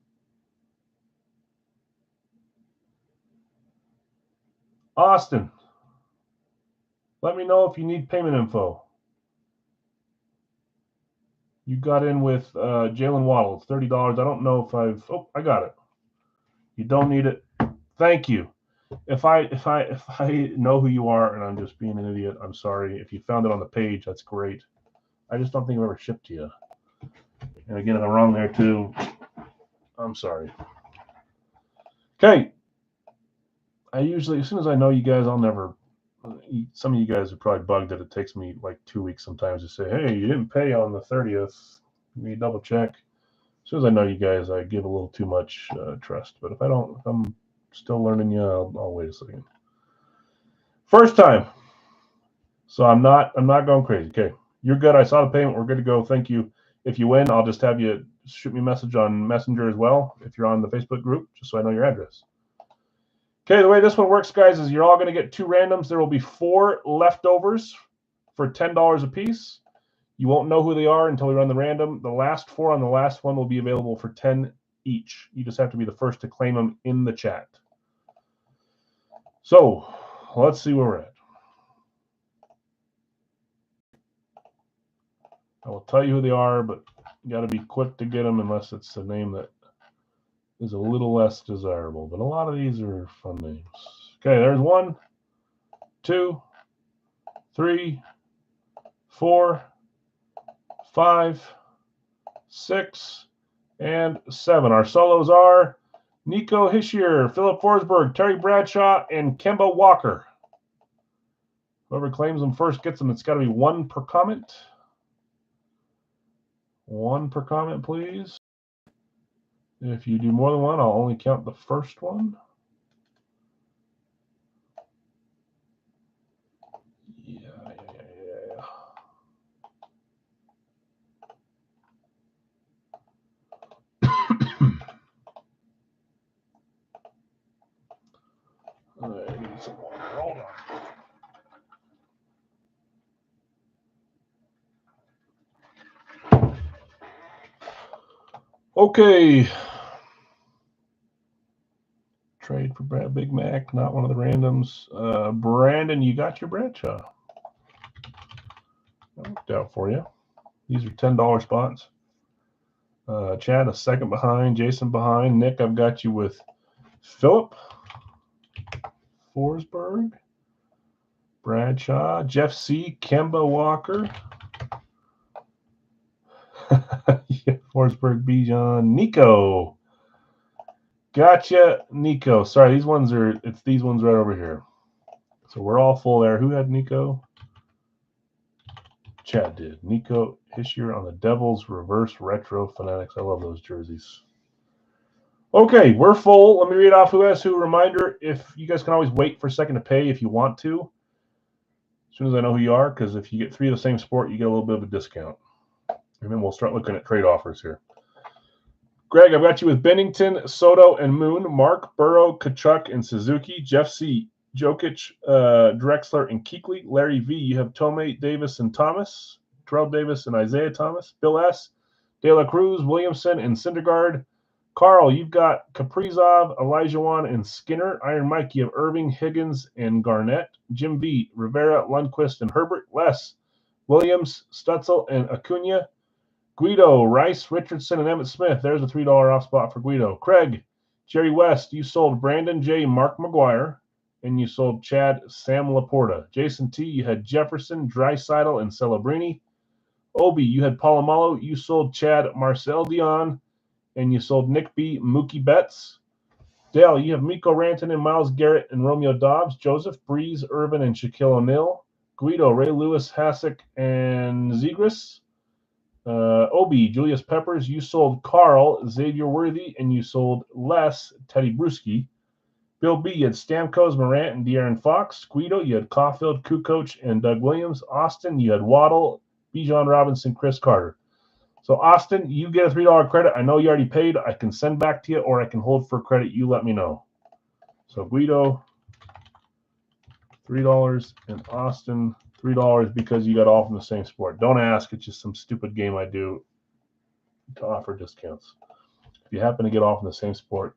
Austin. Let me know if you need payment info. You got in with Jalen Waddle. It's $30. I don't know if I've. Oh, I got it. You don't need it. Thank you. If I know who you are and I'm just being an idiot, I'm sorry. If you found it on the page, that's great. I just don't think I've ever shipped to you. And again, if I'm wrong there too, I'm sorry. Okay. I usually, as soon as I know you guys, I'll never. Some of you guys are probably bugged that it takes me like 2 weeks sometimes to say, hey, you didn't pay on the 30th. You double check. As soon as I know you guys, I give a little too much trust. But if I'm still learning you, I'll wait a second. First time. So I'm not going crazy. Okay. You're good. I saw the payment. We're good to go. Thank you. If you win, I'll just have you shoot me a message on Messenger as well if you're on the Facebook group, just so I know your address. Okay, the way this one works, guys, is you're all going to get 2 randoms. There will be 4 leftovers for $10 a piece. You won't know who they are until we run the random. The last 4 on the last one will be available for 10 each. You just have to be the first to claim them in the chat. So let's see where we're at. I will tell you who they are, but you got to be quick to get them unless it's a name that is a little less desirable. But a lot of these are fun names. Okay, there's 1, 2, 3, 4, 5, 6, and 7. Our solos are Nico Hischier, Philip Forsberg, Terry Bradshaw, and Kemba Walker. Whoever claims them first gets them. It's got to be 1 per comment. 1 per comment, please. If you do more than 1, I'll only count the first one. Yeah. All right, I need some water. Hold on. Okay. Trade for Brad Big Mac, not one of the randoms. Brandon, you got your Bradshaw. That worked out for you. These are $10 spots. Chad, a second behind. Jason behind. Nick, I've got you with Philip Forsberg, Bradshaw, Jeff C., Kemba Walker. Yeah, Forsberg, Bijan, Nico. Gotcha, Nico. Sorry, it's these ones right over here. So we're all full there. Who had Nico? Chad did. Nico Hischier on the Devils Reverse Retro Fanatics. I love those jerseys. Okay, we're full. Let me read off who has who. Reminder, if you guys can always wait for a second to pay if you want to. As soon as I know who you are, because if you get 3 of the same sport, you get a little bit of a discount. And then we'll start looking at trade offers here. Greg, I've got you with Bennington, Soto, and Moon, Mark, Burrow, Kachuk, and Suzuki, Jeff C., Jokic, Drexler, and Kuechly. Larry V., you have Tomei, Davis, and Thomas, Terrell Davis, and Isaiah Thomas, Bill S., De La Cruz, Williamson, and Syndergaard. Carl, you've got Kaprizov, Elijah and Skinner. Iron Mike, you have Irving, Higgins, and Garnett. Jim B., Rivera, Lundqvist, and Herbert. Les, Williams, Stutzel, and Acuna. Guido, Rice, Richardson, and Emmett Smith. There's a $3 off spot for Guido. Craig, Jerry West, you sold Brandon J., Mark McGuire, and you sold Chad, Sam Laporta. Jason T., you had Jefferson, Draisaitl, and Celebrini. Obi, you had Palomalo. You sold Chad Marcel Dion, and you sold Nick B. Mookie Betts. Dale, you have Miko Rantanen and Myles Garrett and Romeo Dobbs. Joseph, Breeze, Irvin, and Shaquille O'Neal. Guido, Ray Lewis, Hasek, and Zegras. Obi, Julius Peppers. You sold Carl, Xavier Worthy, and you sold Les, Teddy Bruschi. Bill B, you had Stamkos, Morant, and De'Aaron Fox. Guido, you had Caulfield, Kukoc, and Doug Williams. Austin, you had Waddle, Bijan Robinson, Chris Carter. So, Austin, you get a $3 credit. I know you already paid. I can send back to you, or I can hold for credit. You let me know. So, Guido, $3, and Austin, $3 because you got all from the same sport. Don't ask. It's just some stupid game I do to offer discounts. If you happen to get off in the same sport,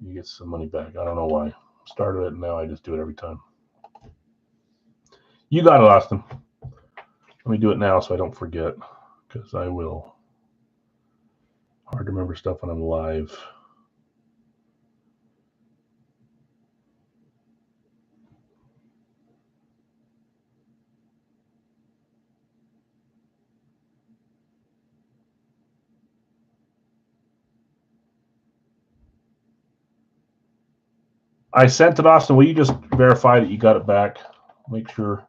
you get some money back. I don't know why. Started it, and now I just do it every time. You got it, Austin. Let me do it now so I don't forget, because I will. Hard to remember stuff when I'm live. I sent it, Austin. Will you just verify that you got it back? Make sure.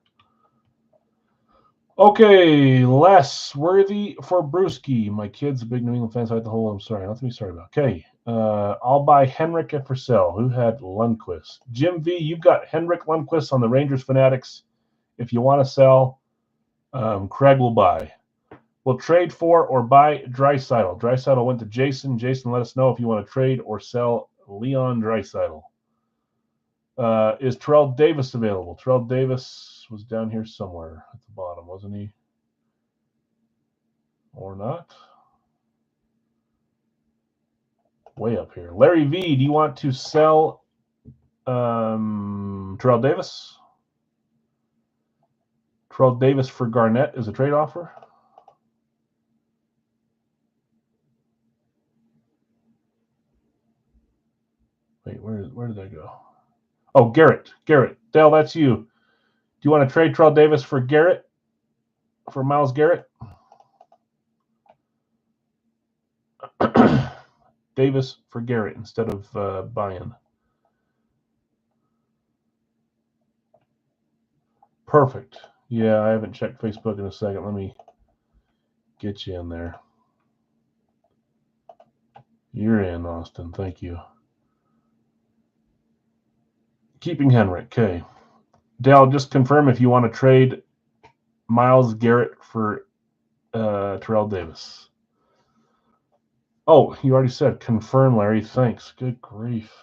Okay, Les Worthy for Brewski. My kid's a big New England fan, so I have to hold. I'm sorry. Nothing to be sorry about. Okay. I'll buy Henrik at for sale. Who had Lundqvist? Jim V, you've got Henrik Lundqvist on the Rangers Fanatics. If you want to sell, Craig will buy. We'll trade for or buy Draisaitl. Draisaitl went to Jason. Jason, let us know if you want to trade or sell Leon Draisaitl. Is Terrell Davis available? Terrell Davis was down here somewhere at the bottom, wasn't he? Or not? Way up here. Larry V, do you want to sell Terrell Davis? Terrell Davis for Garnett is a trade offer. Wait, where did that go? Oh, Garrett. Dale, that's you. Do you want to trade Terrell Davis for Garrett? For Myles Garrett? Davis for Garrett instead of buying. Perfect. Yeah, I haven't checked Facebook in a second. Let me get you in there. You're in, Austin. Thank you. Keeping Henrik. Okay. Dale, just confirm if you want to trade Myles Garrett for Terrell Davis. Oh, you already said confirm, Larry. Thanks. Good grief.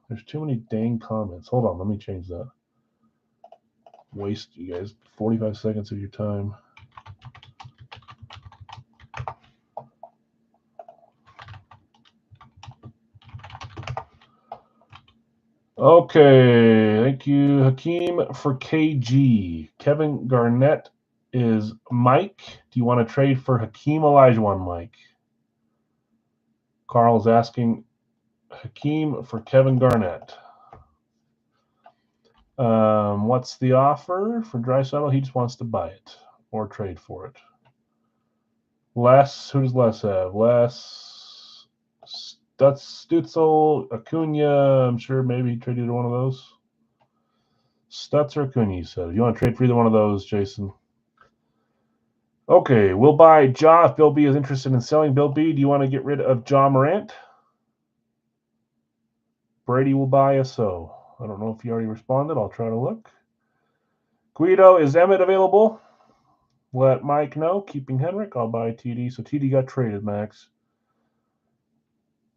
There's too many dang comments. Hold on. Let me change that. Waste you guys 45 seconds of your time. Okay, thank you, Hakeem, for KG. Kevin Garnett is Mike. Do you want to trade for Hakeem Olajuwon, Mike? Carl's asking Hakeem for Kevin Garnett. What's the offer for Draisaitl? He just wants to buy it or trade for it. Les, who does Les have? Les, Stutzel, Acuna. I'm sure maybe he traded one of those. Stutz or Acuna, you said. You want to trade for either one of those, Jason? Okay, we'll buy Ja if Bill B is interested in selling. Bill B, do you want to get rid of Ja Morant? Brady will buy a so. I don't know if you already responded. I'll try to look. Guido, is Emmett available? Let Mike know. Keeping Henrik. I'll buy TD. So TD got traded, Max.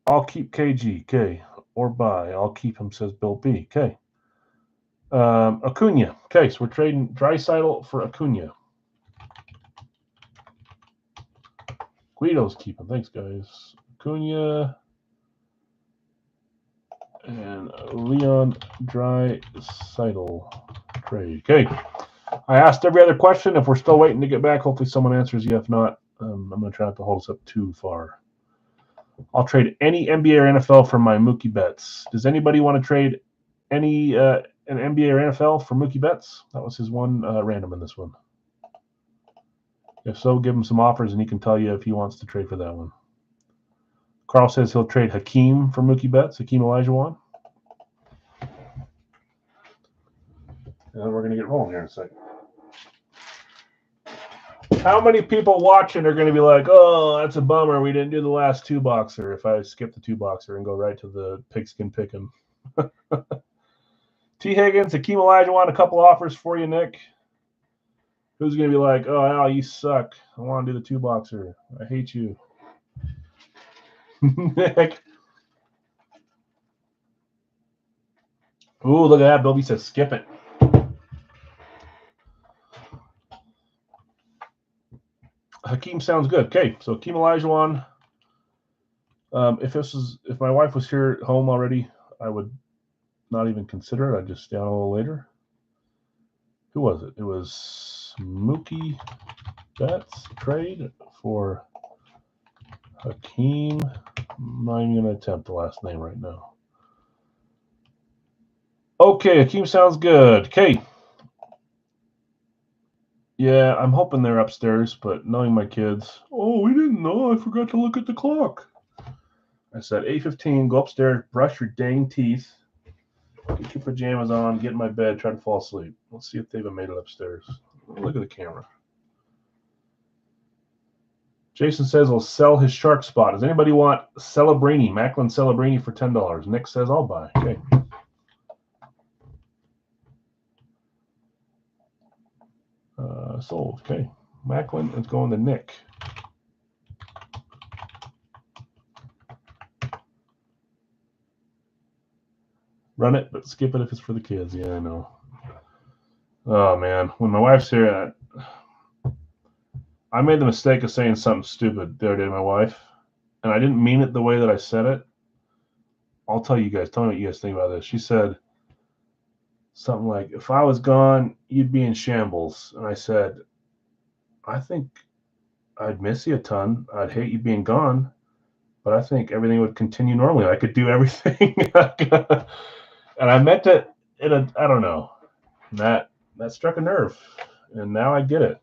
I'll keep KG. Okay. Or buy. I'll keep him, says Bill B. Okay. Acuna. Okay, so we're trading Draisaitl for Acuna. Guido's keeping. Thanks, guys. Acuna and Leon Draisaitl trade. Okay. I asked every other question. If we're still waiting to get back, hopefully someone answers you. If not, I'm going to try not to hold us up too far. I'll trade any NBA or NFL for my Mookie Betts. Does anybody want to trade any an NBA or NFL for Mookie Betts? That was his one random in this one. If so, give him some offers and he can tell you if he wants to trade for that one. Carl says he'll trade Hakeem for Mookie Betts, Hakeem Olajuwon. And we're going to get rolling here in a second. How many people watching are going to be like, oh, that's a bummer, we didn't do the last two-boxer, if I skip the two-boxer and go right to the pigskin pick'em? T. Higgins, Hakeem Olajuwon, a couple offers for you, Nick. Who's going to be like, oh, Al, you suck. I want to do the two-boxer. I hate you. Nick. Ooh, look at that. Bilby says skip it. Hakeem sounds good. Okay, so Hakeem Olajuwon. If my wife was here at home already, I would not even consider it. I'd just stay on a little later. Who was it? It was Mookie Betts trade for Hakeem. I'm not even going to attempt the last name right now. Okay, Hakeem sounds good. Okay. Yeah, I'm hoping they're upstairs, but knowing my kids, oh, we didn't know. I forgot to look at the clock. I said 8:15, go upstairs, brush your dang teeth, get your pajamas on, get in my bed, try to fall asleep. Let's see if they've made it upstairs. Look at the camera. Jason says he'll sell his shark spot. Does anybody want Celebrini, Macklin Celebrini for $10? Nick says I'll buy. Okay. Sold. Okay. Macklin is going to Nick. Run it, but skip it if it's for the kids. Yeah, I know. Oh, man. When my wife's here, I made the mistake of saying something stupid the other day to my wife, and I didn't mean it the way that I said it. I'll tell you guys. Tell me what you guys think about this. She said something like, if I was gone, you'd be in shambles. And I said, I think I'd miss you a ton. I'd hate you being gone, but I think everything would continue normally. I could do everything. And I meant it in I don't know. That struck a nerve, and now I get it.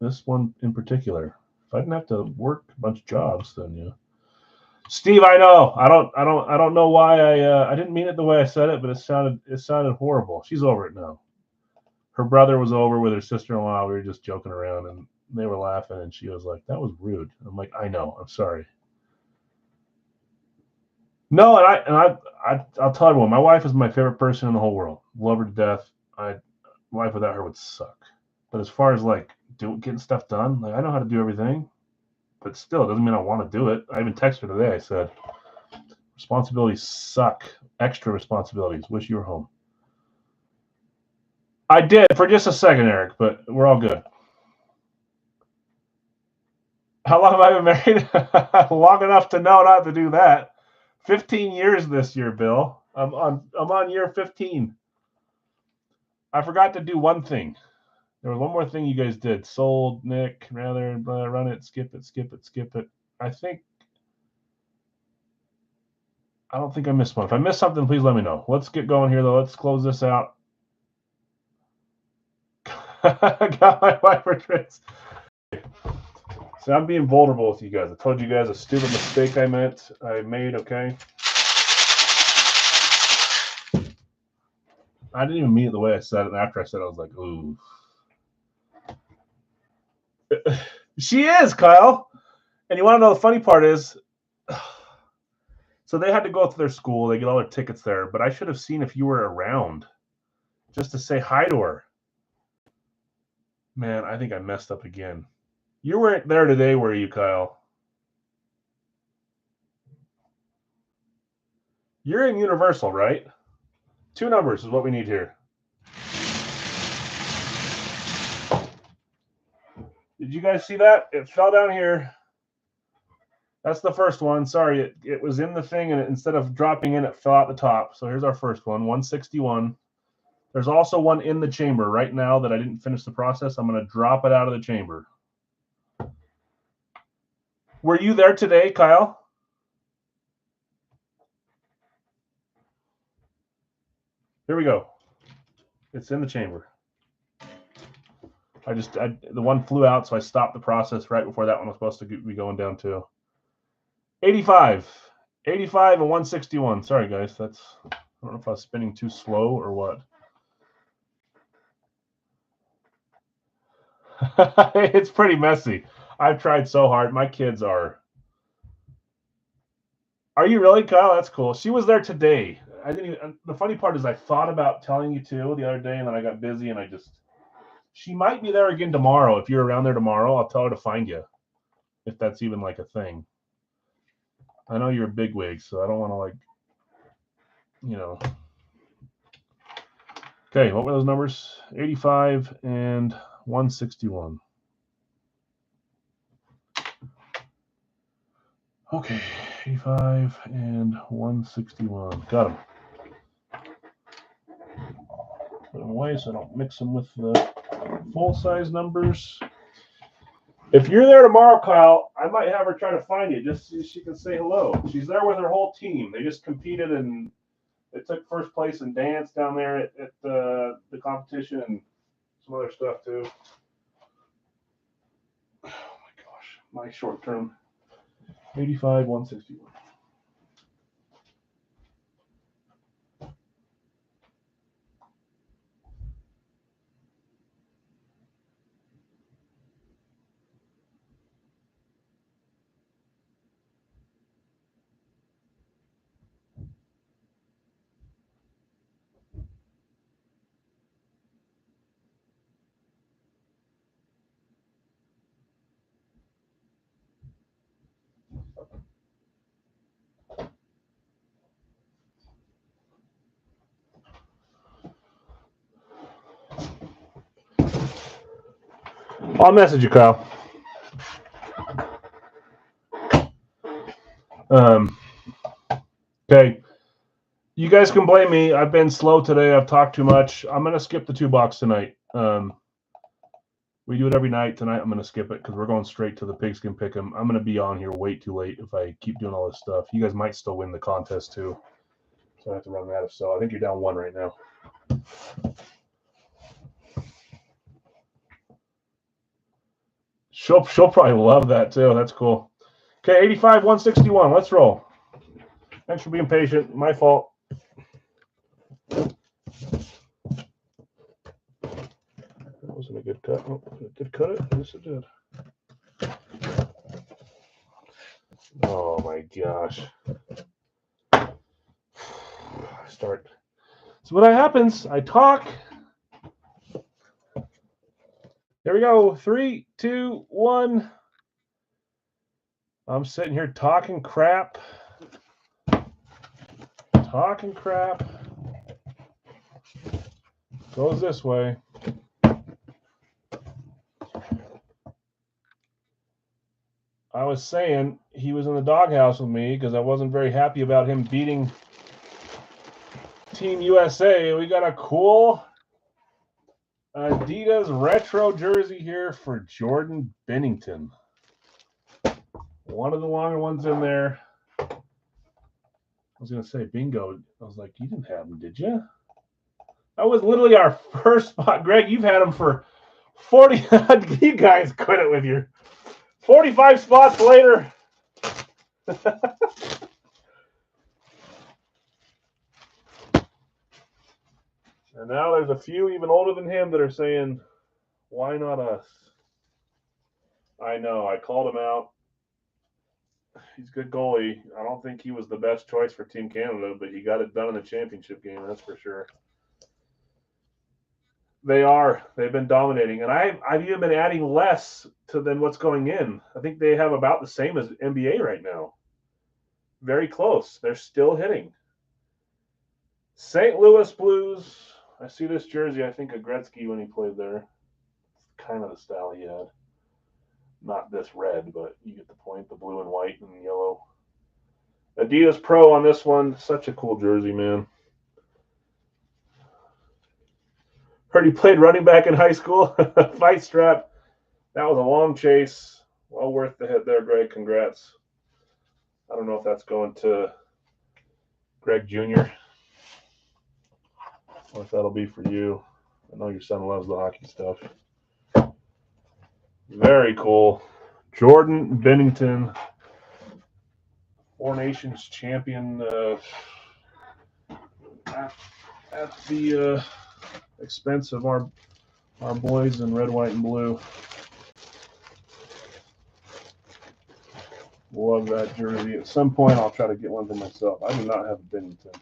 This one in particular. If I didn't have to work a bunch of jobs, then yeah. Steve, I know. I don't know why I didn't mean it the way I said it, but it sounded horrible. She's over it now. Her brother was over with her sister-in-law. We were just joking around, and they were laughing, and she was like, "That was rude." I'm like, "I know. I'm sorry." No, and I'll tell everyone, my wife is my favorite person in the whole world. Love her to death. Life without her would suck. But as far as like getting stuff done, like I know how to do everything, but still, it doesn't mean I want to do it. I even texted her today. I said, responsibilities suck. Extra responsibilities. Wish you were home. I did for just a second, Eric, but we're all good. How long have I been married? Long enough to know not to do that. 15 years this year, Bill. I'm on year 15. I forgot to do one thing. There was one more thing you guys did. Sold, Nick, rather run it, skip it, skip it, skip it. I don't think I missed one. If I missed something, please let me know. Let's get going here, though. Let's close this out. Got my wife for tricks. So I'm being vulnerable with you guys. I told you guys a stupid mistake I made, okay? I didn't even mean it the way I said it. And after I said it, I was like, ooh. She is, Kyle. And you want to know the funny part is, so they had to go to their school. They get all their tickets there. But I should have seen if you were around just to say hi to her. Man, I think I messed up again. You weren't there today, were you, Kyle? You're in Universal, right? 2 numbers is what we need here. Did you guys see that? It fell down here. That's the first one. Sorry, it was in the thing, and instead of dropping in, it fell out the top. So here's our first one, 161. There's also one in the chamber right now that I didn't finish the process. I'm going to drop it out of the chamber. Were you there today, Kyle? Here we go. It's in the chamber. The one flew out, so I stopped the process right before that one was supposed to be going down too. 85 and 161. Sorry, guys. I don't know if I was spinning too slow or what. It's pretty messy. I've tried so hard. My kids are. Are you really, Kyle? That's cool. She was there today. I didn't even. The funny part is I thought about telling you too the other day, and then I got busy, and She might be there again tomorrow. If you're around there tomorrow, I'll tell her to find you. If that's even like a thing. I know you're a bigwig, so I don't want to Okay, what were those numbers? 85 and 161. Okay, 85 and 161. Got them. Put them away so I don't mix them with the full-size numbers. If you're there tomorrow, Kyle, I might have her try to find you just so she can say hello. She's there with her whole team. They just competed and they took first place in dance down there at the competition and some other stuff too. Oh my gosh, my short term. 85, 161. I'll message you, Kyle. Okay. You guys can blame me. I've been slow today. I've talked too much. I'm going to skip the 2-box tonight. We do it every night. Tonight, I'm going to skip it because we're going straight to the pigskin pick'em. I'm going to be on here way too late if I keep doing all this stuff. You guys might still win the contest too. So I have to run that if so. I think you're down 1 right now. She'll probably love that too. That's cool. Okay, 85, 161. Let's roll. Thanks for being patient. My fault. That wasn't a good cut. Oh, it did cut it? Yes, it did. Oh my gosh. So what happens, I talk. Here we go. 3, 2, 1. I'm sitting here talking crap. Goes this way. I was saying he was in the doghouse with me because I wasn't very happy about him beating Team USA. We got a cool Adidas retro jersey here for Jordan Bennington. One of the longer ones in there. I was going to say bingo. I was like, you didn't have him, did you? That was literally our first spot. Greg, you've had him for 40. You guys quit it with your 45 spots later. And now there's a few even older than him that are saying, why not us? I know. I called him out. He's a good goalie. I don't think he was the best choice for Team Canada, but he got it done in the championship game, that's for sure. They are. They've been dominating. And I've even been adding less than what's going in. I think they have about the same as NBA right now. Very close. They're still hitting. St. Louis Blues. I see this jersey, I think, of Gretzky when he played there. It's kind of the style he had. Not this red, but you get the point. The blue and white and yellow. Adidas Pro on this one. Such a cool jersey, man. Heard he played running back in high school. Fight strap. That was a long chase. Well worth the hit there, Greg. Congrats. I don't know if that's going to Greg Jr. or if that'll be for you. I know your son loves the hockey stuff. Very cool. Jordan Bennington, Four Nations champion at the expense of our boys in red, white, and blue. Love that jersey. At some point, I'll try to get one for myself. I do not have a Bennington.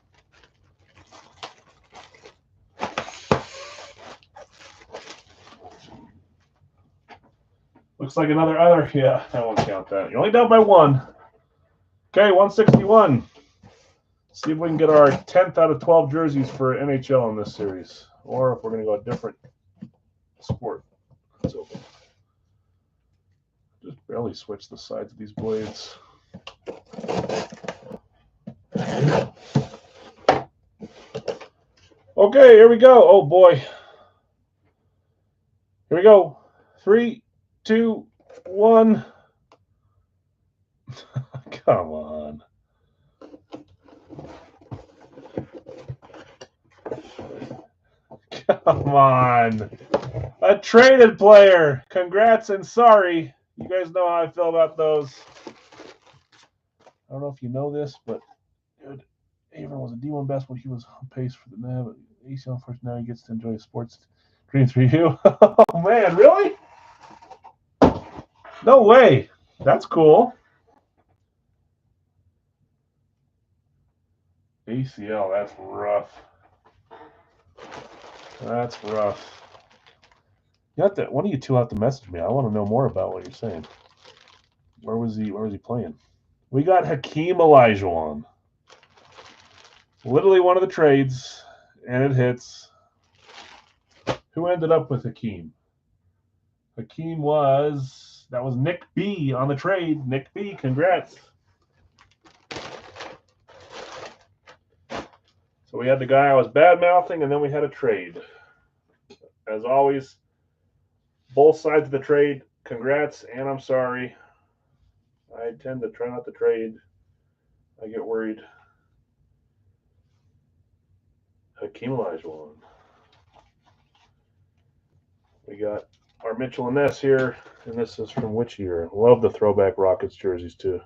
Looks like another other. Yeah, I won't count that. You're only down by one. Okay, 161. See if we can get our 10th out of 12 jerseys for NHL in this series, or if we're going to go a different sport. Let's open. Just barely switch the sides of these blades. Okay, here we go. Oh boy. Here we go. 3, 2, 1. Come on. Come on. A traded player. Congrats and sorry. You guys know how I feel about those. I don't know if you know this, but dude, Avon was a D1 basketball. He was on pace for the NAB. ACL first, now he gets to enjoy sports. Dreams for you. Oh, man, really? No way. That's cool. ACL, that's rough. That's rough. You have to, one of you two have to message me. I want to know more about what you're saying. Where was he playing? We got Hakeem Olajuwon. Literally one of the trades, and it hits. Who ended up with Hakeem? Hakeem was, that was Nick B on the trade. Nick B, congrats. So we had the guy I was bad-mouthing, and then we had a trade. As always, both sides of the trade, congrats, and I'm sorry. I tend to try not to trade. I get worried. Hakeem Olajuwon. We got our Mitchell and Ness here, and this is from which year? Love the throwback Rockets jerseys, too.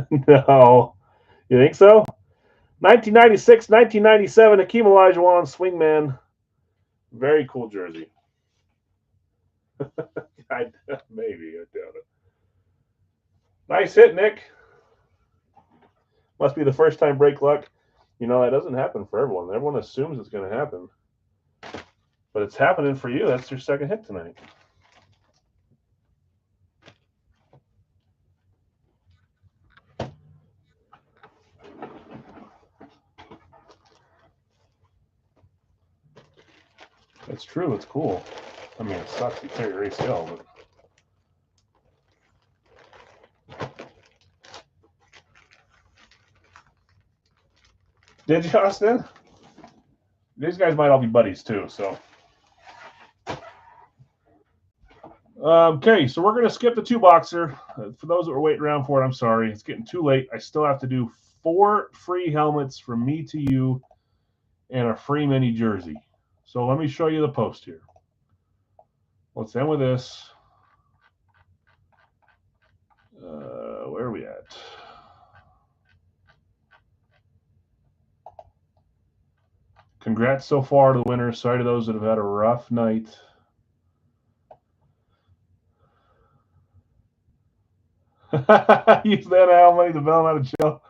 No. You think so? 1996, 1997, Hakeem Olajuwon, swingman. Very cool jersey. Maybe, I doubt it. Nice hit, Nick. Must be the first time break luck. You know, that doesn't happen for everyone. Everyone assumes it's going to happen. But it's happening for you. That's your second hit tonight. It's true. It's cool. I mean, it sucks to tear your ACL, but... Did you, Austin? These guys might all be buddies, too, so... Okay, so we're going to skip the two-boxer. For those that were waiting around for it, I'm sorry. It's getting too late. I still have to do 4 free helmets from me to you and a free mini jersey. So let me show you the post here. Let's end with this. Where are we at? Congrats so far to the winners. Sorry to those that have had a rough night. Use that how money to bail him out of jail.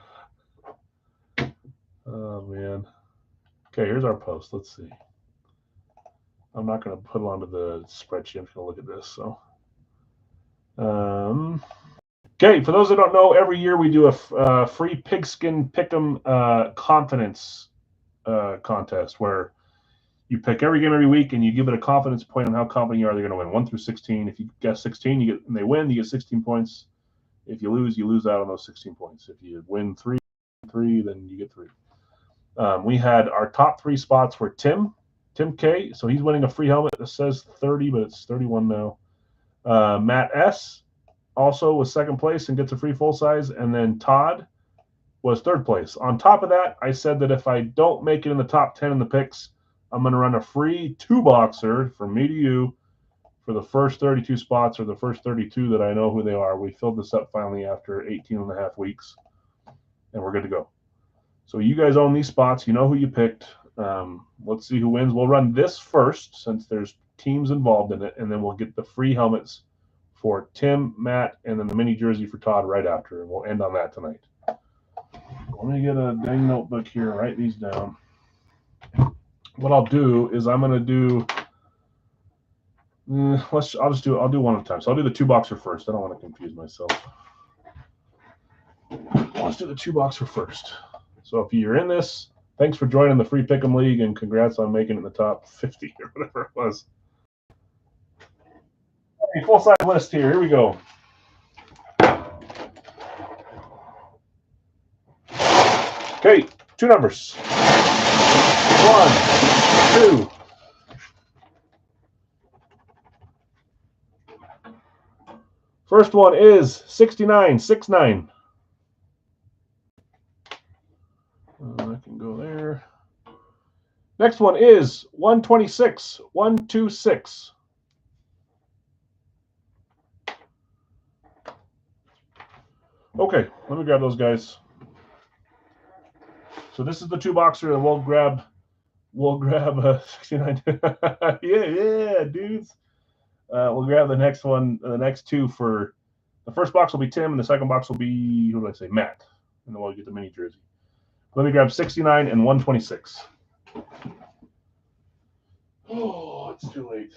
Oh, man. Okay, here's our post. Let's see. I'm not going to put it onto the spreadsheet. I'm just going to look at this. So, okay, for those that don't know, every year we do a free Pigskin Pick'em confidence contest where you pick every game every week and you give it a confidence point on how confident you are they're going to win, 1 through 16. If you guess 16, and they win, you get 16 points. If you lose out on those 16 points. If you win 3, then you get 3. We had our top 3 spots were Tim K. So he's winning a free helmet that says 30, but it's 31 now. Matt S. also was second place and gets a free full size. And then Todd was third place. On top of that, I said that if I don't make it in the top 10 in the picks, I'm going to run a free 2-boxer from me to you for the first 32 spots, or the first 32 that I know who they are. We filled this up finally after 18 and a half weeks, and we're good to go. So you guys own these spots. You know who you picked. Let's see who wins. We'll run this first since there's teams involved in it, and then we'll get the free helmets for Tim, Matt, and then the mini jersey for Todd right after, and we'll end on that tonight. Let me get a dang notebook here and write these down. What I'll do is I'm going to do I'll do one at a time. So I'll do the 2-boxer first. I don't want to confuse myself. Let's do the 2-boxer first. So if you're in this, thanks for joining the free pick'em league, and congrats on making it in the top 50 or whatever it was. Okay, full size list here. Here we go. Okay, 2 numbers. 1, 2. First one is 6969. I can go there. Next one is 126 126. Okay, let me grab those guys. So this is the 2-boxer, and we'll grab 69. yeah, dudes. We'll grab the next one, the next 2 for the first box will be Tim, and the second box will be, who did I say, Matt, and then we'll get the mini jersey. Let me grab 69 and 126. Oh, it's too late.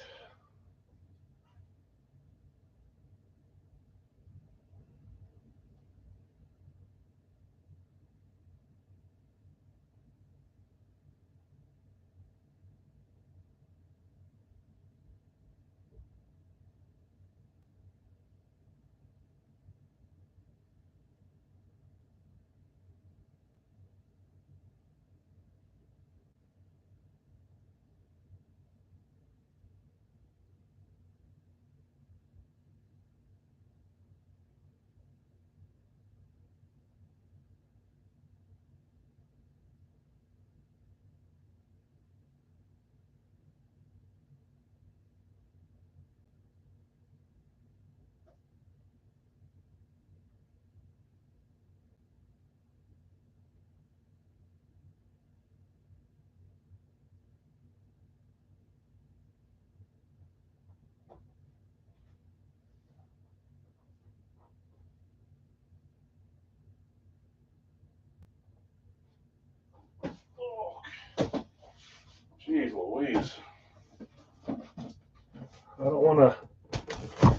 Jeez Louise. I don't want to.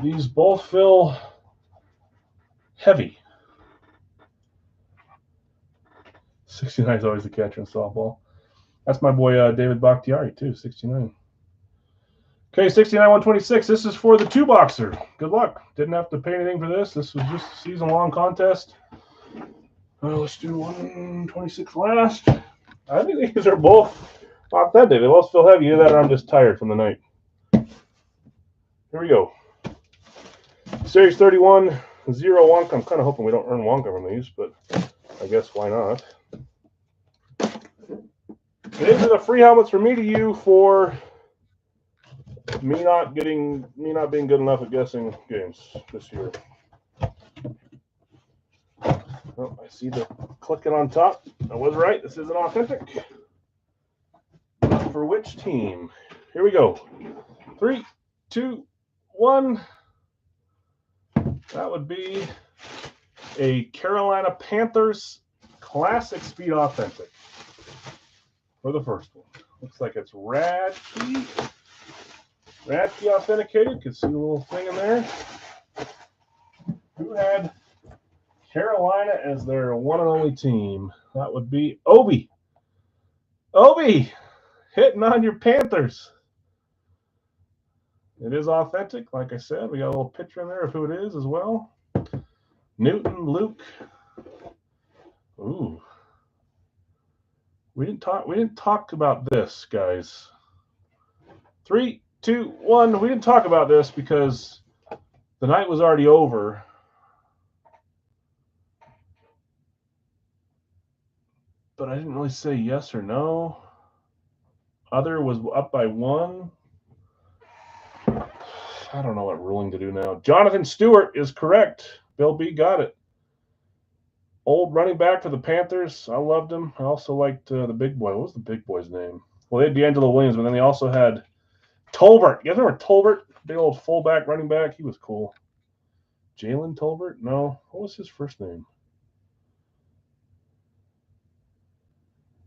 These both feel heavy. 69 is always the catcher in softball. That's my boy David Bakhtiari, too, 69. Okay, 69, 126. This is for the 2-boxer. Good luck. Didn't have to pay anything for this. This was just a season-long contest. Let's do 126 last. I think these are both authentic. They both feel heavy. Either that or I'm just tired from the night. Here we go. Series 31, 0 Wonka. I'm kind of hoping we don't earn Wonka from these, but I guess why not? These are the free helmets from me to you for me not being good enough at guessing games this year. Oh, I see the clicking on top. I was right. This isn't authentic. For which team? Here we go. 3, 2, 1. That would be a Carolina Panthers Classic Speed Authentic for the first one. Looks like it's Radkey. Radkey authenticated. Could see a little thing in there. Who had Carolina as their one and only team? That would be Obi. Obi, hitting on your Panthers. It is authentic, like I said. We got a little picture in there of who it is as well. Newton, Luke. Ooh. We didn't talk about this, guys. 3, 2, 1. We didn't talk about this because the night was already over. But I didn't really say yes or no. Other was up by 1. I don't know what ruling to do now. Jonathan Stewart is correct. Bill B got it. Old running back for the Panthers. I loved him. I also liked the big boy. What was the big boy's name? Well, they had D'Angelo Williams, but then they also had Tolbert. You guys remember Tolbert? Big old fullback running back. He was cool. Jalen Tolbert? No. What was his first name?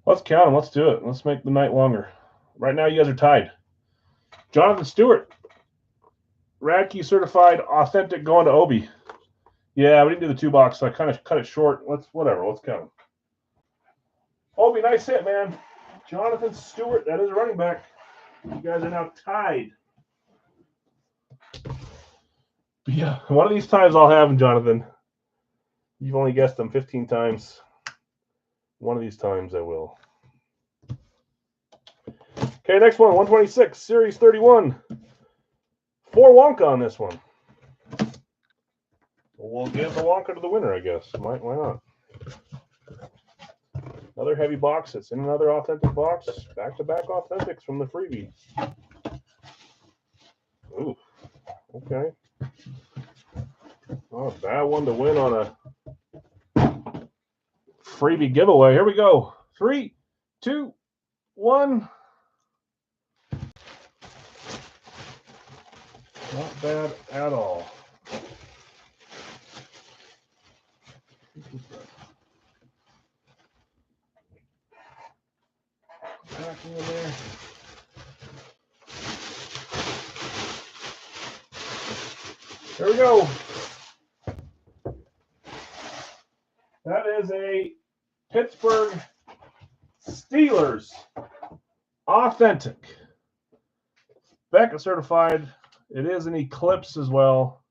Let's count them. Let's do it. Let's make the night longer. Right now, you guys are tied. Jonathan Stewart. Radkey certified authentic going to Obi. Yeah, we didn't do the 2-box, so I kind of cut it short. Let's count them. Obi, nice hit, man. Jonathan Stewart, that is a running back. You guys are now tied. Yeah, one of these times I'll have him, Jonathan. You've only guessed them 15 times. One of these times I will. Okay, next one, 126, Series 31. 4 Wonka on this one. We'll give the Wonka to the winner, I guess. Why not? Another heavy box. It's in another authentic box. Back-to-back authentics from the freebie. Ooh, okay. Not a bad one to win on a freebie giveaway. Here we go. 3, 2, 1. Not bad at all. Packing in there. There we go. That is a Pittsburgh Steelers authentic. Beckett certified. It is an Eclipse as well.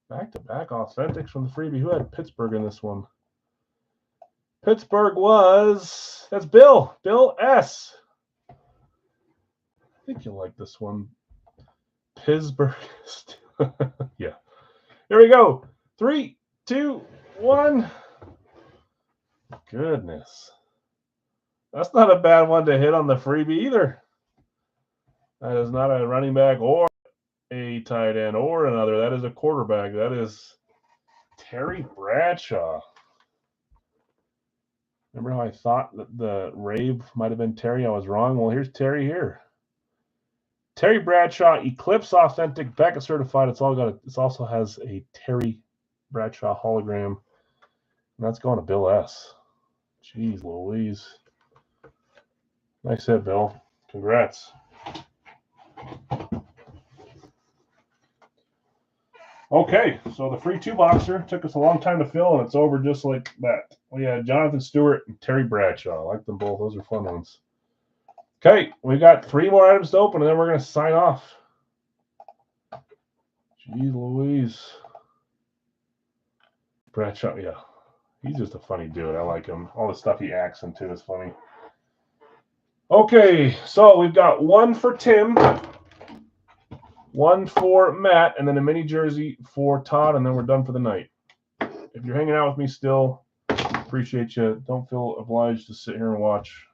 Back-to-back authentics from the freebie. Who had Pittsburgh in this one? Pittsburgh was, that's Bill. Bill S. I think you'll like this one. Pittsburgh. Yeah. Here we go. 3, 2, 1. Goodness. That's not a bad one to hit on the freebie either. That is not a running back or a tight end or another. That is a quarterback. That is Terry Bradshaw. Remember how I thought that the rave might have been Terry? I was wrong. Well, here's Terry here. Terry Bradshaw, Eclipse authentic, Beckett certified. It also has a Terry Bradshaw hologram. And that's going to Bill S. Jeez Louise. Nice hit, Bill. Congrats. Okay, so the free 2-boxer took us a long time to fill, and it's over just like that. We had Jonathan Stewart and Terry Bradshaw. I like them both. Those are fun ones. Okay, we got 3 more items to open, and then we're going to sign off. Jeez Louise. Bradshaw, yeah. He's just a funny dude. I like him. All the stuff he acts into is funny. Okay, so we've got 1 for Tim, 1 for Matt, and then a mini jersey for Todd, and then we're done for the night. If you're hanging out with me still, appreciate you. Don't feel obliged to sit here and watch.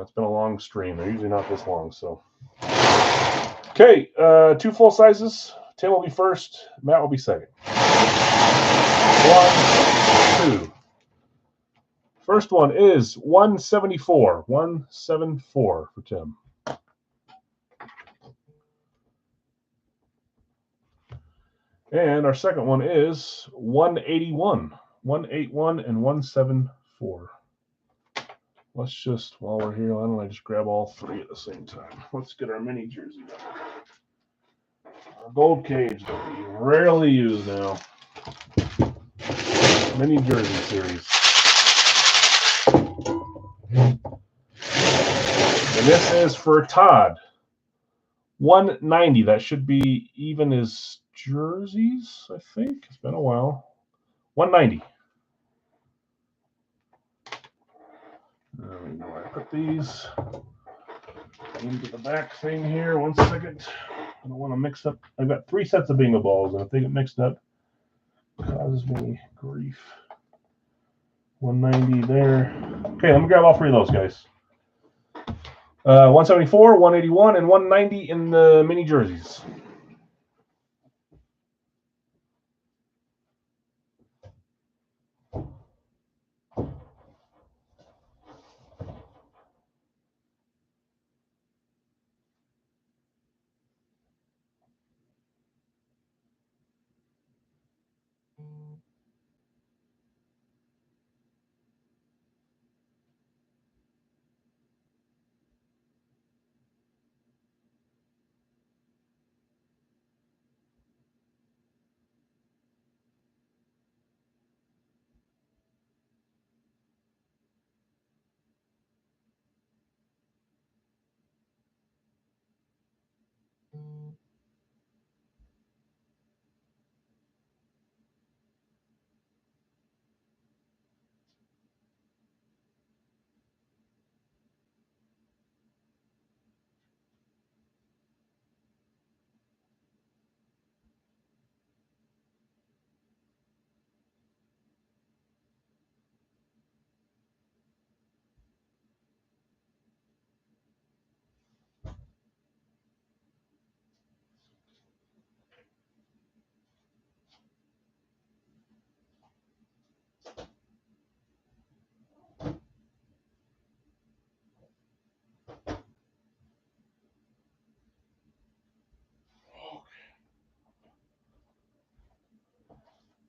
It's been a long stream. They're usually not this long, so. Okay, 2 full sizes. Tim will be first. Matt will be second. 1, 2. First one is 174. 174 for Tim. And our second one is 181. 181 and 174. Let's just, while we're here, why don't I just grab all 3 at the same time? Let's get our mini jersey done. Our gold cage that we rarely use now. Mini jersey series. And this is for Todd. 190. That should be even as jerseys, I think. It's been a while. 190. There we go. I put these into the back thing here. 1 second. I don't want to mix up. I've got 3 sets of bingo balls, and if they get mixed up, it causes me grief. 190 there. Okay, let me grab all 3 of those, guys. 174, 181, and 190 in the mini jerseys.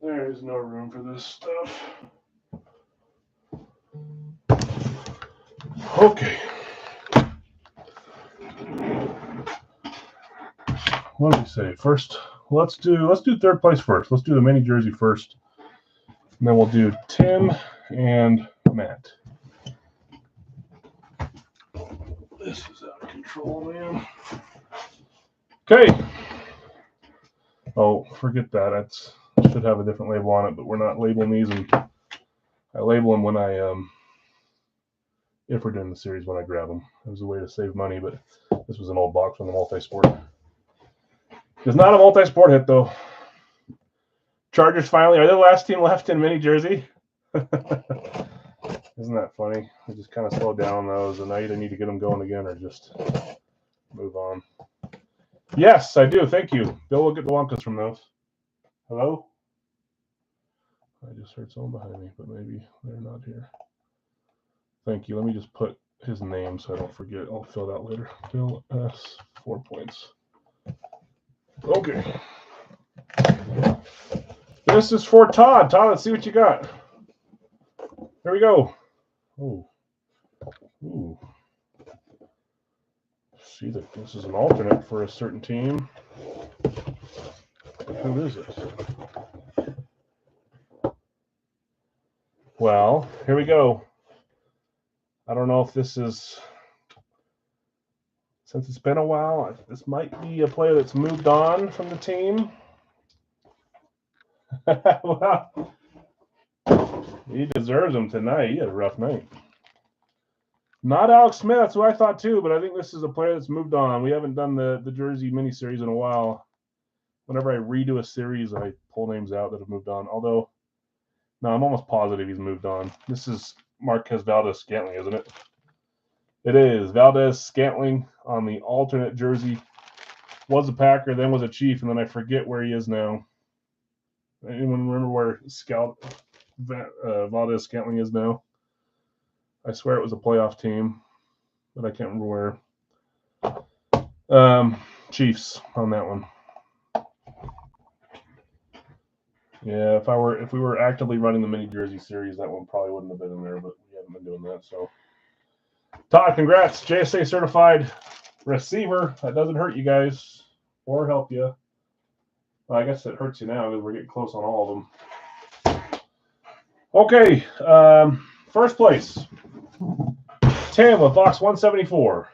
There is no room for this stuff. Okay. What do we say? First, let's do third place first. Let's do the mini jersey first. And then we'll do Tim and Matt. This is out of control, man. Okay. Oh, forget that. I should have a different label on it, but we're not labeling these, and I label them when if we're doing the series when I grab them. It was a way to save money, but this was an old box from the multi-sport. It's not a multi-sport hit, though. Chargers finally are they the last team left in mini jersey? Isn't that funny? We just kind of slowed down on those, and I either need to get them going again or just move on. Yes, I do. Thank you. Bill will get the Wonkas from those. Hello? I just heard someone behind me, but maybe they're not here. Thank you. Let me just put his name so I don't forget. I'll fill that later. Bill S. 4 points. Okay. This is for Todd. Todd, let's see what you got. Here we go. Oh. Ooh. See that this is an alternate for a certain team. Who is it? Well, here we go. I don't know if this is, since it's been a while, this might be a player that's moved on from the team. Well, he deserves them tonight. He had a rough night. Not Alex Smith. That's who I thought too, but I think this is a player that's moved on. We haven't done the Jersey mini-series in a while. Whenever I redo a series, I pull names out that have moved on. Although, no, I'm almost positive he's moved on. This is Marquez Valdez-Scantling, isn't it? It is. Valdez-Scantling on the alternate jersey. Was a Packer, then was a Chief, and then I forget where he is now. Anyone remember where Valdez-Scantling is now? I swear it was a playoff team, but I can't remember where. Chiefs on that one. Yeah, if we were actively running the mini jersey series, that one probably wouldn't have been in there, but we haven't been doing that. So, Todd, congrats, JSA certified receiver. That doesn't hurt you guys or help you. Well, I guess it hurts you now because we're getting close on all of them. Okay, first place, Tim with box 174.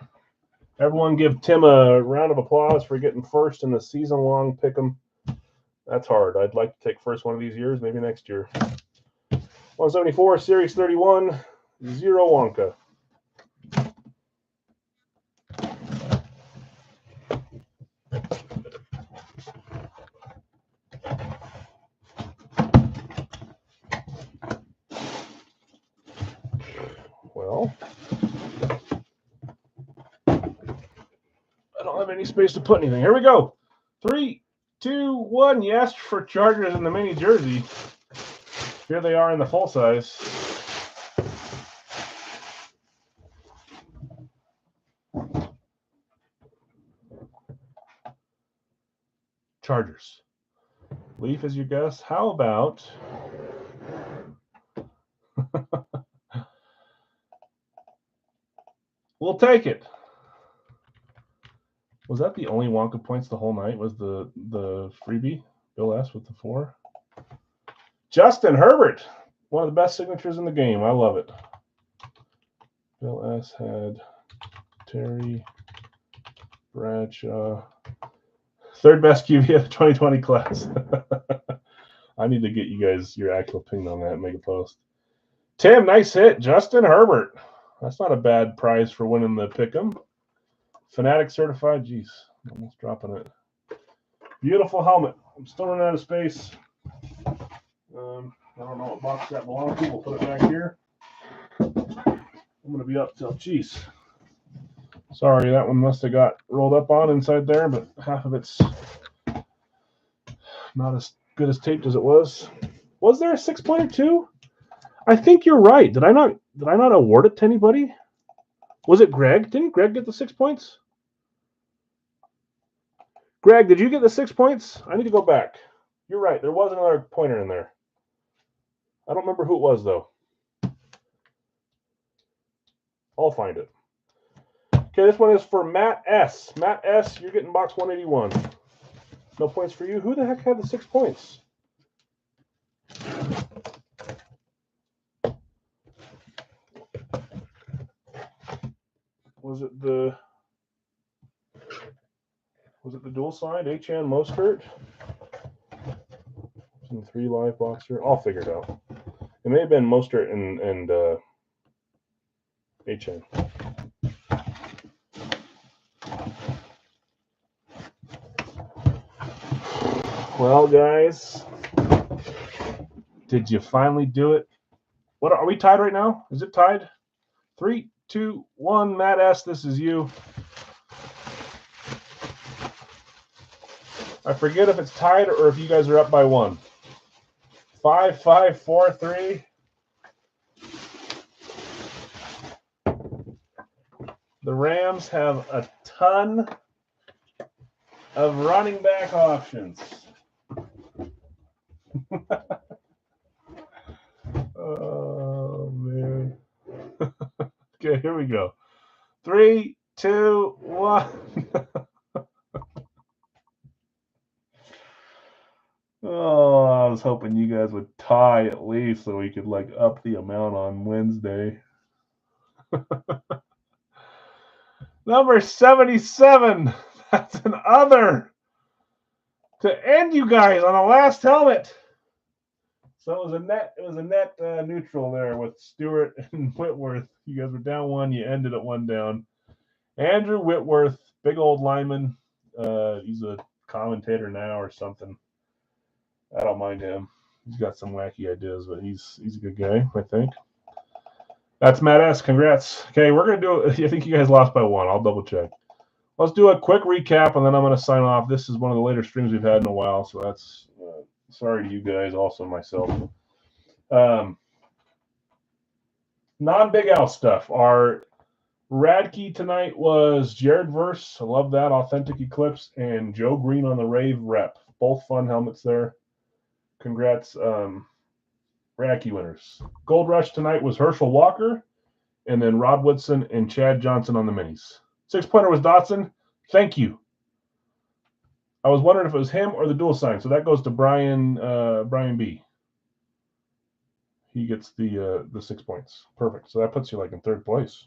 Everyone give Tim a round of applause for getting first in the season-long pick'em. That's hard. I'd like to take first one of these years, maybe next year. 174, Series 31, 0 Wonka. Well, have any space to put anything. Here we go. 3, 2, 1. You asked for Chargers in the mini jersey. Here they are in the full size. Chargers. Leaf is your guess. How about we'll take it. Was that the only Wonka points the whole night? Was the freebie? Bill S with the 4. Justin Herbert. One of the best signatures in the game. I love it. Bill S had Terry Bradshaw. Third best QB of the 2020 class. I need to get you guys your actual opinion on that and make a post. Tim, nice hit. Justin Herbert. That's not a bad prize for winning the pick'em. Fanatic certified. Jeez, almost dropping it. Beautiful helmet. I'm still running out of space. I don't know what box that belongs to. We'll put it back here. I'm going to be up till, jeez. Sorry, that one must have got rolled up on inside there, but half of it's not as good as taped as it was. Was there a 6-pointer too? I think you're right. Did I not award it to anybody? Was it Greg? Didn't Greg get the 6 points? Greg, did you get the 6 points? I need to go back. You're right. There was another pointer in there. I don't remember who it was, though. I'll find it. Okay, this one is for Matt S. Matt S., you're getting box 181. No points for you. Who the heck had the 6 points? Was it the dual side? H.N. Mostert? And 3 live boxer. I'll figure it out. It may have been Mostert and H.N. Well, guys, did you finally do it? What are we tied right now? Is it tied? 3, 2, 1. Matt S., this is you. I forget if it's tied or if you guys are up by 1. 5, 5, 4, 3. The Rams have a ton of running back options. Oh, man. Okay, here we go. 3, 2, 1. Oh, I was hoping you guys would tie at least so we could up the amount on Wednesday. Number 77. That's an other to end you guys on the last helmet. So it was a net neutral there with Stewart and Whitworth. You guys were down 1. You ended at 1 down. Andrew Whitworth, big old lineman. He's a commentator now or something. I don't mind him. He's got some wacky ideas, but he's a good guy, I think. That's Matt S. Congrats. Okay, we're going to do it. I think you guys lost by 1. I'll double check. Let's do a quick recap, and then I'm going to sign off. This is one of the later streams we've had in a while, so that's sorry to you guys, also myself. Non-Big Al stuff. Our Radkey tonight was Jared Verse. I love that. Authentic Eclipse. And Joe Green on the Rave Rep. Both fun helmets there. Congrats, Radkey winners. Gold Rush tonight was Herschel Walker, and then Rob Woodson and Chad Johnson on the minis. 6-pointer was Dotson. Thank you. I was wondering if it was him or the dual sign, so that goes to Brian B. He gets the 6 points. Perfect. So that puts you in 3rd place.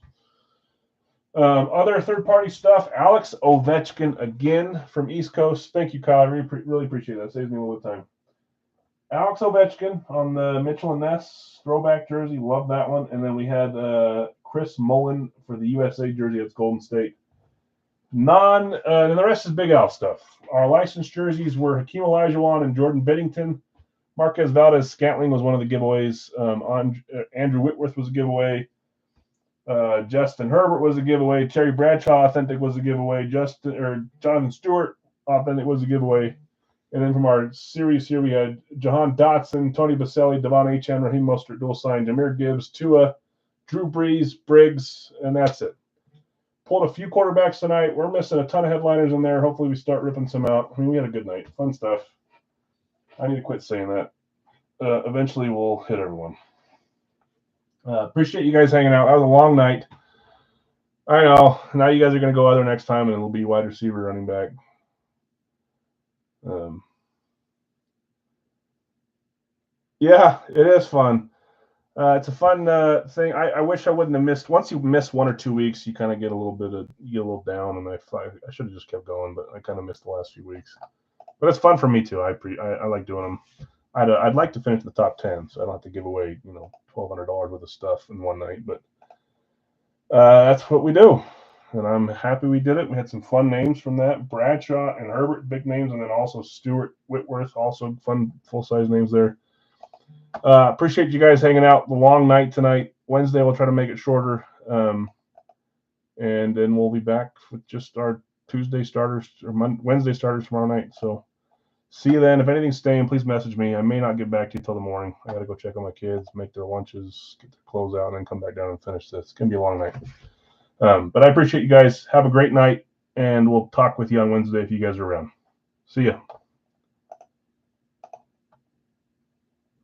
Other third-party stuff. Alex Ovechkin again from East Coast. Thank you, Kyle. I really appreciate that. Saves me a little time. Alex Ovechkin on the Mitchell and Ness throwback jersey. Love that one. And then we had Chris Mullen for the USA jersey. It's Golden State. And the rest is Big Al stuff. Our licensed jerseys were Hakeem Olajuwon and Jordan Biddington. Marquez Valdez Scantling was one of the giveaways. Andrew Whitworth was a giveaway. Justin Herbert was a giveaway. Terry Bradshaw Authentic was a giveaway. Jonathan Stewart Authentic was a giveaway. And then from our series here, we had Jahan Dotson, Tony Baselli, Devon Achane, Raheem Mostert, dual sign, Jahmyr Gibbs, Tua, Drew Brees, Briggs, and that's it. Pulled a few quarterbacks tonight. We're missing a ton of headliners in there. Hopefully we start ripping some out. I mean, we had a good night. Fun stuff. I need to quit saying that. Eventually we'll hit everyone. Appreciate you guys hanging out. That was a long night. I know. Now you guys are going to go other next time, and it'll be wide receiver, running back. Yeah, it is fun. It's a fun thing. I wish I wouldn't have missed. Once you miss 1 or 2 weeks, you kind of get a little down, and I should have just kept going, but I kind of missed the last few weeks. But it's fun for me too. I like doing them. I'd like to finish the top 10, so I don't have to give away $1,200 worth of stuff in one night. But that's what we do, and I'm happy we did it. We had some fun names from that. Bradshaw and Herbert, big names, and then also Stewart, Whitworth, also fun full-size names there. Appreciate you guys hanging out. The long night tonight. Wednesday we'll try to make it shorter, and then we'll be back with just our Tuesday starters or Wednesday starters tomorrow night. So see you then. If anything's staying, please message me. I may not get back to you till the morning. I got to go check on my kids, make their lunches, get their clothes out, and then come back down and finish this. It's gonna be a long night. But I appreciate you guys. Have a great night, and we'll talk with you on Wednesday if you guys are around. See ya.